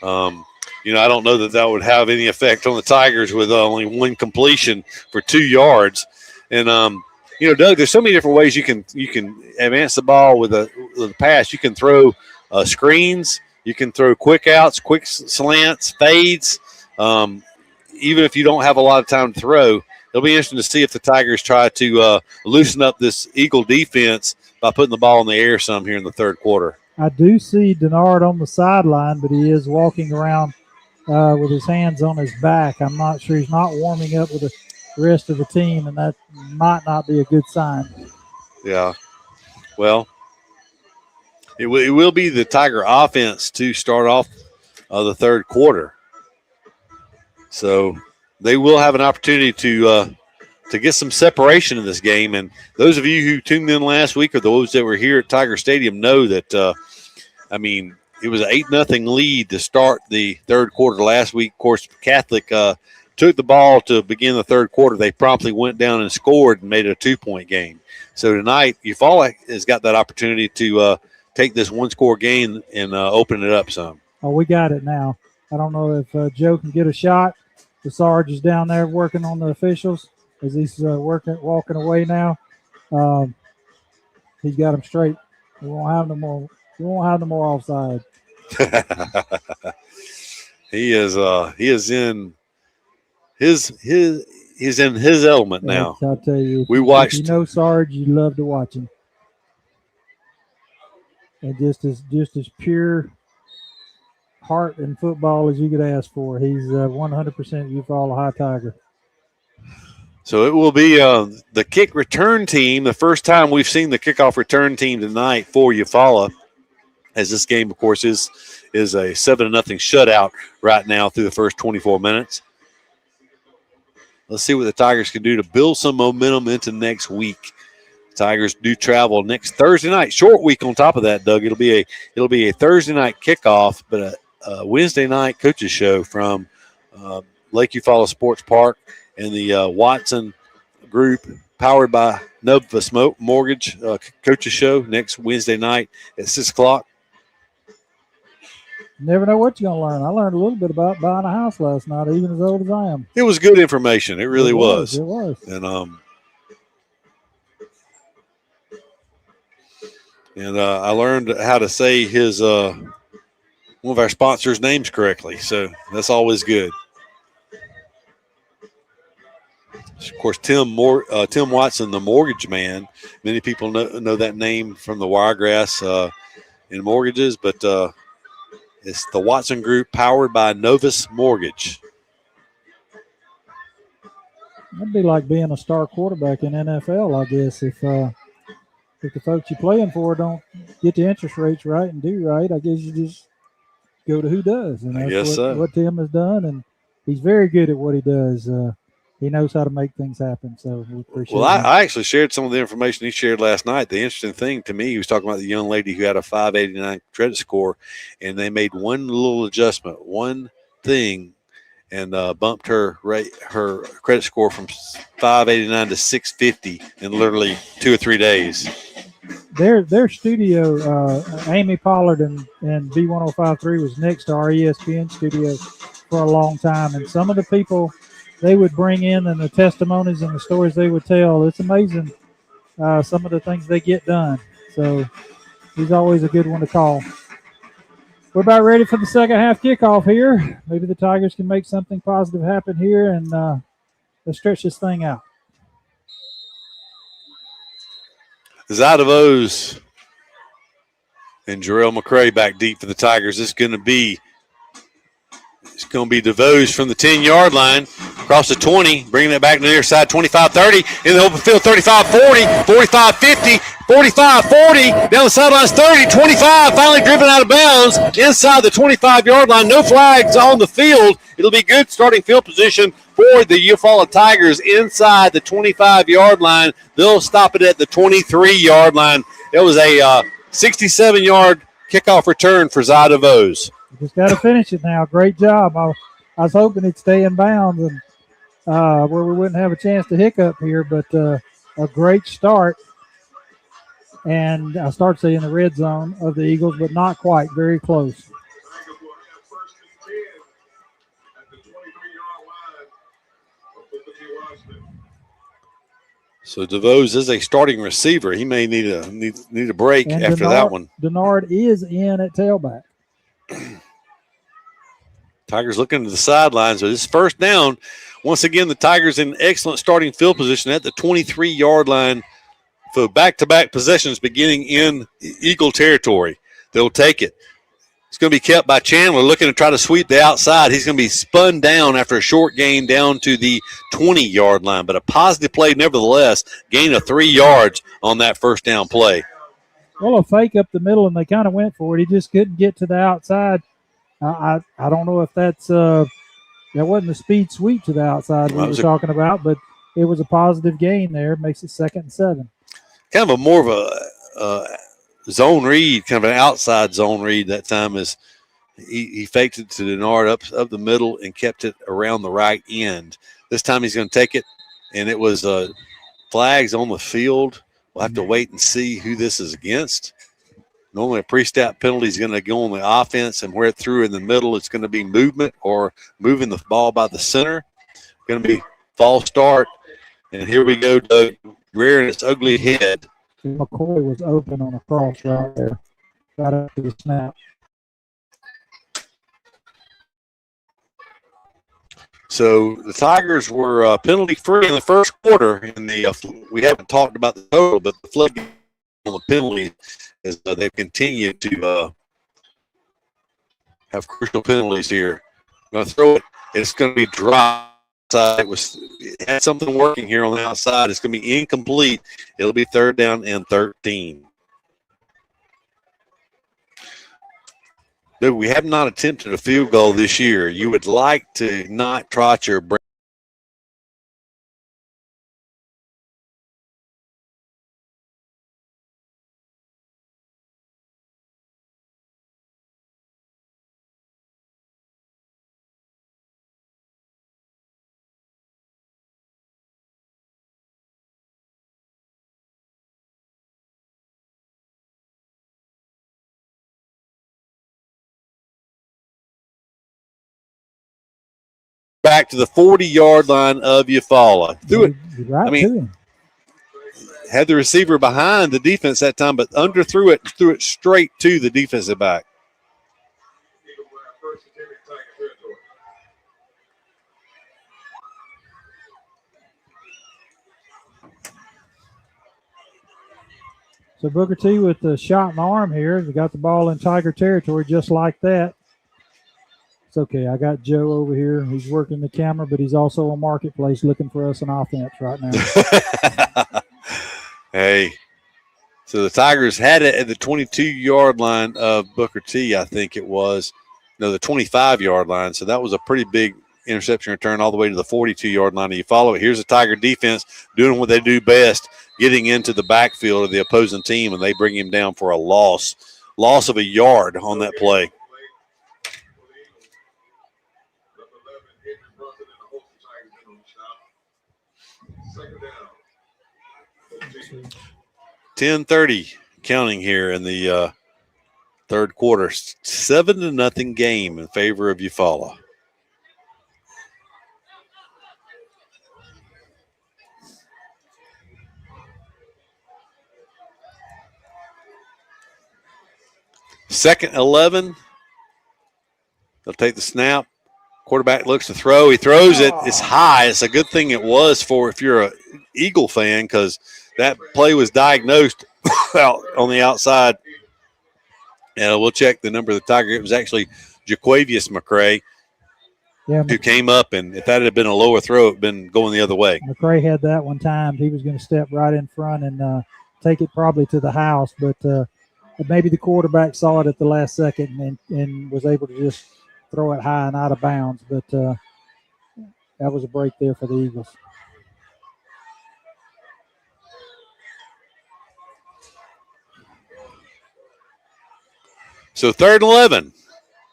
S1: I don't know that would have any effect on the Tigers with only one completion for 2 yards. And, Doug, there's so many different ways you can advance the ball with a pass. You can throw screens. You can throw quick outs, quick slants, fades. even if you don't have a lot of time to throw, it'll be interesting to see if the Tigers try to loosen up this Eagle defense by putting the ball in the air some here in the third quarter.
S2: I do see Denard on the sideline, but he is walking around with his hands on his back. I'm not sure. He's not warming up with the rest of the team, and that might not be a good sign.
S1: Yeah. Well, it will be the Tiger offense to start off the third quarter. So they will have an opportunity to get some separation in this game. And those of you who tuned in last week or those that were here at Tiger Stadium know that, it was an 8-0 lead to start the third quarter last week. Of course, Catholic took the ball to begin the third quarter. They promptly went down and scored and made it a 2-point game. So tonight, Eufaula has got that opportunity to take this one-score game and open it up some.
S2: Oh, we got it now. I don't know if Joe can get a shot. The Sarge is down there working on the officials as he's walking away now. He's got them straight. We won't have no more. We won't have no more offside.
S1: He is in his element now.
S2: I'll tell you.
S1: We watched.
S2: If you know Sarge, you love to watch him. And just as pure heart in football as you could ask for. He's 100% Eufaula High Tiger.
S1: So it will be the kick return team. The first time we've seen the kickoff return team tonight for Eufaula, as this game, of course, is a 7-0 shutout right now through the first 24 minutes. Let's see what the Tigers can do to build some momentum into next week. Tigers do travel next Thursday night. Short week on top of that, Doug. It'll be a Thursday night kickoff, but a Wednesday night coaches show from Lake Eufaula Sports Park and the Watson Group, powered by Novus Mortgage, coaches show next Wednesday night at 6 o'clock.
S2: Never know what you're going to learn. I learned a little bit about buying a house last night, even as old as I am.
S1: It was good information. It really was.
S2: It was.
S1: And I learned how to say his one of our sponsors' names correctly. So that's always good. Of course, Tim Watson, the mortgage man. Many people know that name from the Wiregrass in mortgages, but it's the Watson Group, powered by Novus Mortgage.
S2: That'd be like being a star quarterback in NFL, I guess. If the folks you're playing for don't get the interest rates right and do right, I guess you just go to who does. And that's what Tim has done, and he's very good at what he does. He knows how to make things happen. So we appreciate it.
S1: I actually shared some of the information he shared last night. The interesting thing to me, he was talking about the young lady who had a 589 credit score, and they made one little adjustment, one thing, and bumped her credit score from 589 to 650 in literally 2 or 3 days.
S2: Their studio, Amy Pollard and B1053 was next to our ESPN studio for a long time, and some of the people they would bring in and the testimonies and the stories they would tell, it's amazing some of the things they get done. So he's always a good one to call. We're about ready for the second half kickoff here. Maybe the Tigers can make something positive happen here and let's stretch this thing out.
S1: Zadavos and Jarrell McCray back deep for the Tigers. It's going to be DeVos from the 10-yard line, across the 20, bringing it back to the near side, 25-30, in the open field, 35-40, 45-50, 45-40, down the sidelines, 30, 25, finally driven out of bounds, inside the 25-yard line, no flags on the field. It'll be good starting field position for the Eufaula Tigers inside the 25-yard line. They'll stop it at the 23-yard line. It was a 67-yard kickoff return for Zadavos.
S2: Just got to finish it now. Great job. I was hoping it'd stay in bounds and where we wouldn't have a chance to hiccup here, but a great start. And I start seeing the red zone of the Eagles, but not quite. Very close.
S1: So DeVos is a starting receiver. He may need a break and after that one.
S2: Denard is in at tailback.
S1: Tigers looking to the sidelines. So this first down. Once again, the Tigers in excellent starting field position at the 23-yard line for back-to-back possessions beginning in Eagle territory. They'll take it. It's going to be kept by Chandler looking to try to sweep the outside. He's going to be spun down after a short gain down to the 20-yard line, but a positive play nevertheless, gain of 3 yards on that first down play.
S2: Well, a fake up the middle, and they kind of went for it. He just couldn't get to the outside. I don't know if that's that wasn't a speed sweep to the outside we were talking about, but it was a positive gain there. Makes it 2nd and 7.
S1: Kind of a more of a zone read, kind of an outside zone read that time. Is he faked it to Denard up the middle and kept it around the right end. This time he's going to take it, and it was flags on the field. We'll have to wait and see who this is against. Normally a pre-snap penalty is going to go on the offense, and where it threw in the middle, it's going to be movement or moving the ball by the center. Going to be false start, and here we go, Doug, rearing its ugly head.
S2: McCoy was open on a cross right there. Got up to the snap.
S1: So the Tigers were penalty-free in the first quarter. And we haven't talked about the total, but the floodgate on the penalty is they've continued to have crucial penalties here. I'm going to throw it. It's going to be dry. It had something working here on the outside. It's going to be incomplete. It'll be 3rd down and 13. Dude, we have not attempted a field goal this year. You would like to not trot your brain. Back to the 40-yard line of Eufaula. Threw it. Had the receiver behind the defense that time, but threw it straight to the defensive back.
S2: So Booker T with the shot in the arm here. They got the ball in Tiger territory just like that. It's okay. I got Joe over here. He's working the camera, but he's also on Marketplace looking for us an offense right now.
S1: Hey, so the Tigers had it at the 22-yard line of Booker T, I think it was. No, the 25-yard line. So that was a pretty big interception return all the way to the 42-yard line. You follow it. Here's the Tiger defense doing what they do best, getting into the backfield of the opposing team, and they bring him down for a loss of a yard on that play. .10:30 counting here in the third quarter. 7-0 game in favor of Eufaula. Second 11. They'll take the snap. Quarterback looks to throw. He throws it. It's high. It's a good thing it was for if you're an Eagle fan, because that play was diagnosed out on the outside. And we'll check the number of the Tiger. It was actually Jaquavius McCray who came up, and if that had been a lower throw, it would have been going the other way.
S2: McCray had that one timed. He was going to step right in front and take it probably to the house, but maybe the quarterback saw it at the last second and was able to just throw it high and out of bounds. But that was a break there for the Eagles.
S1: So 3rd and 11.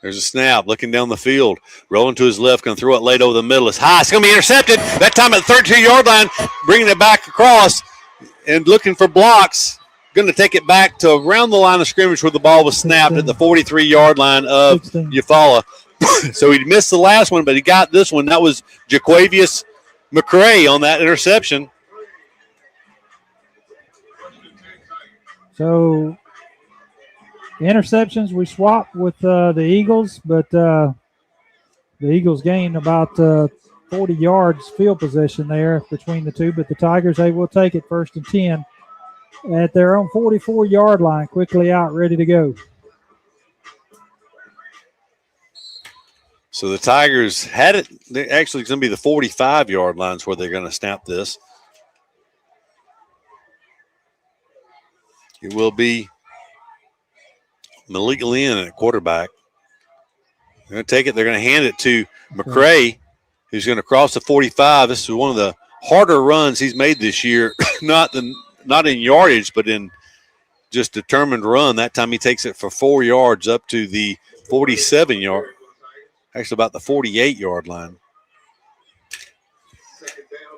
S1: There's a snap, looking down the field, rolling to his left, going to throw it late over the middle. It's high. It's going to be intercepted. That time at the 32-yard line, bringing it back across and looking for blocks. Going to take it back to around the line of scrimmage where the ball was snapped at the 43-yard line of Eufaula. So he missed the last one, but he got this one. That was Jaquavius McCray on that interception.
S2: So interceptions, we swapped with the Eagles, but The Eagles gain about 40 yards field position there between the two, but the Tigers, they will take it 1st and 10 at their own 44-yard line, quickly out, ready to go.
S1: So the Tigers had it. They're actually going to be the 45-yard lines where they're going to snap this. It will be Malik Lynn at quarterback. They're going to take it. They're going to hand it to McCray, who's going to cross the 45. This is one of the harder runs he's made this year, not in yardage, but in just determined run. That time he takes it for 4 yards up to the 47-yard. Actually, about the 48-yard line.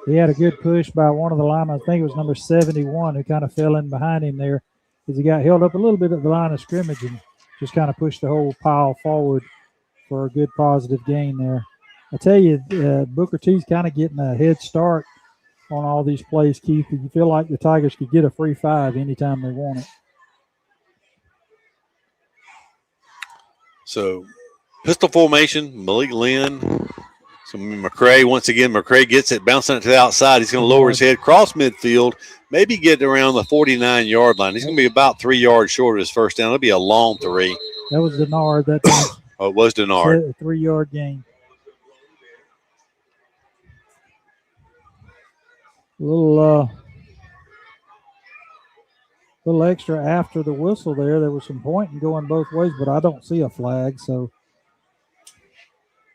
S2: He had a good push by one of the linemen. I think it was number 71 who kind of fell in behind him there because he got held up a little bit at the line of scrimmage and just kind of pushed the whole pile forward for a good positive gain there. I tell you, Booker T's kind of getting a head start on all these plays, Keith. You feel like the Tigers could get a free 5 anytime they want it.
S1: So, pistol formation, Malik Lynn. So McCray, once again, McCray gets it, bouncing it to the outside. He's going to lower his head, cross midfield, maybe get around the 49-yard line. He's going to be about 3 yards short of his first down. It'll be a long 3.
S2: That was Denard that time.
S1: Oh, it was Denard.
S2: A 3-yard gain. A little extra after the whistle there. There was some pointing going both ways, but I don't see a flag, so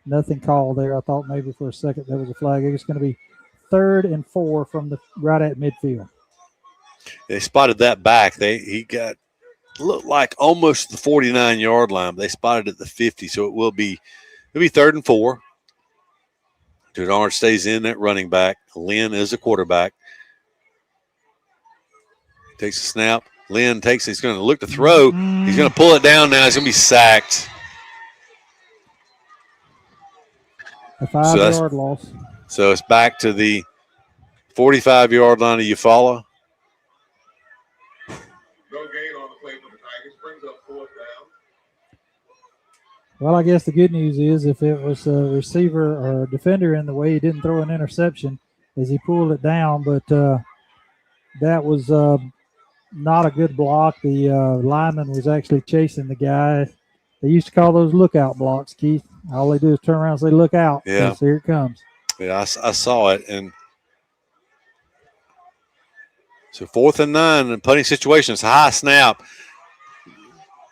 S2: nothing called there. I thought maybe for a second there was a flag. It's going to be 3rd and 4 from the right at midfield.
S1: They spotted that back. He looked like almost the 49-yard line, but they spotted at the 50, so it'll be 3rd and 4. Denard stays in at running back. Lynn is a quarterback. Takes a snap. Lynn takes it. He's going to look to throw. He's going to pull it down now. He's going to be sacked.
S2: A 5-yard loss.
S1: So it's back to the 45-yard line of Eufaula.
S8: No gain on the play for the Tigers. Brings up 4th down.
S2: Well, I guess the good news is if it was a receiver or a defender in the way, he didn't throw an interception as he pulled it down, but that was not a good block. The lineman was actually chasing the guy. They used to call those lookout blocks, Keith. All they do is turn around and say, look out.
S1: Yeah.
S2: So here it comes.
S1: Yeah, I saw it. And so 4th and 9 in punting situations, high snap.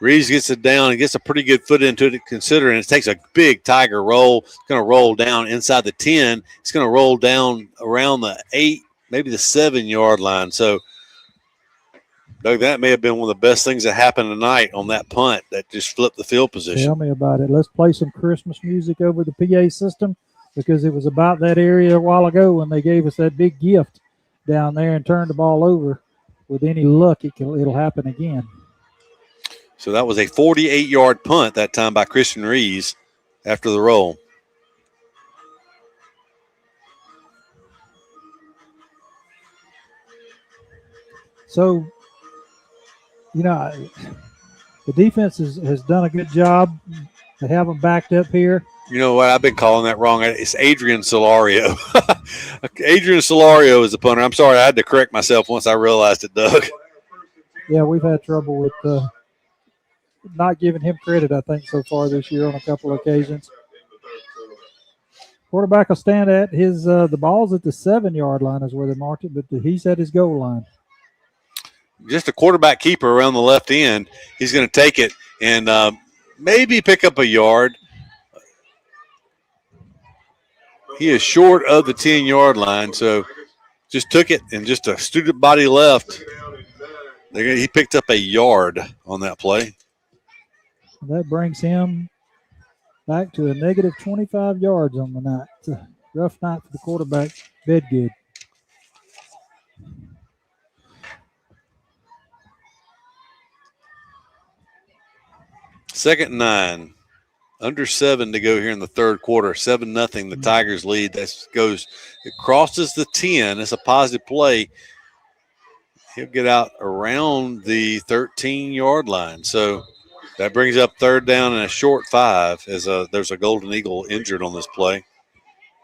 S1: Reeves gets it down and gets a pretty good foot into it, considering it takes a big Tiger roll. It's going to roll down inside the 10. It's going to roll down around the 8, maybe the 7-yard line. So, Doug, that may have been one of the best things that happened tonight on that punt that just flipped the field position.
S2: Tell me about it. Let's play some Christmas music over the PA system because it was about that area a while ago when they gave us that big gift down there and turned the ball over. With any luck, it'll happen again.
S1: So that was a 48-yard punt that time by Christian Reeves after the roll.
S2: So, the defense has done a good job. They have them backed up here.
S1: You know what? I've been calling that wrong. It's Adrian Solario. Adrian Solario is the punter. I'm sorry. I had to correct myself once I realized it, Doug.
S2: Yeah, we've had trouble with not giving him credit, I think, so far this year on a couple of occasions. Quarterback will stand at his the ball's at the 7-yard line is where they marked it, but he's at his goal line.
S1: Just a quarterback keeper around the left end. He's going to take it and maybe pick up a yard. He is short of the 10-yard line, so just took it and just a student body left. He picked up a yard on that play.
S2: That brings him back to a negative 25 yards on the night. It's a rough night for the quarterback. Bedgood.
S1: Second and 9. Under 7 to go here in the third quarter. 7-0. The Tigers lead. It crosses the 10. It's a positive play. He'll get out around the 13-yard line. So That brings up third down and a short 5 as there's a Golden Eagle injured on this play.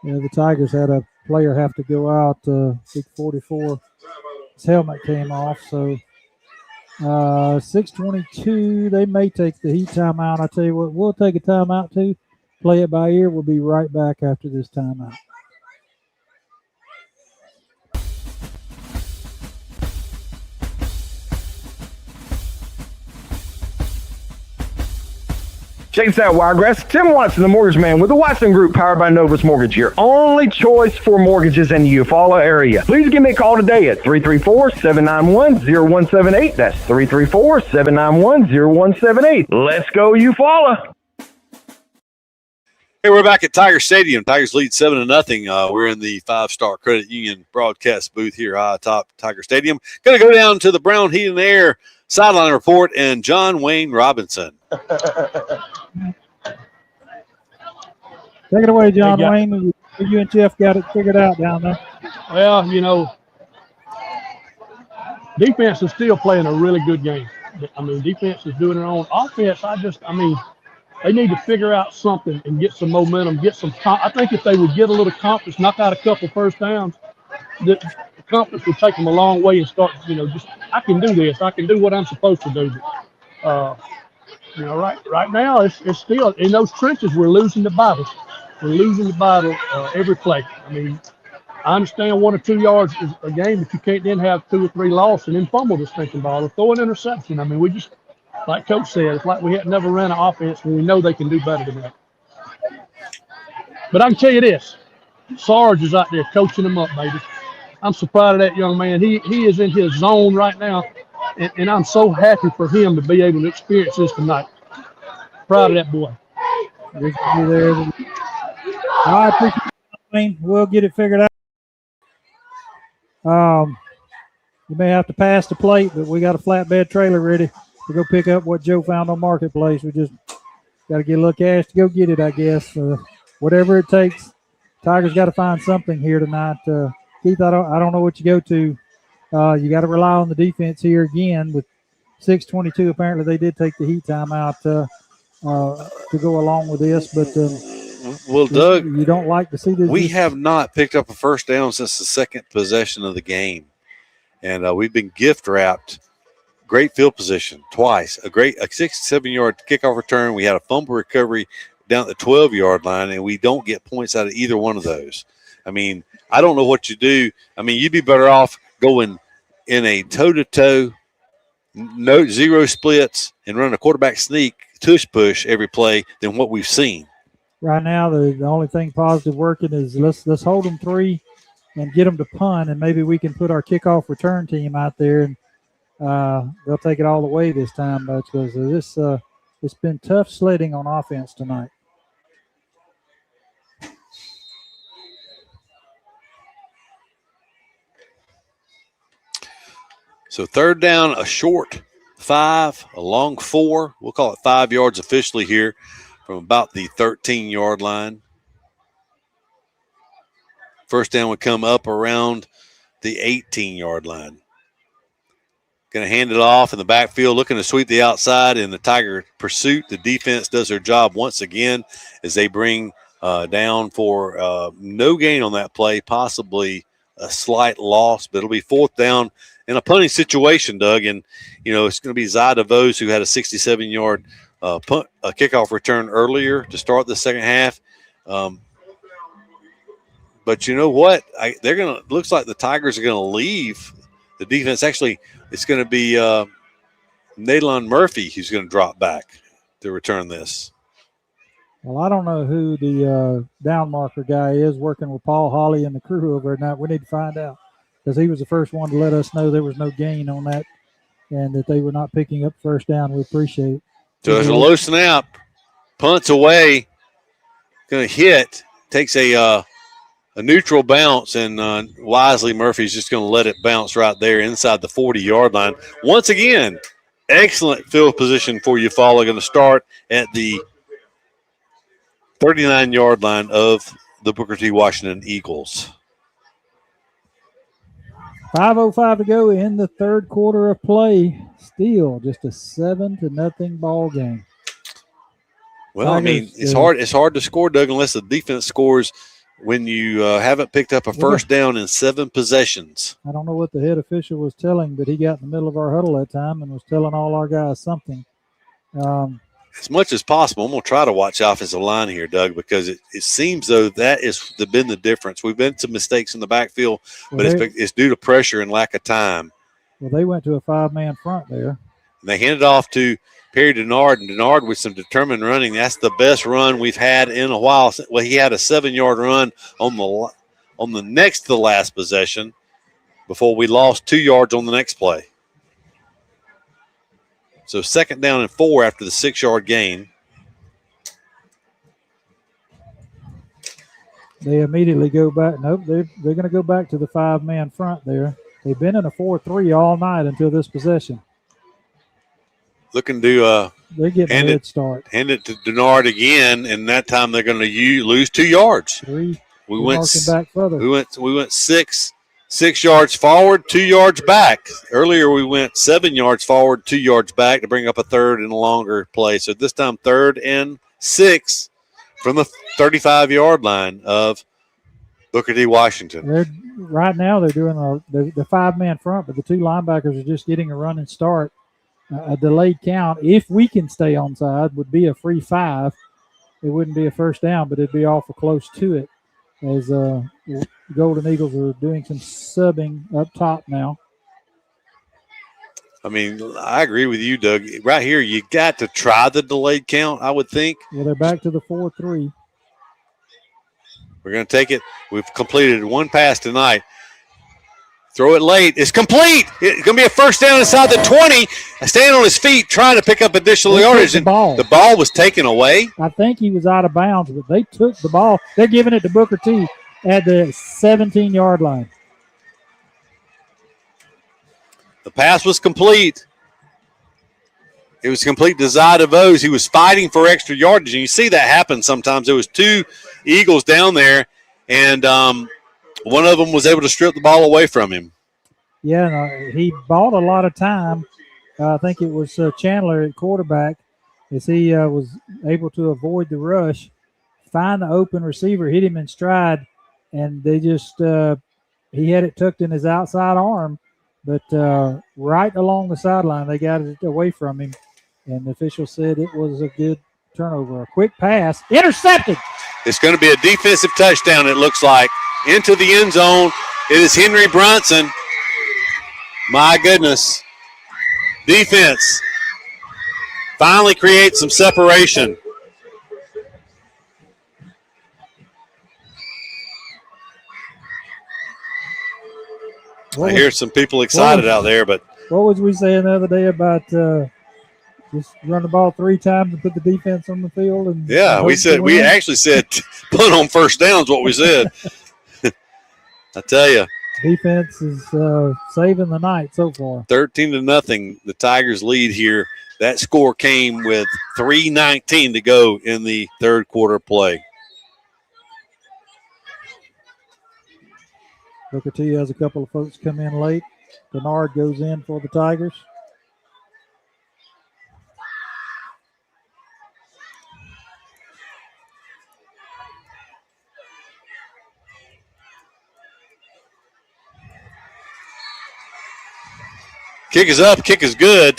S2: Yeah, the Tigers had a player have to go out, big 44. His helmet came off, so 6:22. They may take the heat timeout. I tell you what, we'll take a timeout too. Play it by ear. We'll be right back after this timeout.
S4: Check this out, Wiregrass. Tim Watson, the Mortgage Man with the Watson Group, powered by Novus Mortgage, your only choice for mortgages in the Eufaula area. Please give me a call today at 334-791-0178. That's 334-791-0178. Let's go, Eufaula.
S1: Hey, we're back at Tiger Stadium. Tigers lead 7-0. We're in the 5-Star Credit Union broadcast booth here high atop Tiger Stadium. Going to go down to the Brown Heat and Air sideline report and John Wayne Robinson.
S2: Take it away, John Wayne. You and Jeff got it figured out down there.
S13: Well, defense is still playing a really good game. I mean, defense is doing it on offense. They need to figure out something and get some momentum, I think if they would get a little confidence, knock out a couple first downs, the confidence would take them a long way and start, I can do this. I can do what I'm supposed to do. Right now, it's still, in those trenches, we're losing the battle. We're losing the battle every play. I mean, I understand 1 or 2 yards is a game, but you can't then have 2 or 3 losses and then fumble the stinking ball or throw an interception. I mean, we just, like Coach said, it's like we had never ran an offense when we know they can do better than that. But I can tell you this, Sarge is out there coaching them up, baby. I'm so proud of that young man. He is in his zone right now, and I'm so happy for him to be able to experience this tonight. Proud of that boy.
S2: I appreciate it, Wayne. We'll get it figured out. You may have to pass the plate, but we got a flatbed trailer ready to go pick up what Joe found on Marketplace. We just got to get a little cash to go get it, I guess. Whatever it takes, Tigers got to find something here tonight. Keith, I don't know what you go to. You got to rely on the defense here again with 6:22. Apparently, they did take the heat time out to go along with this, but
S1: well, Doug,
S2: you don't like to see this.
S1: We have not picked up a first down since the second possession of the game, and we've been gift wrapped. Great field position twice, a 6-7 yard kickoff return. We had a fumble recovery down at the 12-yard line, and we don't get points out of either one of those. I mean, I don't know what you do. I mean, you'd be better off going in a toe-to-toe, zero splits, and running a quarterback sneak, tush push every play than what we've seen.
S2: Right now, the only thing positive working is let's hold them 3 and get them to punt, and maybe we can put our kickoff return team out there, and they'll take it all the way this time, because it's been tough sledding on offense tonight.
S1: So third down, a short 5, a long 4. We'll call it 5 yards officially here from about the 13-yard line. First down would come up around the 18-yard line. Going to hand it off in the backfield, looking to sweep the outside in the Tiger pursuit. The defense does their job once again as they bring down for no gain on that play, possibly a slight loss, but it'll be fourth down in a punting situation, Doug. And, it's going to be Zyda Vose, who had a 67-yard kickoff return earlier to start the second half. But you know what? Looks like the Tigers are going to leave the defense. Actually, it's going to be Naylon Murphy who's going to drop back to return this.
S2: Well, I don't know who the down marker guy is working with Paul Holly and the crew over there. We need to find out, because he was the first one to let us know there was no gain on that and that they were not picking up first down. We appreciate it.
S1: So there's a low snap, punts away, going to hit, takes a neutral bounce, and wisely Murphy's just going to let it bounce right there inside the 40-yard line. Once again, excellent field position for Eufaula. Going to start at the 39-yard line of the Booker T. Washington Eagles.
S2: 5:05 to go in the third quarter of play. Still just a 7-0 ball game.
S1: Well, I mean, it's hard to score, Doug, unless the defense scores when you haven't picked up a first down in 7 possessions.
S2: I don't know what the head official was telling, but he got in the middle of our huddle that time and was telling all our guys something.
S1: As much as possible, I'm going to try to watch offensive line here, Doug, because it seems though that has been the difference. We've been some mistakes in the backfield, but it's due to pressure and lack of time.
S2: Well, they went to a 5-man front there.
S1: And they handed off to Perry Denard, and Denard with some determined running. That's the best run we've had in a while. Well, he had a 7-yard run on the next to the last possession before we lost 2 yards on the next play. So 2nd down and 4 after the 6-yard gain.
S2: They immediately go back. Nope, they're going to go back to the 5-man front there. They've been in a 4-3 all night until this possession.
S1: Looking to
S2: they're getting a head start.
S1: Hand it to Denard again, and that time they're going to lose 2 yards. We went
S2: back further.
S1: We went 6 yards forward, 2 yards back. Earlier we went 7 yards forward, 2 yards back to bring up a third and a longer play. So this time 3rd and 6 from the 35-yard line of Booker T. Washington.
S2: Right now they're doing the 5-man front, but the 2 linebackers are just getting a running start. A delayed count, if we can stay onside, would be a free 5. It wouldn't be a first down, but it'd be awful close to it. As Golden Eagles are doing some subbing up top now.
S1: I mean, I agree with you, Doug. Right here, you got to try the delayed count, I would think.
S2: Well, they're back to the 4-3.
S1: We're going to take it. We've completed 1 pass tonight. Throw it late. It's complete. It's going to be a first down inside the 20. Staying on his feet, trying to pick up additional yardage.
S2: The ball.
S1: The ball was taken away.
S2: I think he was out of bounds, but they took the ball. They're giving it to Booker T at the 17-yard line.
S1: The pass was complete. It was complete to Zai DeVos. He was fighting for extra yardage, and you see that happen sometimes. There was 2 Eagles down there, and one of them was able to strip the ball away from him.
S2: Yeah, no, he bought a lot of time. I think it was Chandler at quarterback as he was able to avoid the rush, find the open receiver, hit him in stride, and they just he had it tucked in his outside arm, but right along the sideline they got it away from him, and the official said it was a good turnover. A quick pass, intercepted.
S1: It's going to be a defensive touchdown, it looks like. Into the end zone. It is Henry Brunson. My goodness. Defense finally creates some separation. I hear some people excited out there, but
S2: what was we saying the other day about just run the ball 3 times and put the defense on the field? And
S1: yeah, we actually said put on first down is what we said. I tell you.
S2: Defense is saving the night so far.
S1: 13-0, the Tigers lead here. That score came with 3:19 to go in the third quarter play.
S2: Booker T has a couple of folks come in late. Denard goes in for the Tigers.
S1: Kick is up, kick is good.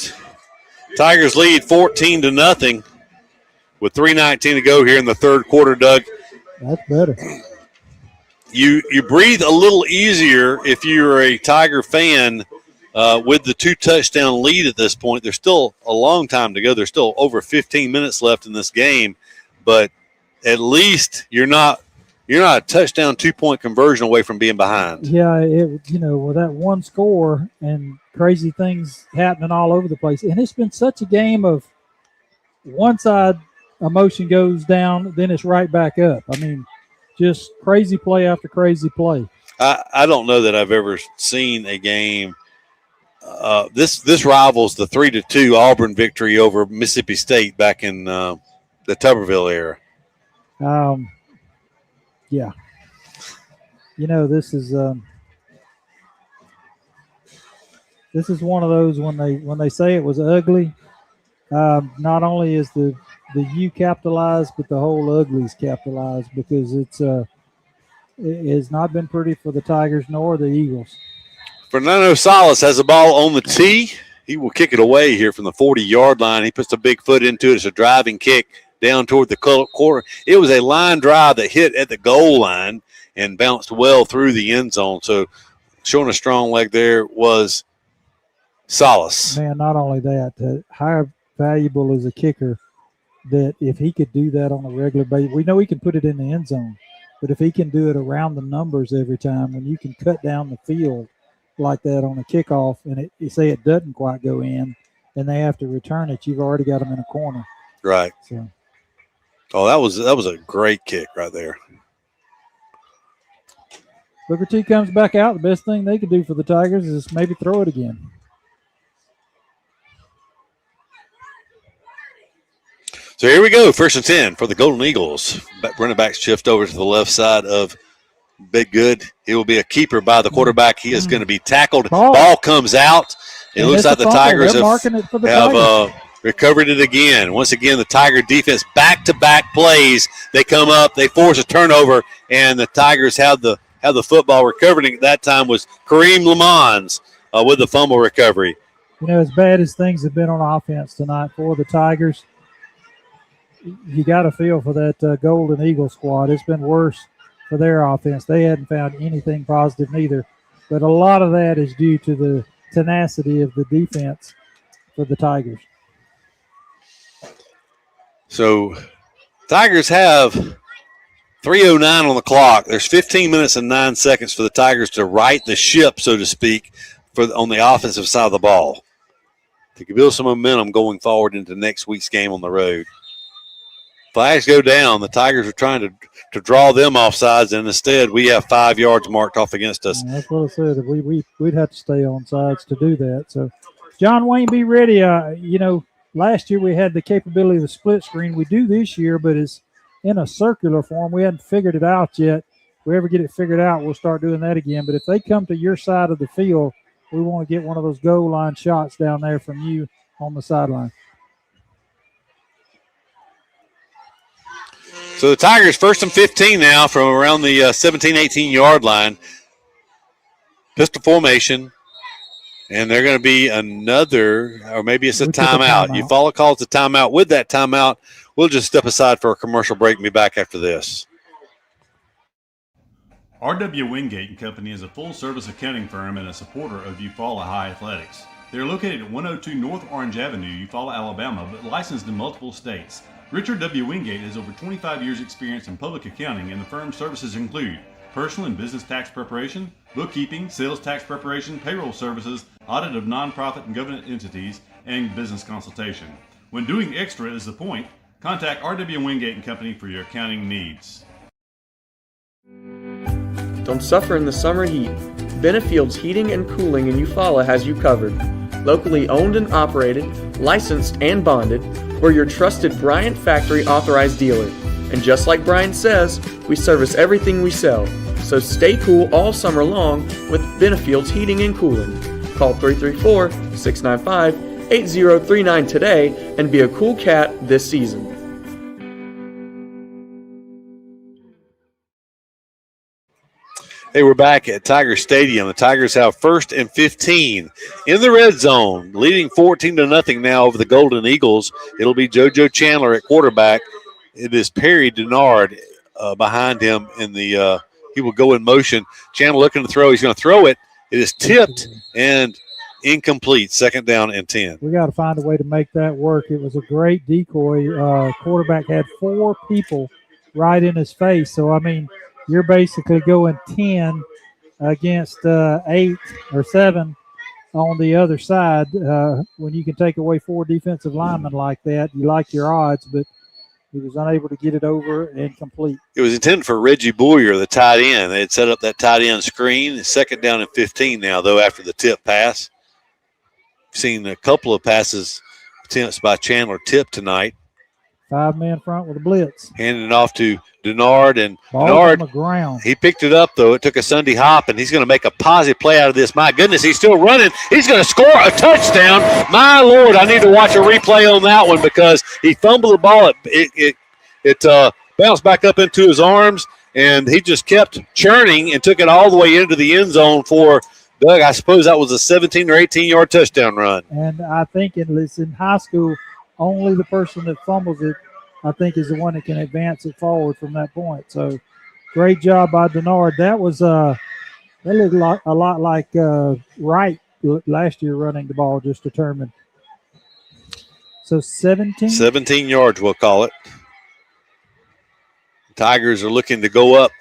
S1: Tigers lead 14-0 with 3:19 to go here in the third quarter, Doug.
S2: That's better.
S1: You breathe a little easier if you're a Tiger fan with the 2-touchdown lead at this point. There's still a long time to go. There's still over 15 minutes left in this game, but at least you're not a touchdown 2-point conversion away from being behind.
S2: Yeah, with that one score and crazy things happening all over the place. And it's been such a game of one side emotion goes down, then it's right back up. I mean, just crazy play after crazy play.
S1: I don't know that I've ever seen a game. This rivals the 3-2 Auburn victory over Mississippi State back in the Tuberville era.
S2: Yeah. This is this is one of those when they say it was ugly. Not only is the U capitalized, but the whole ugly is capitalized because it has not been pretty for the Tigers nor the Eagles.
S1: Fernando Salas has the ball on the tee. He will kick it away here from the 40-yard line. He puts a big foot into it. It's a driving kick down toward the corner. It was a line drive that hit at the goal line and bounced well through the end zone. So showing a strong leg there was Salas.
S2: Man, not only that, how valuable is a kicker that if he could do that on a regular basis, we know he can put it in the end zone, but if he can do it around the numbers every time, when you can cut down the field like that on a kickoff and you say it doesn't quite go in and they have to return it, you've already got them in a corner.
S1: Right.
S2: So.
S1: Oh, that was a great kick right there.
S2: Booker T comes back out. The best thing they could do for the Tigers is maybe throw it again.
S1: So here we go, 1st and 10 for the Golden Eagles. Running back shift over to the left side of Big Good. He will be a keeper by the quarterback. He is going to be tackled. Ball comes out. It looks like the Tigers have recovered it again. Once again, the Tiger defense back-to-back plays. They come up, they force a turnover, and the Tigers have the football. Recovering at that time was Kareem Lamons with the fumble recovery.
S2: You know, as bad as things have been on offense tonight for the Tigers, you got to feel for that Golden Eagle squad. It's been worse for their offense. They hadn't found anything positive neither. But a lot of that is due to the tenacity of the defense for the Tigers.
S1: So Tigers have 3:09 on the clock. There's 15 minutes and 9 seconds for the Tigers to right the ship, so to speak, on the offensive side of the ball to build some momentum going forward into next week's game on the road. Flags go down. The Tigers are trying to draw them off sides, and instead we have 5 yards marked off against us.
S2: That's what I said. We'd have to stay on sides to do that. So, John Wayne, be ready. Last year we had the capability of the split screen. We do this year, but it's in a circular form. We hadn't figured it out yet. If we ever get it figured out, we'll start doing that again. But if they come to your side of the field, we want to get one of those goal line shots down there from you on the sideline.
S1: So the Tigers 1st and 15 now from around the 17, 18-yard line. Pistol formation. And they're going to be another, or maybe it's a timeout. Eufaula calls the timeout. With that timeout, we'll just step aside for a commercial break and be back after this.
S7: R.W. Wingate & Company is a full-service accounting firm and a supporter of Eufaula High Athletics. They are located at 102 North Orange Avenue, Eufaula, Alabama, but licensed in multiple states. Richard W. Wingate has over 25 years' experience in public accounting, and the firm's services include personal and business tax preparation, bookkeeping, sales tax preparation, payroll services, audit of nonprofit and government entities, and business consultation. When doing extra is the point, contact R.W. Wingate & Company for your accounting needs.
S9: Don't suffer in the summer heat. Benefield's Heating and Cooling in Eufaula has you covered. Locally owned and operated, licensed and bonded, we're your trusted Bryant Factory authorized dealer. And just like Brian says, we service everything we sell. So stay cool all summer long with Benefield's Heating and Cooling. Call 334-695-8039 today and be a cool cat this season.
S1: Hey, we're back at Tiger Stadium. The Tigers have 1st and 15 in the red zone, leading 14-0 now over the Golden Eagles. It'll be JoJo Chandler at quarterback. It is Perry Denard behind him in the he will go in motion. Chandler looking to throw. He's going to throw it. It is tipped and incomplete. 2nd down and 10.
S2: We got to find a way to make that work. It was a great decoy. Quarterback had 4 people right in his face. So, I mean, you're basically going 10 against 8 or 7 on the other side. When you can take away 4 defensive linemen like that, you like your odds, but he was unable to get it over and complete.
S1: It was intended for Reggie Boyer, the tight end. They had set up that tight end screen. 2nd down and 15 now, though, after the tip pass. Seen a couple of passes attempts by Chandler tip tonight.
S2: 5 men front with a blitz.
S1: Handing it off to Denard, and
S2: Ball's
S1: Denard,
S2: on the ground.
S1: he picked it up, though. It took a Sunday hop, and he's going to make a positive play out of this. My goodness, he's still running. He's going to score a touchdown. My Lord, I need to watch a replay on that one because he fumbled the ball. It bounced back up into his arms, and he just kept churning and took it all the way into the end zone for Doug. I suppose that was a 17 or 18-yard touchdown run.
S2: And I think in high school, only the person that fumbles it, I think, is the one that can advance it forward from that point. So, great job by Denard. That was that looked a lot like Wright last year running the ball, just determined. So 17
S1: yards, we'll call it. Tigers are looking to go up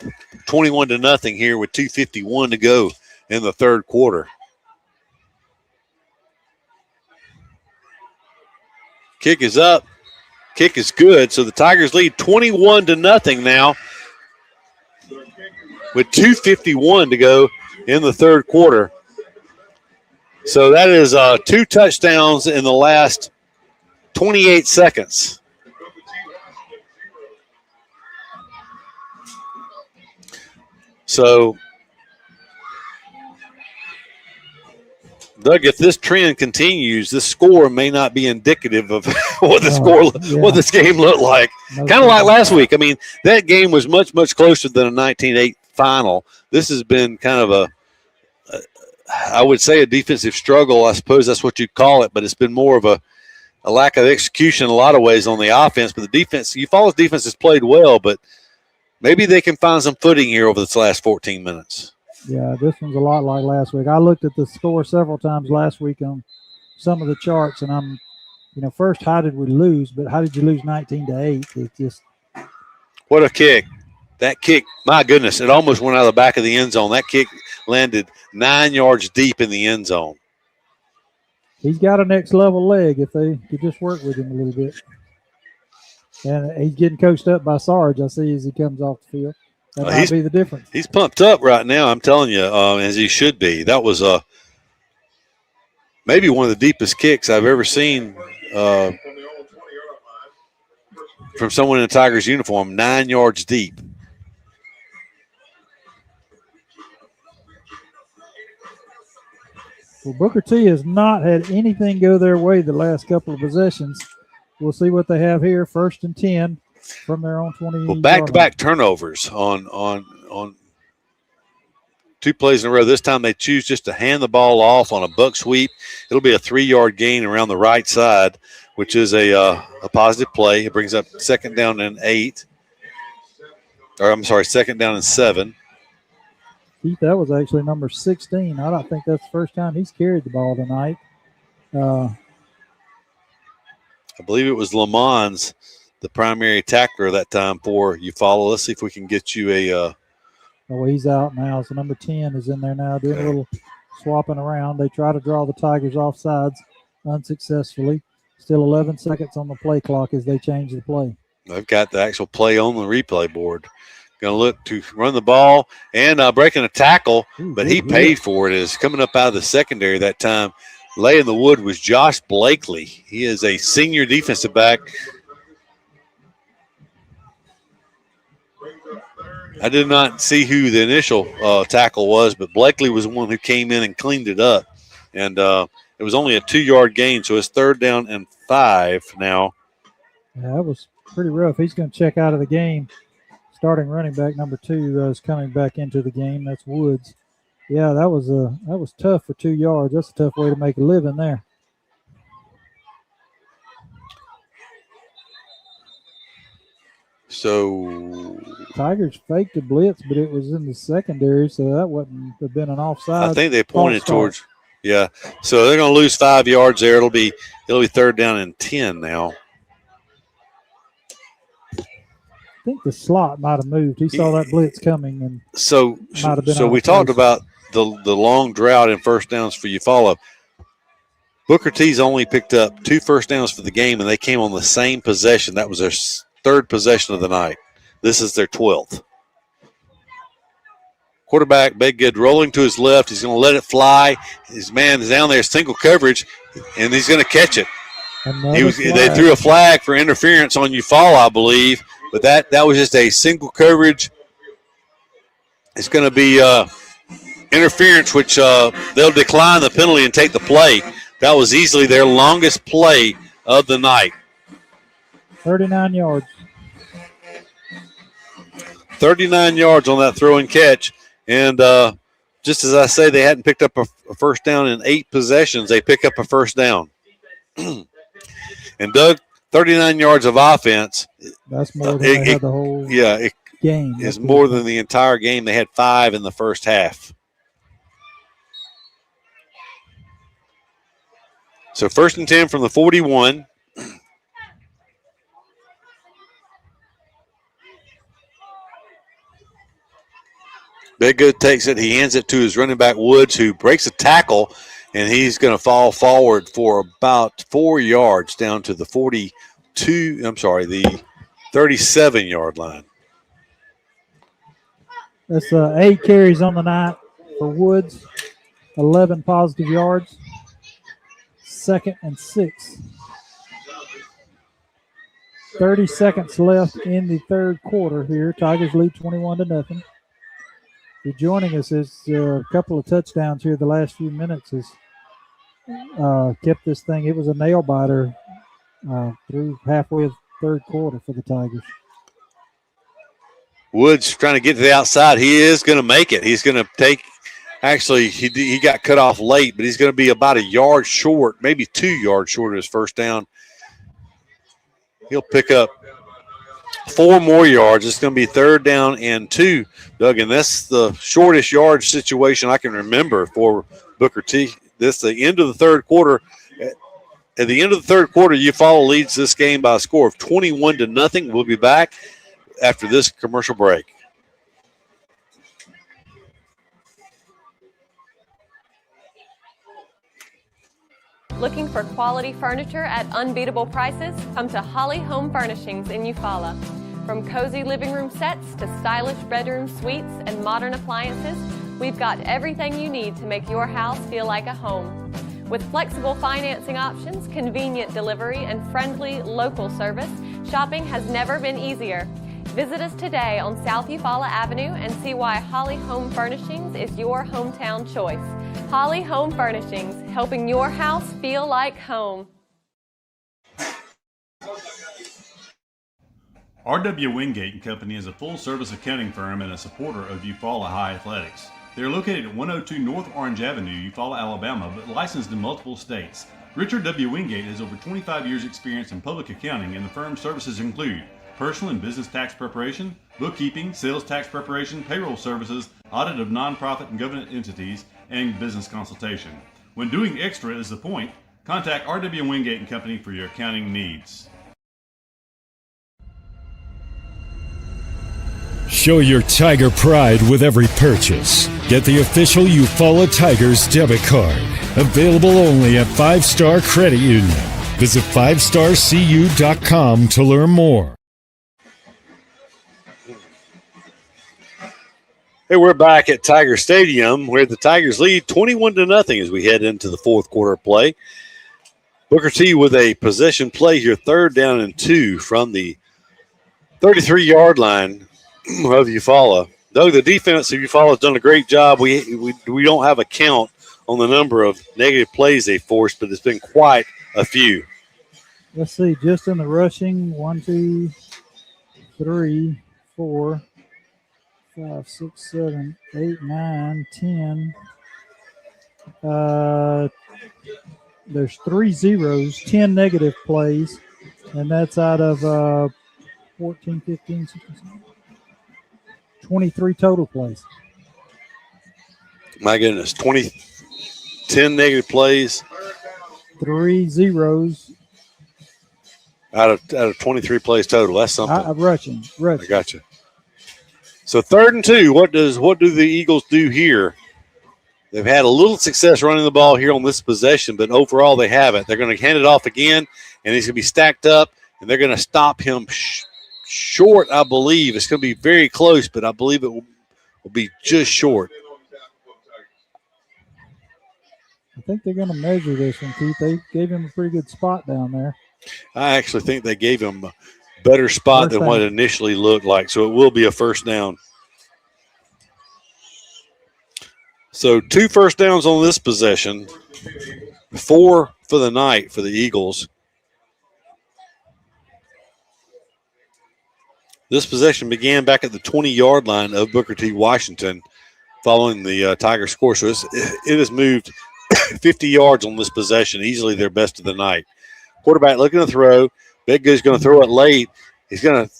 S1: 21-0 here with 2:51 to go in the third quarter. Kick is up. Kick is good. So the Tigers lead 21-0 now with 2:51 to go in the third quarter. So that is 2 touchdowns in the last 28 seconds. So, Doug, if this trend continues, this score may not be indicative of what this game looked like. Kind of like last week. I mean, that game was much, much closer than a 19-8 final. This has been kind of I would say a defensive struggle. I suppose that's what you'd call it, but it's been more of a lack of execution in a lot of ways on the offense. But the defense, Eufaula's defense has played well, but maybe they can find some footing here over this last 14 minutes.
S2: Yeah, this one's a lot like last week. I looked at the score several times last week on some of the charts, and first, how did we lose? But how did you lose 19-8? It just.
S1: What a kick. That kick, my goodness, it almost went out of the back of the end zone. That kick landed 9 yards deep in the end zone.
S2: He's got a next level leg if they could just work with him a little bit. And he's getting coached up by Sarge, I see, as he comes off the field. That might be the difference.
S1: He's pumped up right now, I'm telling you, as he should be. That was maybe one of the deepest kicks I've ever seen from someone in a Tigers uniform, 9 yards deep.
S2: Well, Booker T has not had anything go their way the last couple of possessions. We'll see what they have here. 1st and 10 from their own 20.
S1: Well, back-to-back turnovers on 2 plays in a row. This time they choose just to hand the ball off on a buck sweep. It'll be a 3-yard gain around the right side, which is a positive play. It brings up 2nd down and 8. Or I'm sorry, 2nd down and 7.
S2: Keith, that was actually number 16. I don't think that's the first time he's carried the ball tonight.
S1: I believe it was Lamons, the primary tackler that time for Eufaula. Let's see if we can get you a.
S2: Oh, he's out now. So number 10 is in there now doing a little swapping around. They try to draw the Tigers off sides unsuccessfully. Still 11 seconds on the play clock as they change the play.
S1: They've got the actual play on the replay board. Going to look to run the ball and breaking a tackle, but he paid for it. Is coming up out of the secondary that time. Laying the wood was Josh Blakely. He is a senior defensive back. I did not see who the initial tackle was, but Blakely was the one who came in and cleaned it up. And it was only a 2-yard gain, so it's 3rd down and 5 now.
S2: Yeah, that was pretty rough. He's going to check out of the game. Starting running back number 2 is coming back into the game. That's Woods. Yeah, that was tough for 2 yards. That's a tough way to make a living there.
S1: So
S2: Tigers faked a blitz, but it was in the secondary, so that wouldn't have been an offside.
S1: I think they pointed towards. Yeah, so they're going to lose 5 yards there. It'll be 3rd down and 10 now.
S2: I think the slot might have moved. He saw that blitz coming, and
S1: so we talked about the long drought in first downs for Eufaula. Booker T's only picked up 2 first downs for the game, and they came on the same possession. That was their 3rd possession of the night. This is their 12th. Quarterback, Bedgood, rolling to his left. He's going to let it fly. His man is down there, single coverage, and he's going to catch it. They threw a flag for interference on Eufaula, I believe, but that was just a single coverage. It's going to be interference, which they'll decline the penalty and take the play. That was easily their longest play of the night.
S2: 39 yards.
S1: 39 yards on that throw and catch. And just as I say, they hadn't picked up a first down in 8 possessions. They pick up a first down. And Doug, 39 yards of offense.
S2: That's more than they had the whole game.
S1: It's more than the entire game. They had 5 in the first half. So 1st and 10 from the 41. Big Good takes it. He hands it to his running back, Woods, who breaks a tackle, and he's going to fall forward for about 4 yards down to the 37-yard line.
S2: That's 8 carries on the night for Woods, 11 positive yards. 2nd and 6. 30 seconds left in the third quarter here. Tigers lead 21-0. If you're joining us, is a couple of touchdowns here the last few minutes has kept this thing. It was a nail biter through halfway of the third quarter for the Tigers.
S1: Woods trying to get to the outside. He is going to make it. He's going to take – actually, he got cut off late, but he's going to be about a yard short, maybe 2 yards short of his first down. He'll pick up 4 more yards. It's going to be 3rd down and 2, Doug, and that's the shortest yardage situation I can remember for Booker T. This is the end of the third quarter. At the end of the third quarter, Eufaula leads this game by a score of 21-0. We'll be back after this commercial break.
S11: Looking for quality furniture at unbeatable prices? Come to Holly Home Furnishings in Eufaula. From cozy living room sets to stylish bedroom suites and modern appliances, we've got everything you need to make your house feel like a home. With flexible financing options, convenient delivery, and friendly local service, shopping has never been easier. Visit us today on South Eufaula Avenue and see why Holly Home Furnishings is your hometown choice. Holly Home Furnishings, helping your house feel like home.
S7: R.W. Wingate and Company is a full-service accounting firm and a supporter of Eufaula High Athletics. They are located at 102 North Orange Avenue, Eufaula, Alabama, but licensed in multiple states. Richard W. Wingate has over 25 years' experience in public accounting, and the firm's services include personal and business tax preparation, bookkeeping, sales tax preparation, payroll services, audit of nonprofit and government entities, and business consultation. When doing extra is the point, contact R.W. Wingate and Company for your accounting needs.
S3: Show your Tiger pride with every purchase. Get the official Eufaula Tigers debit card. Available only at 5 Star Credit Union. Visit 5starcu.com to learn more.
S1: Hey, we're back at Tiger Stadium where the Tigers lead 21-0 as we head into the fourth quarter of play. Booker T with a possession play here, 3rd down and 2 from the 33-yard line of Eufaula. Doug, the defense of Eufaula has done a great job. We don't have a count on the number of negative plays they forced, but it's been quite a few.
S2: Let's see, just in the rushing, 1, 2, 3, 4, 5, 6, 7, 8, 9, 10. There's 3 zeros, 10 negative plays, and that's out of 14, 15, 16, 23 total plays.
S1: My goodness, 10 negative plays.
S2: 3 zeros.
S1: Out of 23 plays total. That's something.
S2: Rushing.
S1: I got you. So 3rd and 2, what do the Eagles do here? They've had a little success running the ball here on this possession, but overall they haven't. They're going to hand it off again, and he's going to be stacked up, and they're going to stop him short, I believe. It's going to be very close, but I believe it will be just short.
S2: I think they're going to measure this one, Keith. They gave him a pretty good spot down there.
S1: I actually think they gave him a better spot than what it initially looked like, so it will be a first down. So 2 first downs on this possession, 4 for the night for the Eagles. This possession began back at the 20-yard line of Booker T. Washington following the Tiger score. So it has moved 50 yards on this possession, easily their best of the night. Quarterback looking to throw. Big Goo's going to throw it late. He's going to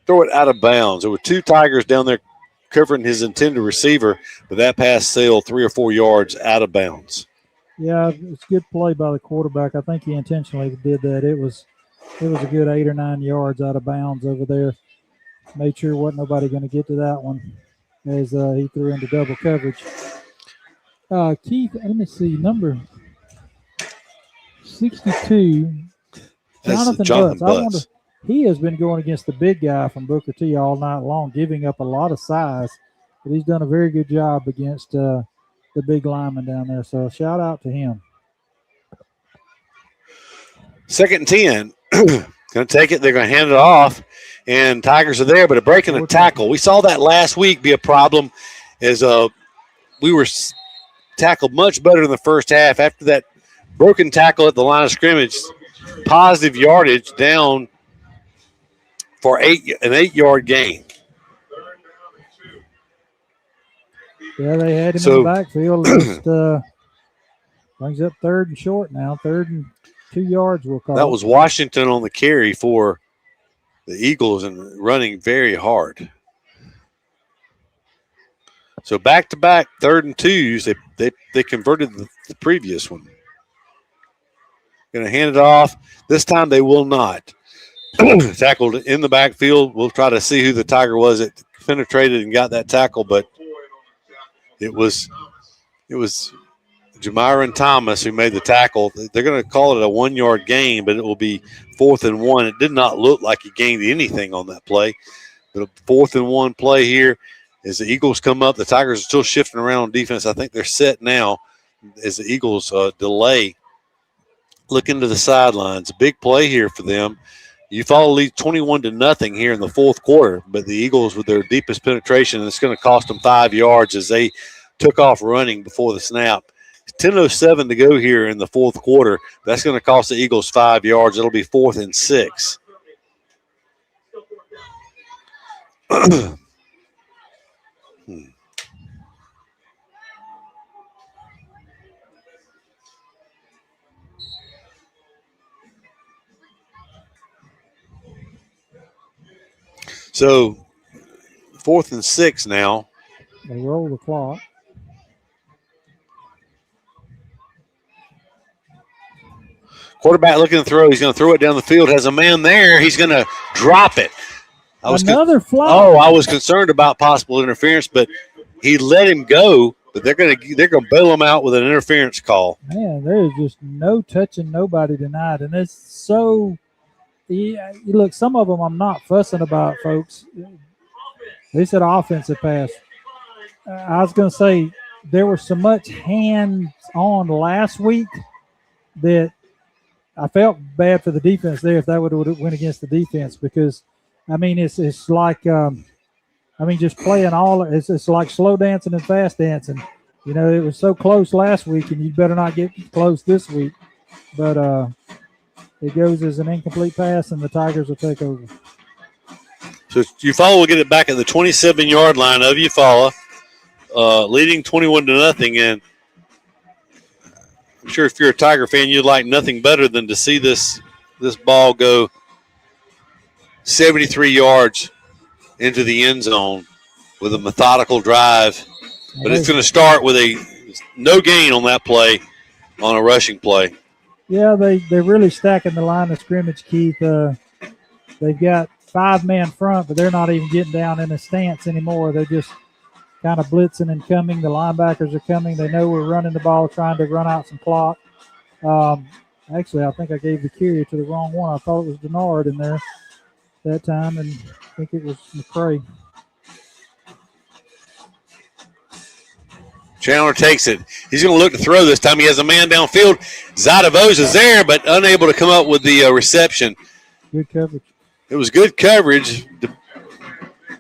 S1: throw it out of bounds. There were 2 Tigers down there covering his intended receiver, but that pass sailed 3 or 4 yards out of bounds.
S2: Yeah, it's a good play by the quarterback. I think he intentionally did that. It was a good 8 or 9 yards out of bounds over there. Made sure wasn't nobody going to get to that one as he threw into double coverage. Keith, let me see, number 62, Jonathan Butts. I wonder, he has been going against the big guy from Booker T all night long, giving up a lot of size, but he's done a very good job against the big lineman down there. So shout out to him.
S1: 2nd and 10. Going to take it. They're going to hand it off, and Tigers are there, but a breaking a tackle. We saw that last week be a problem as we were tackled much better in the first half. After that broken tackle at the line of scrimmage, positive yardage down for an 8-yard gain.
S2: Yeah, they had him in the backfield. Just brings up 3rd and short now. 3rd and 2 yards we'll call.
S1: That was Washington on the carry for the Eagles and running very hard. So back-to-back 3rd and 2s. They converted the previous one. Going to hand it off. This time they will not. Tackled in the backfield. We'll try to see who the Tiger was that penetrated and got that tackle, but it was Jamyron Thomas who made the tackle. They're going to call it a 1-yard gain, but it will be 4th and 1. It did not look like he gained anything on that play. But a 4th and 1 play here as the Eagles come up. The Tigers are still shifting around on defense. I think they're set now as the Eagles delay. Look into the sidelines. A big play here for them. Eufaula leads 21-0 here in the 4th quarter, but the Eagles with their deepest penetration, it's going to cost them 5 yards as they took off running before the snap. 10:07 to go here in the 4th quarter. That's going to cost the Eagles 5 yards. It'll be 4th and 6. So 4th and 6 now.
S2: They roll the clock.
S1: Quarterback looking to throw. He's going to throw it down the field. Has a man there. He's going to drop it.
S2: Another flag.
S1: Oh, I was concerned about possible interference, but he let him go. But they're going to bail him out with an interference call.
S2: Man, there is just no touching nobody tonight, and it's so. Yeah, look, some of them I'm not fussing about, folks. They said offensive pass. I was going to say there was so much hands-on last week that I felt bad for the defense there if that would have went against the defense because, I mean, it's like, just playing all – it's like slow dancing and fast dancing. You know, it was so close last week, and you better not get close this week. But it goes as an incomplete pass, and the Tigers will take over.
S1: So Eufaula will get it back at the 27-yard line of Eufaula, leading 21-0. And I'm sure if you're a Tiger fan, you'd like nothing better than to see this ball go 73 yards into the end zone with a methodical drive. But it's going to start with a no gain on that play, on a rushing play.
S2: Yeah, they're really stacking the line of scrimmage, Keith. They've got 5-man front, but they're not even getting down in a stance anymore. They're just kind of blitzing and coming. The linebackers are coming. They know we're running the ball, trying to run out some clock. Actually, I think I gave the carry to the wrong one. I thought it was Denard in there that time, and I think it was McCray.
S1: Chandler takes it. He's going to look to throw this time. He has a man downfield. Zadavos is there, but unable to come up with the reception.
S2: Good coverage.
S1: It was good coverage.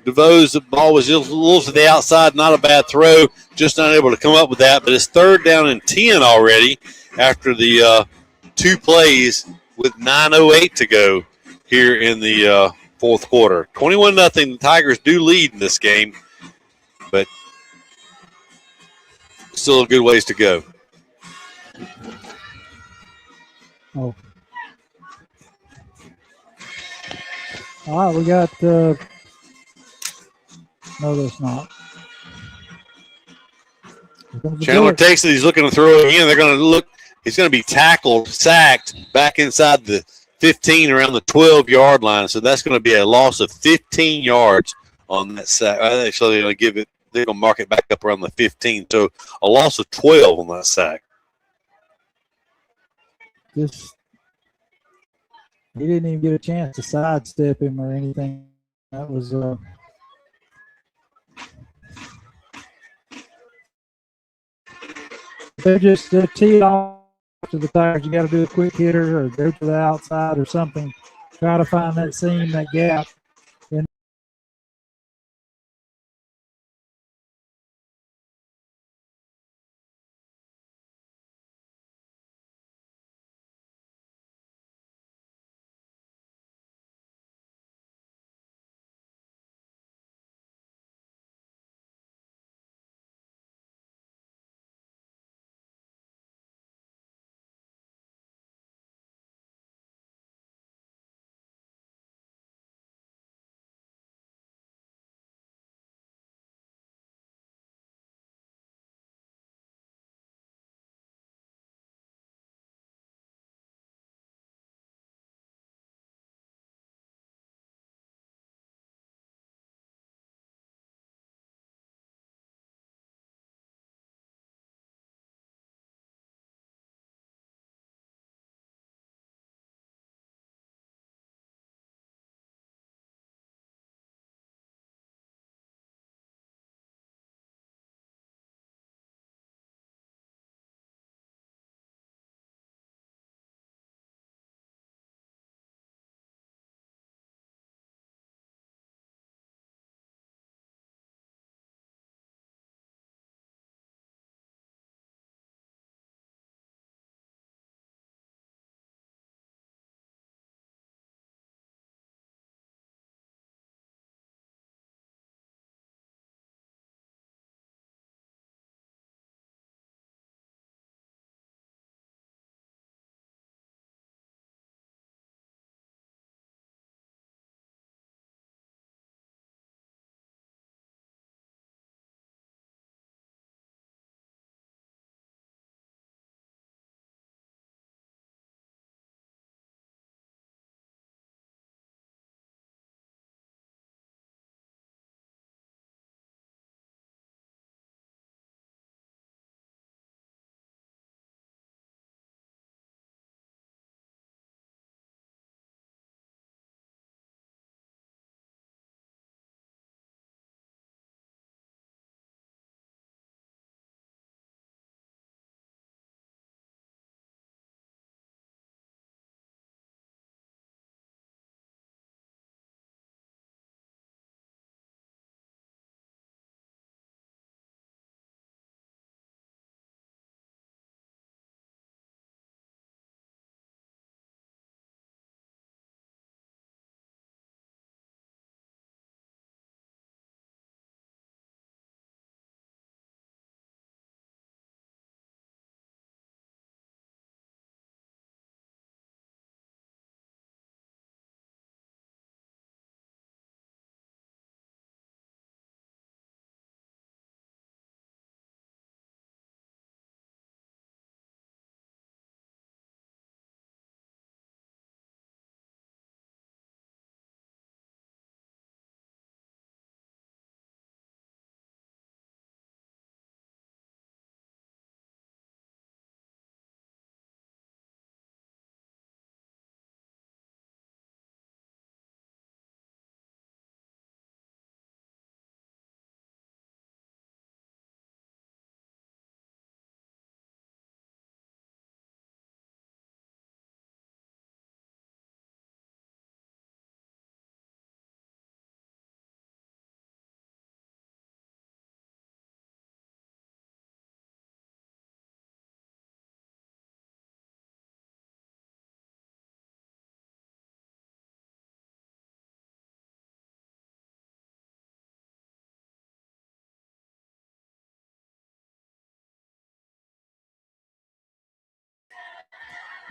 S1: DeVos, the ball was just a little to the outside, not a bad throw, just unable to come up with that. But it's 3rd down and 10 already after the 2 plays with 9:08 to go here in the 4th quarter. 21-0. The Tigers do lead in this game, but still a good ways to go.
S2: Oh. All right, we got no, that's not.
S1: Chandler takes it. He's looking to throw it again. They're going to look. He's going to be tackled, sacked back inside the 15 around the 12-yard line. So that's going to be a loss of 15 yards on that sack. Actually, they're going to give it. They're going to mark it back up around the 15. So a loss of 12 on that sack.
S2: Just he didn't even get a chance to sidestep him or anything. That was they just tee it off to the Tigers. You got to do a quick hitter or go to the outside or something. Try to find that seam, that gap.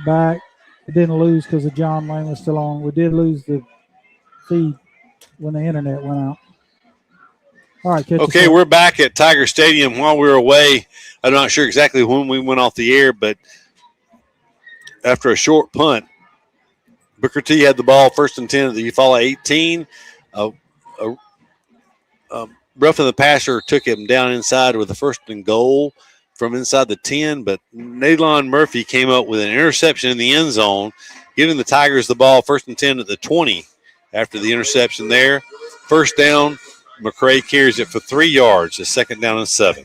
S2: back. We didn't lose because of John Lane was still on. We did lose the feed when the internet went out. All right,
S1: Okay, we're back at Tiger Stadium. While we were away, I'm not sure exactly when we went off the air, but after a short punt, Booker T had the ball 1st and 10 at the Eufaula 18. Roughing the passer took him down inside with the 1st and goal from inside the 10, but Naylon Murphy came up with an interception in the end zone, giving the Tigers the ball 1st and 10 at the 20 after the interception there. 1st down, McCray carries it for 3 yards, a 2nd down and 7.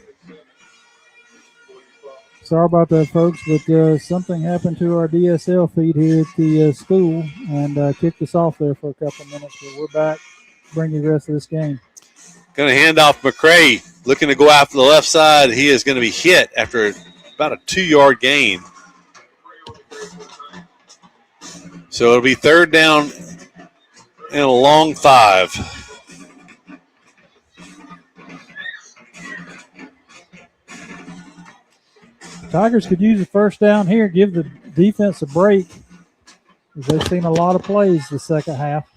S2: Sorry about that, folks, but something happened to our DSL feed here at the school and kicked us off there for a couple of minutes, but we're back. Bring you the rest of this game.
S1: Going to hand off McCray, looking to go out to the left side. He is going to be hit after about a 2-yard gain. So it'll be 3rd down and a long 5.
S2: Tigers could use a 1st down here, give the defense a break. They've seen a lot of plays the second half.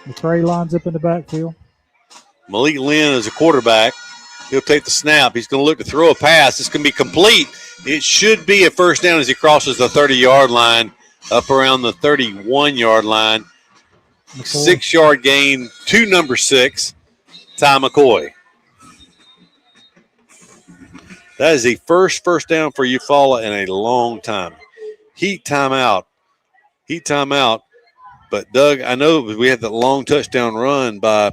S2: McCray lines up in the backfield.
S1: Malik Lynn is a quarterback. He'll take the snap. He's going to look to throw a pass. It's going to be complete. It should be a 1st down as he crosses the 30-yard line, up around the 31-yard line. 6-yard gain to number 6, Ty McCoy. That is the first down for Eufaula in a long time. Heat timeout. But, Doug, I know we had that long touchdown run by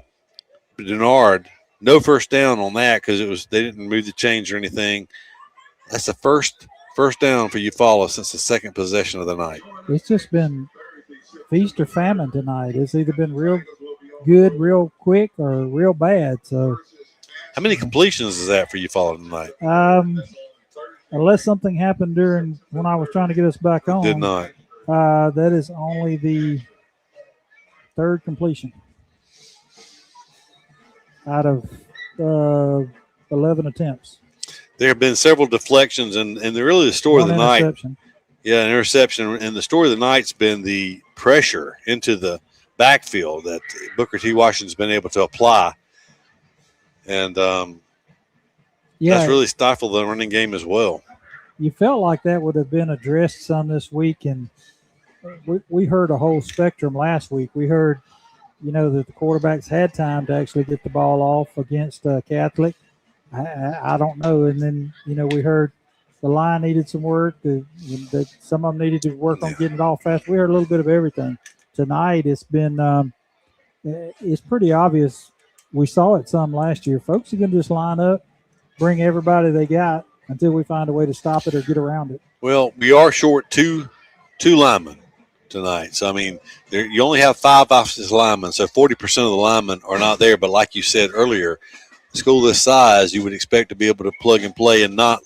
S1: Denard. No 1st down on that because they didn't move the chains or anything. That's the first down for Eufaula since the 2nd possession of the night.
S2: It's just been feast or famine tonight. It's either been real good, real quick, or real bad. So,
S1: how many completions is that for Eufaula tonight?
S2: Unless something happened during when I was trying to get us back on.
S1: Did not.
S2: That is only the 3rd completion out of 11 attempts.
S1: There have been several deflections, and really the story of the night. Yeah, an interception. And the story of the night's been the pressure into the backfield that Booker T. Washington's been able to apply. And that's really stifled the running game as well.
S2: You felt like that would have been addressed some this week, and we heard a whole spectrum last week. We heard, that the quarterbacks had time to actually get the ball off against Catholic. I don't know. And then, we heard the line needed some work, that some of them needed to work on getting it off fast. We heard a little bit of everything. Tonight it's been it's pretty obvious. We saw it some last year. Folks are going to just line up, bring everybody they got until we find a way to stop it or get around it.
S1: Well, we are short two linemen tonight. So, I mean, you only have 5 offensive linemen, so 40% of the linemen are not there. But like you said earlier, a school this size, you would expect to be able to plug and play and not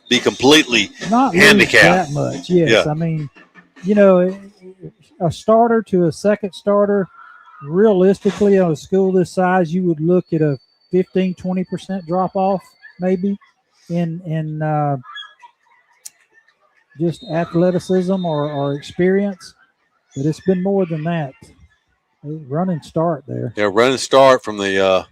S1: be completely handicapped.
S2: That much, yes. Yeah. I mean, a starter to a second starter, realistically, on a school this size, you would look at a 15, 20% drop-off maybe in just athleticism or experience. But it's been more than that. Run and start there.
S1: Yeah, run and start from the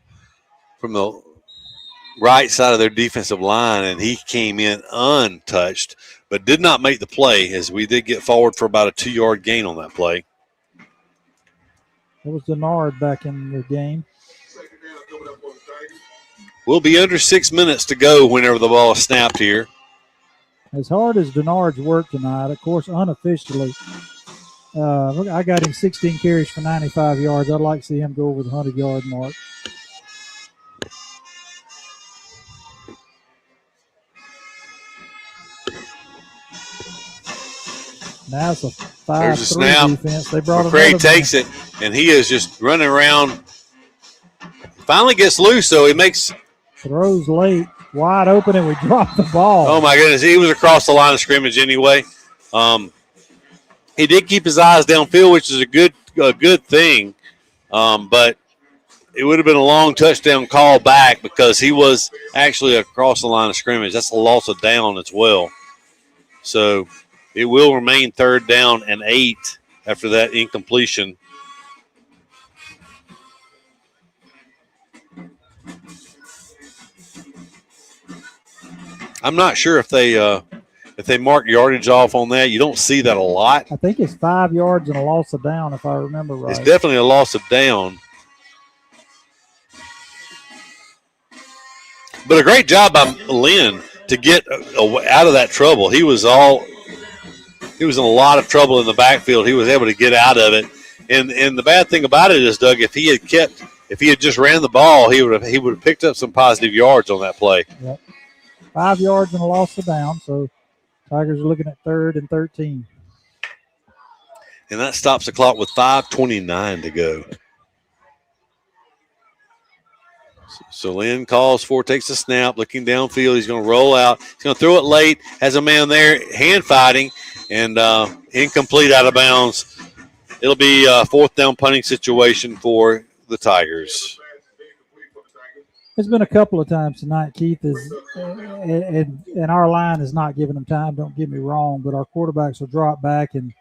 S1: right side of their defensive line, and he came in untouched, but did not make the play, as we did get forward for about a 2-yard gain on that play.
S2: That was Denard back in the game.
S1: We'll be under 6 minutes to go whenever the ball is snapped here.
S2: As hard as Denard's work tonight, of course, unofficially, I got him 16 carries for 95 yards. I'd like to see him go over the 100-yard mark. Now it's a 5-3 defense. They brought
S1: McCray takes it, and he is just running around. Finally gets loose, so he makes
S2: throws late, wide open, and we drop the ball.
S1: Oh my goodness, he was across the line of scrimmage anyway. He did keep his eyes downfield, which is a good thing. But it would have been a long touchdown call back because he was actually across the line of scrimmage. That's a loss of down as well. So it will remain 3rd down and 8 after that incompletion. I'm not sure if they mark yardage off on that. You don't see that a lot.
S2: I think it's 5 yards and a loss of down, if I remember right.
S1: It's definitely a loss of down. But a great job by Lynn to get out of that trouble. He was in a lot of trouble in the backfield. He was able to get out of it. And the bad thing about it is, Doug, if he had just ran the ball, he would have picked up some positive yards on that play.
S2: Yep. 5 yards and a loss of down. So Tigers are looking at 3rd and 13.
S1: And that stops the clock with 5:29 to go. So Lynn calls for, takes the snap, looking downfield. He's going to roll out. He's going to throw it late. Has a man there, hand fighting, and incomplete, out of bounds. It'll be a 4th down punting situation for the Tigers.
S2: It's been a couple of times tonight, Keith, and our line is not giving them time. Don't get me wrong, but our quarterbacks will drop back, and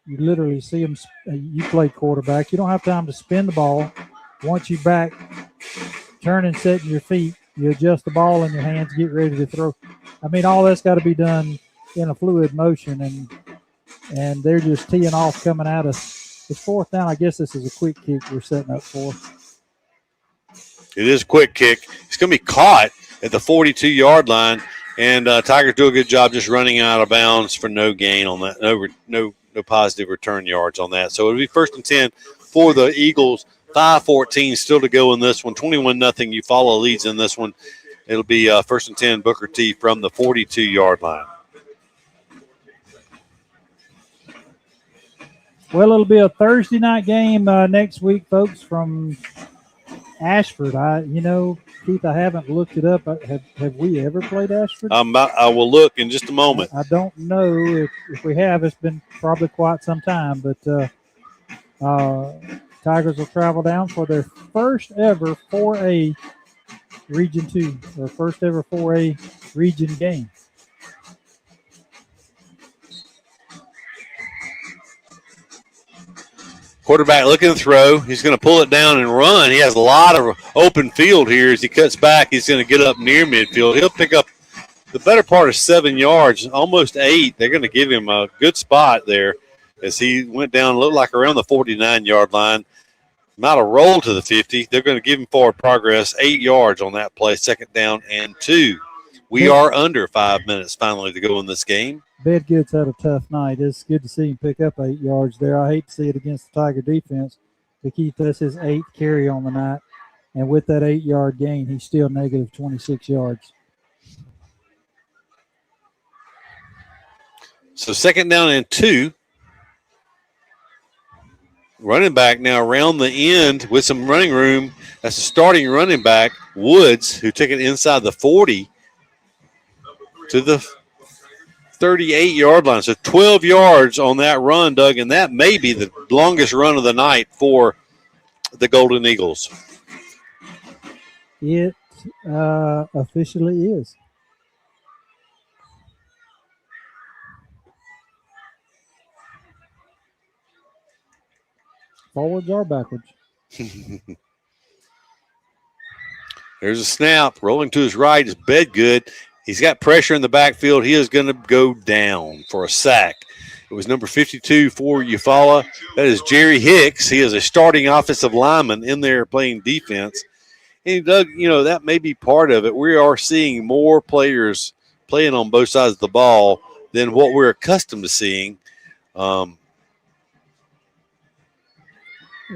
S2: you literally see them. You play quarterback. You don't have time to spin the ball. Once you back, turn and set in your feet, you adjust the ball in your hands, get ready to throw. I mean, all that's got to be done in a fluid motion, and they're just teeing off coming at us. It's 4th down. I guess this is a quick kick we're setting up for.
S1: It is a quick kick. It's going to be caught at the 42-yard line, and Tigers do a good job just running out of bounds for no gain on that, no positive return yards on that. So it'll be 1st and 10 for the Eagles. 5:14 still to go in this one. 21-0. Eufaula leads in this one. It'll be 1st and 10 Booker T from the 42-yard line.
S2: Well, it'll be a Thursday night game next week, folks, from Ashford. Keith, I haven't looked it up. Have we ever played Ashford?
S1: I will look in just a moment.
S2: I don't know if we have. It's been probably quite some time, but Tigers will travel down for their first ever 4A Region 2, or first ever 4A region game.
S1: Quarterback looking to throw. He's going to pull it down and run. He has a lot of open field here. As he cuts back, he's going to get up near midfield. He'll pick up the better part of 7 yards, almost 8. They're going to give him a good spot there as he went down, looked like around the 49-yard line. Might have rolled to the 50. They're going to give him forward progress, 8 yards on that play, 2nd down and 2. We are under 5 minutes finally to go in this game.
S2: Bedgood's had a tough night. It's good to see him pick up 8 yards there. I hate to see it against the Tiger defense. To keep this his 8th carry on the night. And with that 8-yard gain, he's still negative 26 yards.
S1: So 2nd down and 2. Running back now around the end with some running room. That's the starting running back, Woods, who took it inside the 40 to the 38-yard line. So 12 yards on that run, Doug, and that may be the longest run of the night for the Golden Eagles.
S2: It officially is. Forwards or backwards?
S1: There's a snap. Rolling to his right is Bedgood. He's got pressure in the backfield. He is going to go down for a sack. It was number 52 for Eufaula. That is Jerry Hicks. He is a starting offensive lineman in there playing defense. And, Doug, that may be part of it. We are seeing more players playing on both sides of the ball than what we're accustomed to seeing.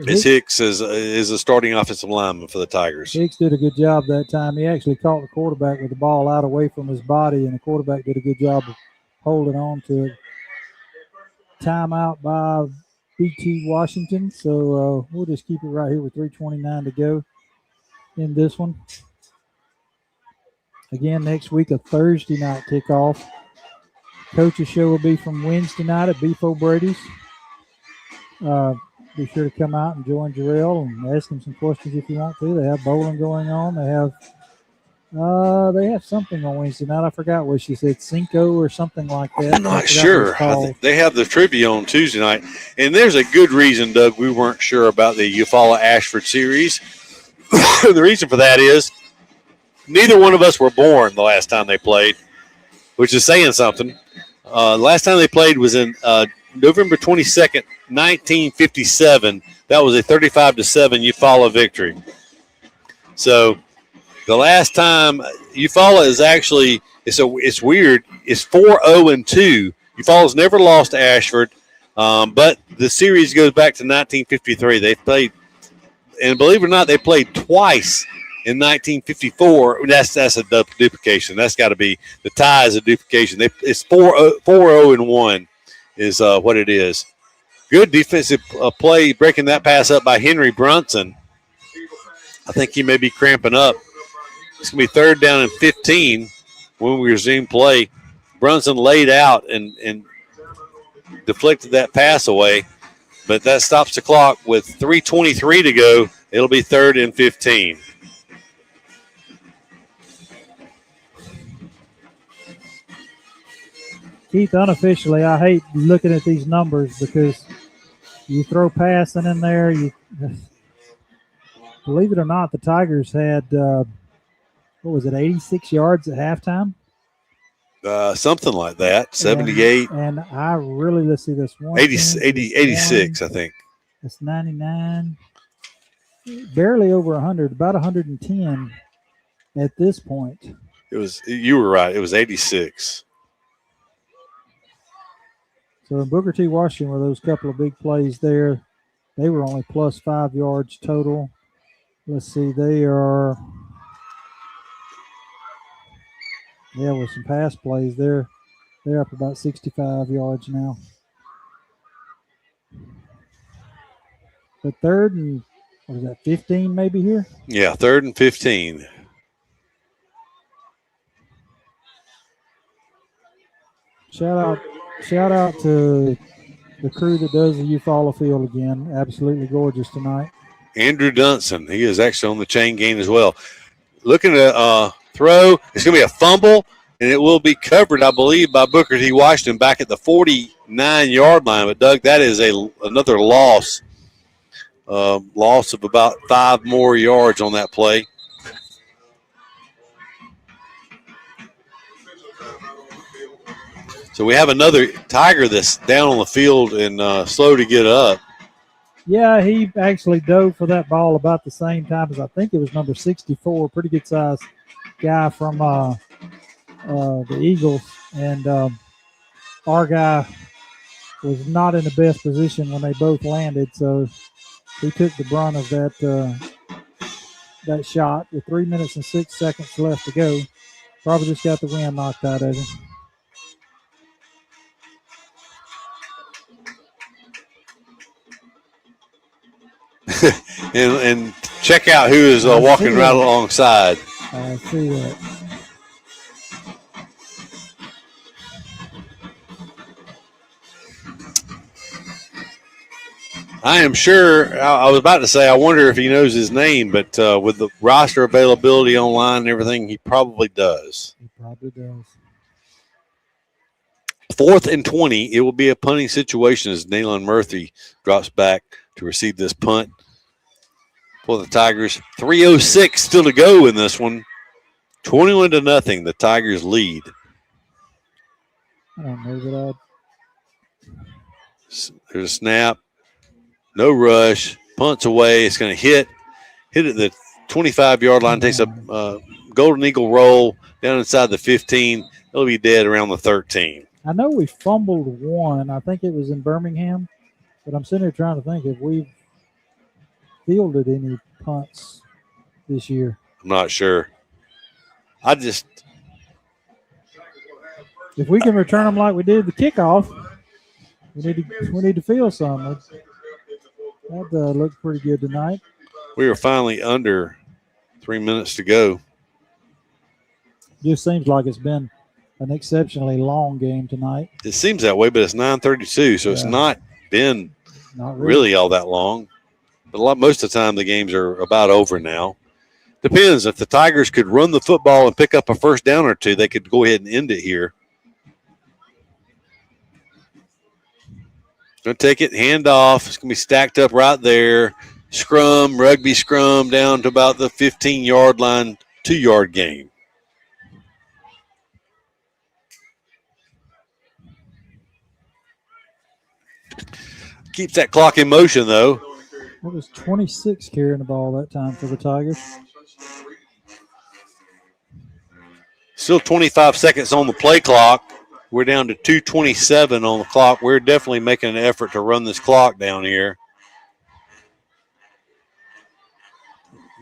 S1: Hicks is a starting offensive lineman for the Tigers.
S2: Hicks did a good job that time. He actually caught the quarterback with the ball out away from his body, and the quarterback did a good job of holding on to it. Timeout by BT Washington. So we'll just keep it right here with 3:29 to go in this one. Again, next week, a Thursday night kickoff. Coach's show will be from Wednesday night at Beef O'Brady's. Be sure to come out and join Jarrell and ask him some questions if you want to. They have bowling going on. They have They have something on Wednesday night. I forgot what she said, Cinco or something like that.
S1: I'm not sure. They have the trivia on Tuesday night, and there's a good reason, Doug, we weren't sure about the Eufaula Ashford series. The reason for that is neither one of us were born the last time they played, which is saying something. Last time they played was in November 22nd, 1957. That was a 35-7 Eufaula victory. So the last time Eufaula is actually it's weird. It's 4-0-2. Eufaula's never lost to Ashford, but the series goes back to 1953. They played, and believe it or not, they played twice in 1954. That's a duplication. That's got to be the tie is a duplication. It's 4-0-1 is what it is. Good defensive play, breaking that pass up by Henry Brunson. I think he may be cramping up. It's going to be 3rd down and 15 when we resume play. Brunson laid out and deflected that pass away, but that stops the clock with 3:23 to go. It'll be 3rd and 15.
S2: Keith, unofficially, I hate looking at these numbers because you throw passing in there. Believe it or not, the Tigers had, 86 yards at halftime?
S1: Something like that, 78.
S2: And I really, let's see this one.
S1: 86, I think.
S2: That's 99. Barely over 100, about 110 at this point.
S1: You were right. It was 86.
S2: So in Booker T. Washington, were those couple of big plays there, they were only plus 5 yards total. Let's see, they are, with some pass plays, they're up about 65 yards now. But 3rd and, 15 maybe here?
S1: Yeah, 3rd and 15.
S2: Shout out to the crew that does the Eufaula field again. Absolutely gorgeous tonight.
S1: Andrew Dunson, he is actually on the chain gang as well. Looking to throw, it's going to be a fumble, and it will be covered, I believe, by Booker T. Washington back at the 49-yard line. But, Doug, that is another loss of about 5 more yards on that play. So we have another Tiger that's down on the field and slow to get up.
S2: Yeah, he actually dove for that ball about the same time as I think it was number 64, pretty good size guy from the Eagles. And our guy was not in the best position when they both landed, so he took the brunt of that shot with 3 minutes and 6 seconds left to go. Probably just got the wind knocked out of him.
S1: and check out who is walking right alongside.
S2: I see that.
S1: I am sure, I was about to say, I wonder if he knows his name, but with the roster availability online and everything, he probably does.
S2: He probably does.
S1: 4th and 20, it will be a punting situation as Nayland Murphy drops back to receive this punt for the Tigers. 3:06 still to go in this one. 21-0, the Tigers lead.
S2: I don't know that
S1: There's a snap. No rush. Punts away. It's going to hit at the 25-yard line. Takes a Golden Eagle roll down inside the 15. It'll be dead around the 13.
S2: I know we fumbled one. I think it was in Birmingham. But I'm sitting here trying to think if we've fielded any punts this year.
S1: I'm not sure.
S2: If we can return them like we did the kickoff, we need to field some. That looked pretty good tonight.
S1: We are finally under 3 minutes to go.
S2: Just seems like it's been an exceptionally long game tonight.
S1: It seems that way, but it's 9:32, so it's not been
S2: Not
S1: really all that long. But most of the time the games are about over now. Depends. If the Tigers could run the football and pick up a first down or two, they could go ahead and end it here. Going to take it, hand off. It's going to be stacked up right there. Scrum, rugby scrum down to about the 15-yard line, 2-yard gain. Keeps that clock in motion, though.
S2: It was 26 carrying the ball that time for the Tigers.
S1: Still 25 seconds on the play clock. We're down to 2:27 on the clock. We're definitely making an effort to run this clock down here.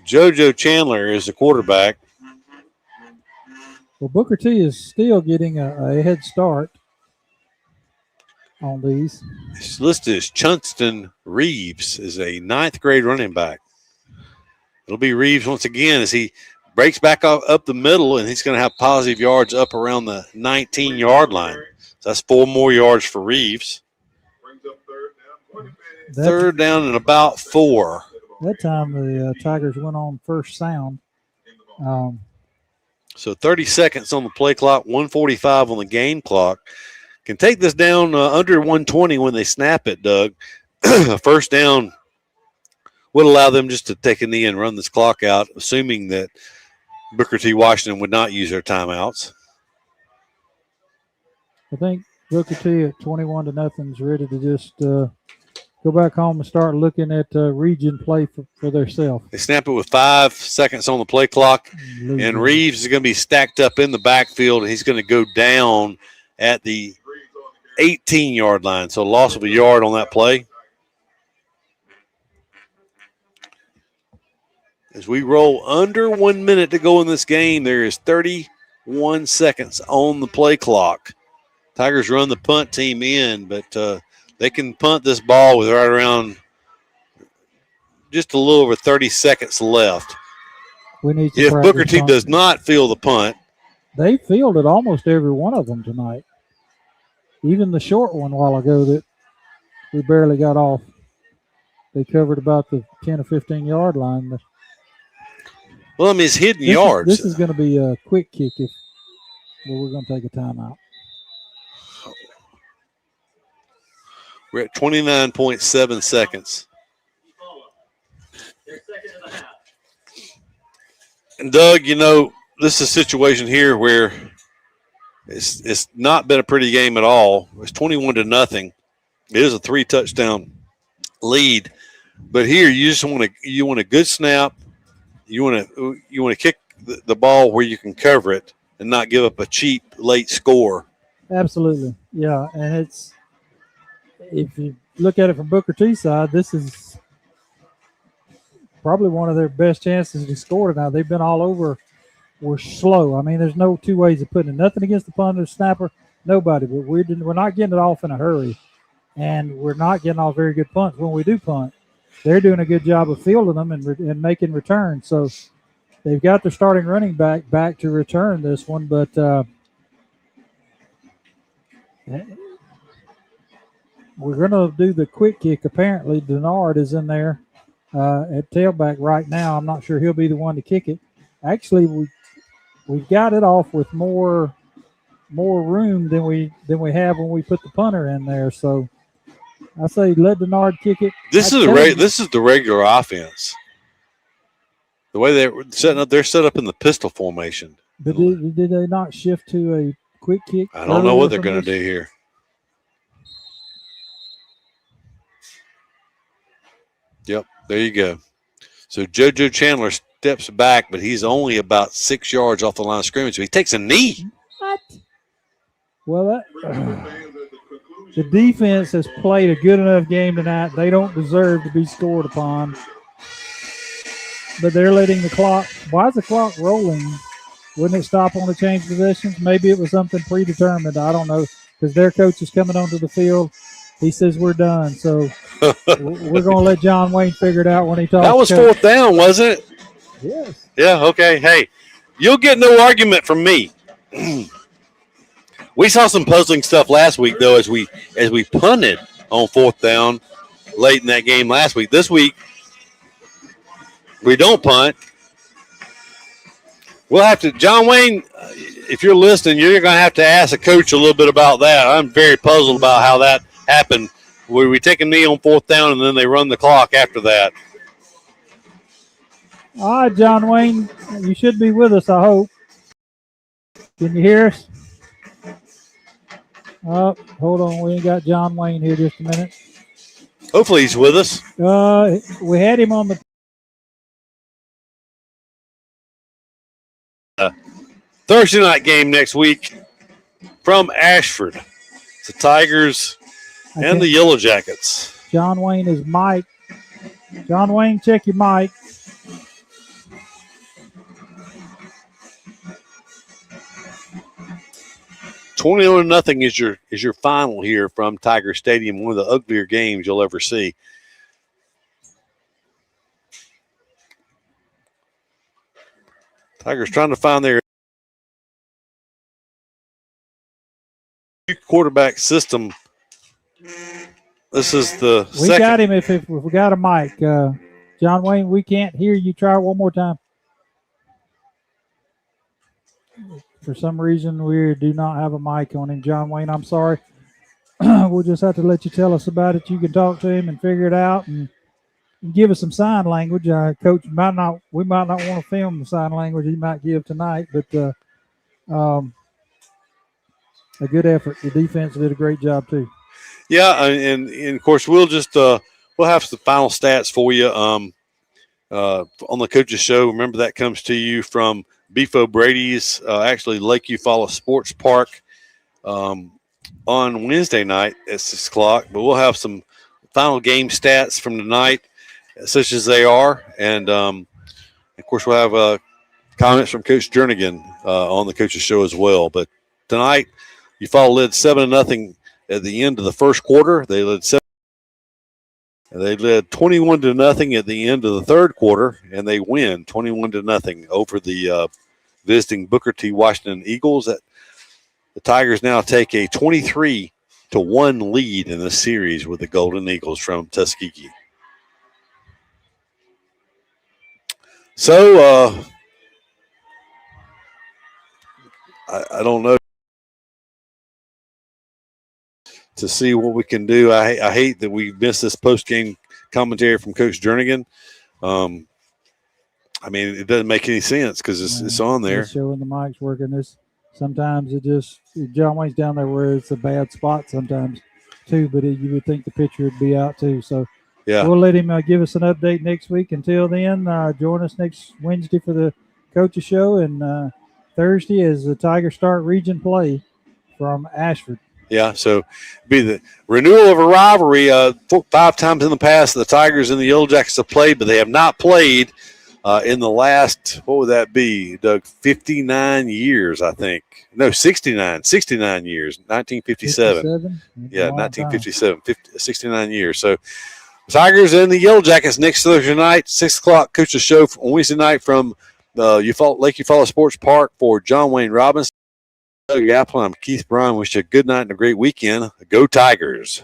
S1: JoJo Chandler is the quarterback.
S2: Well, Booker T is still getting a head start on these.
S1: It's listed as Chunston Reeves is a 9th grade running back. It'll be Reeves once again as he breaks back up the middle, and he's going to have positive yards up around the 19-yard line. So that's 4 more yards for Reeves. Third down and about 4.
S2: That time the Tigers went on first sound.
S1: So 30 seconds on the play clock, 1:45 on the game clock. Can take this down under 120 when they snap it, Doug. First down would allow them just to take a knee and run this clock out, assuming that Booker T. Washington would not use their timeouts.
S2: I think Booker T at 21-0 is ready to just go back home and start looking at region play for themselves.
S1: They snap it with 5 seconds on the play clock, and Reeves is going to be stacked up in the backfield. He's going to go down at the 18-yard line, so loss of a yard on that play. As we roll under 1 minute to go in this game, there is 31 seconds on the play clock. Tigers run the punt team in, but they can punt this ball with right around just a little over 30 seconds left. If Booker T does not field the punt.
S2: They fielded almost every one of them tonight. Even the short one a while ago that we barely got off. They covered about the 10 or 15-yard line.
S1: Well, I mean, it's hidden yards.
S2: This is going to be a quick kick if we're going to take a timeout.
S1: We're at 29.7 seconds. And Doug, you know, this is a situation here where it's not been a pretty game at all. It's 21-0. It is a 3-touchdown lead, but here you just want a good snap. You want to kick the ball where you can cover it and not give up a cheap late score.
S2: Absolutely, yeah, and it's. If you look at it from Booker T's side, this is probably one of their best chances to score tonight. They've been all over. We're slow. I mean, there's no two ways of putting it. Nothing against the punter, snapper, nobody. But we're not getting it off in a hurry, and we're not getting off very good punts when we do punt. They're doing a good job of fielding them and making returns. So they've got their starting running back to return this one, but we're going to do the quick kick. Apparently, Denard is in there at tailback right now. I'm not sure he'll be the one to kick it. Actually, we've got it off with more room than we have when we put the punter in there. So I say let Denard kick it.
S1: This is the regular offense. The way they're set up in the pistol formation.
S2: But did they not shift to a quick kick?
S1: I don't know what they're going to do here. Yep, there you go. So JoJo Chandler steps back, but he's only about 6 yards off the line of scrimmage. So he takes a knee.
S2: What? Well, the defense has played a good enough game tonight. They don't deserve to be scored upon. But they're letting the clock. Why is the clock rolling? Wouldn't it stop on the change possessions? Maybe it was something predetermined. I don't know, because their coach is coming onto the field. He says we're done. So we're going to let John Wayne figure it out when he talks.
S1: That was fourth down, wasn't it?
S2: Yes.
S1: Yeah, okay. Hey, you'll get no argument from me. We saw some puzzling stuff last week, though, as we punted on fourth down late in that game last week. This week, we don't punt, We'll have to, John Wayne, if you're listening, you're going to have to ask the coach a little bit about that. I'm very puzzled about how that happened. Where we take a knee on 4th down and then they run the clock after that.
S2: All right, John Wayne, you should be with us, I hope. Can you hear us? Oh, hold on. We ain't got John Wayne here just a minute.
S1: Hopefully he's with us.
S2: We had him on the
S1: Thursday night game next week from Ashford. It's the Tigers and the Yellow Jackets.
S2: John Wayne is Mike. John Wayne, check your mic.
S1: $21-0 is your final here from Tiger Stadium. One of the uglier games you'll ever see. Tigers trying to find their quarterback system. This is the
S2: We
S1: second.
S2: got him if we got a mic. John Wayne, we can't hear you. Try it one more time. For some reason, we do not have a mic on him. John Wayne, I'm sorry. We'll just have to let you tell us about it. You can talk to him and figure it out and give us some sign language. Coach we might not want to film the sign language he might give tonight, but a good effort. The defense did a great job too.
S1: Yeah, and of course we'll just we'll have some final stats for you on the coaches show. Remember that comes to you from Beef O'Brady's, actually Lake Eufaula Sports Park on Wednesday night at 6 o'clock. But we'll have some final game stats from tonight, such as they are, and of course we'll have comments from Coach Jernigan on the coaches show as well. But tonight, Eufaula led 7-0 at the end of the first quarter. They led 21-0 at the end of the third quarter, and they win 21-0 over the visiting Booker T. Washington Eagles. The Tigers now take a 23-1 lead in the series with the Golden Eagles from Tuskegee. So I don't know to see what we can do. I hate that we missed this post-game commentary from Coach Jernigan. I mean, it doesn't make any sense because it's on there.
S2: Just showing the mic's working. Sometimes John Wayne's down there where it's a bad spot sometimes too, but you would think the pitcher would be out too. So
S1: yeah,
S2: we'll let him give us an update next week. Until then, join us next Wednesday for the coaches show, and Thursday is the Tiger Start region play from Ashford.
S1: Yeah, so be the renewal of a rivalry. 5 times in the past, the Tigers and the Yellow Jackets have played, but they have not played in the last, what would that be, Doug? 59 years, I think. No, 69 years, 1957.
S2: 57?
S1: Yeah, 1957, 69 years. So Tigers and the Yellow Jackets next Thursday night, 6 o'clock, coaches show on Wednesday night from Lake Eufaula Sports Park for John Wayne Robinson. Doug Apple, I'm Keith Brown. Wish you a good night and a great weekend. Go Tigers.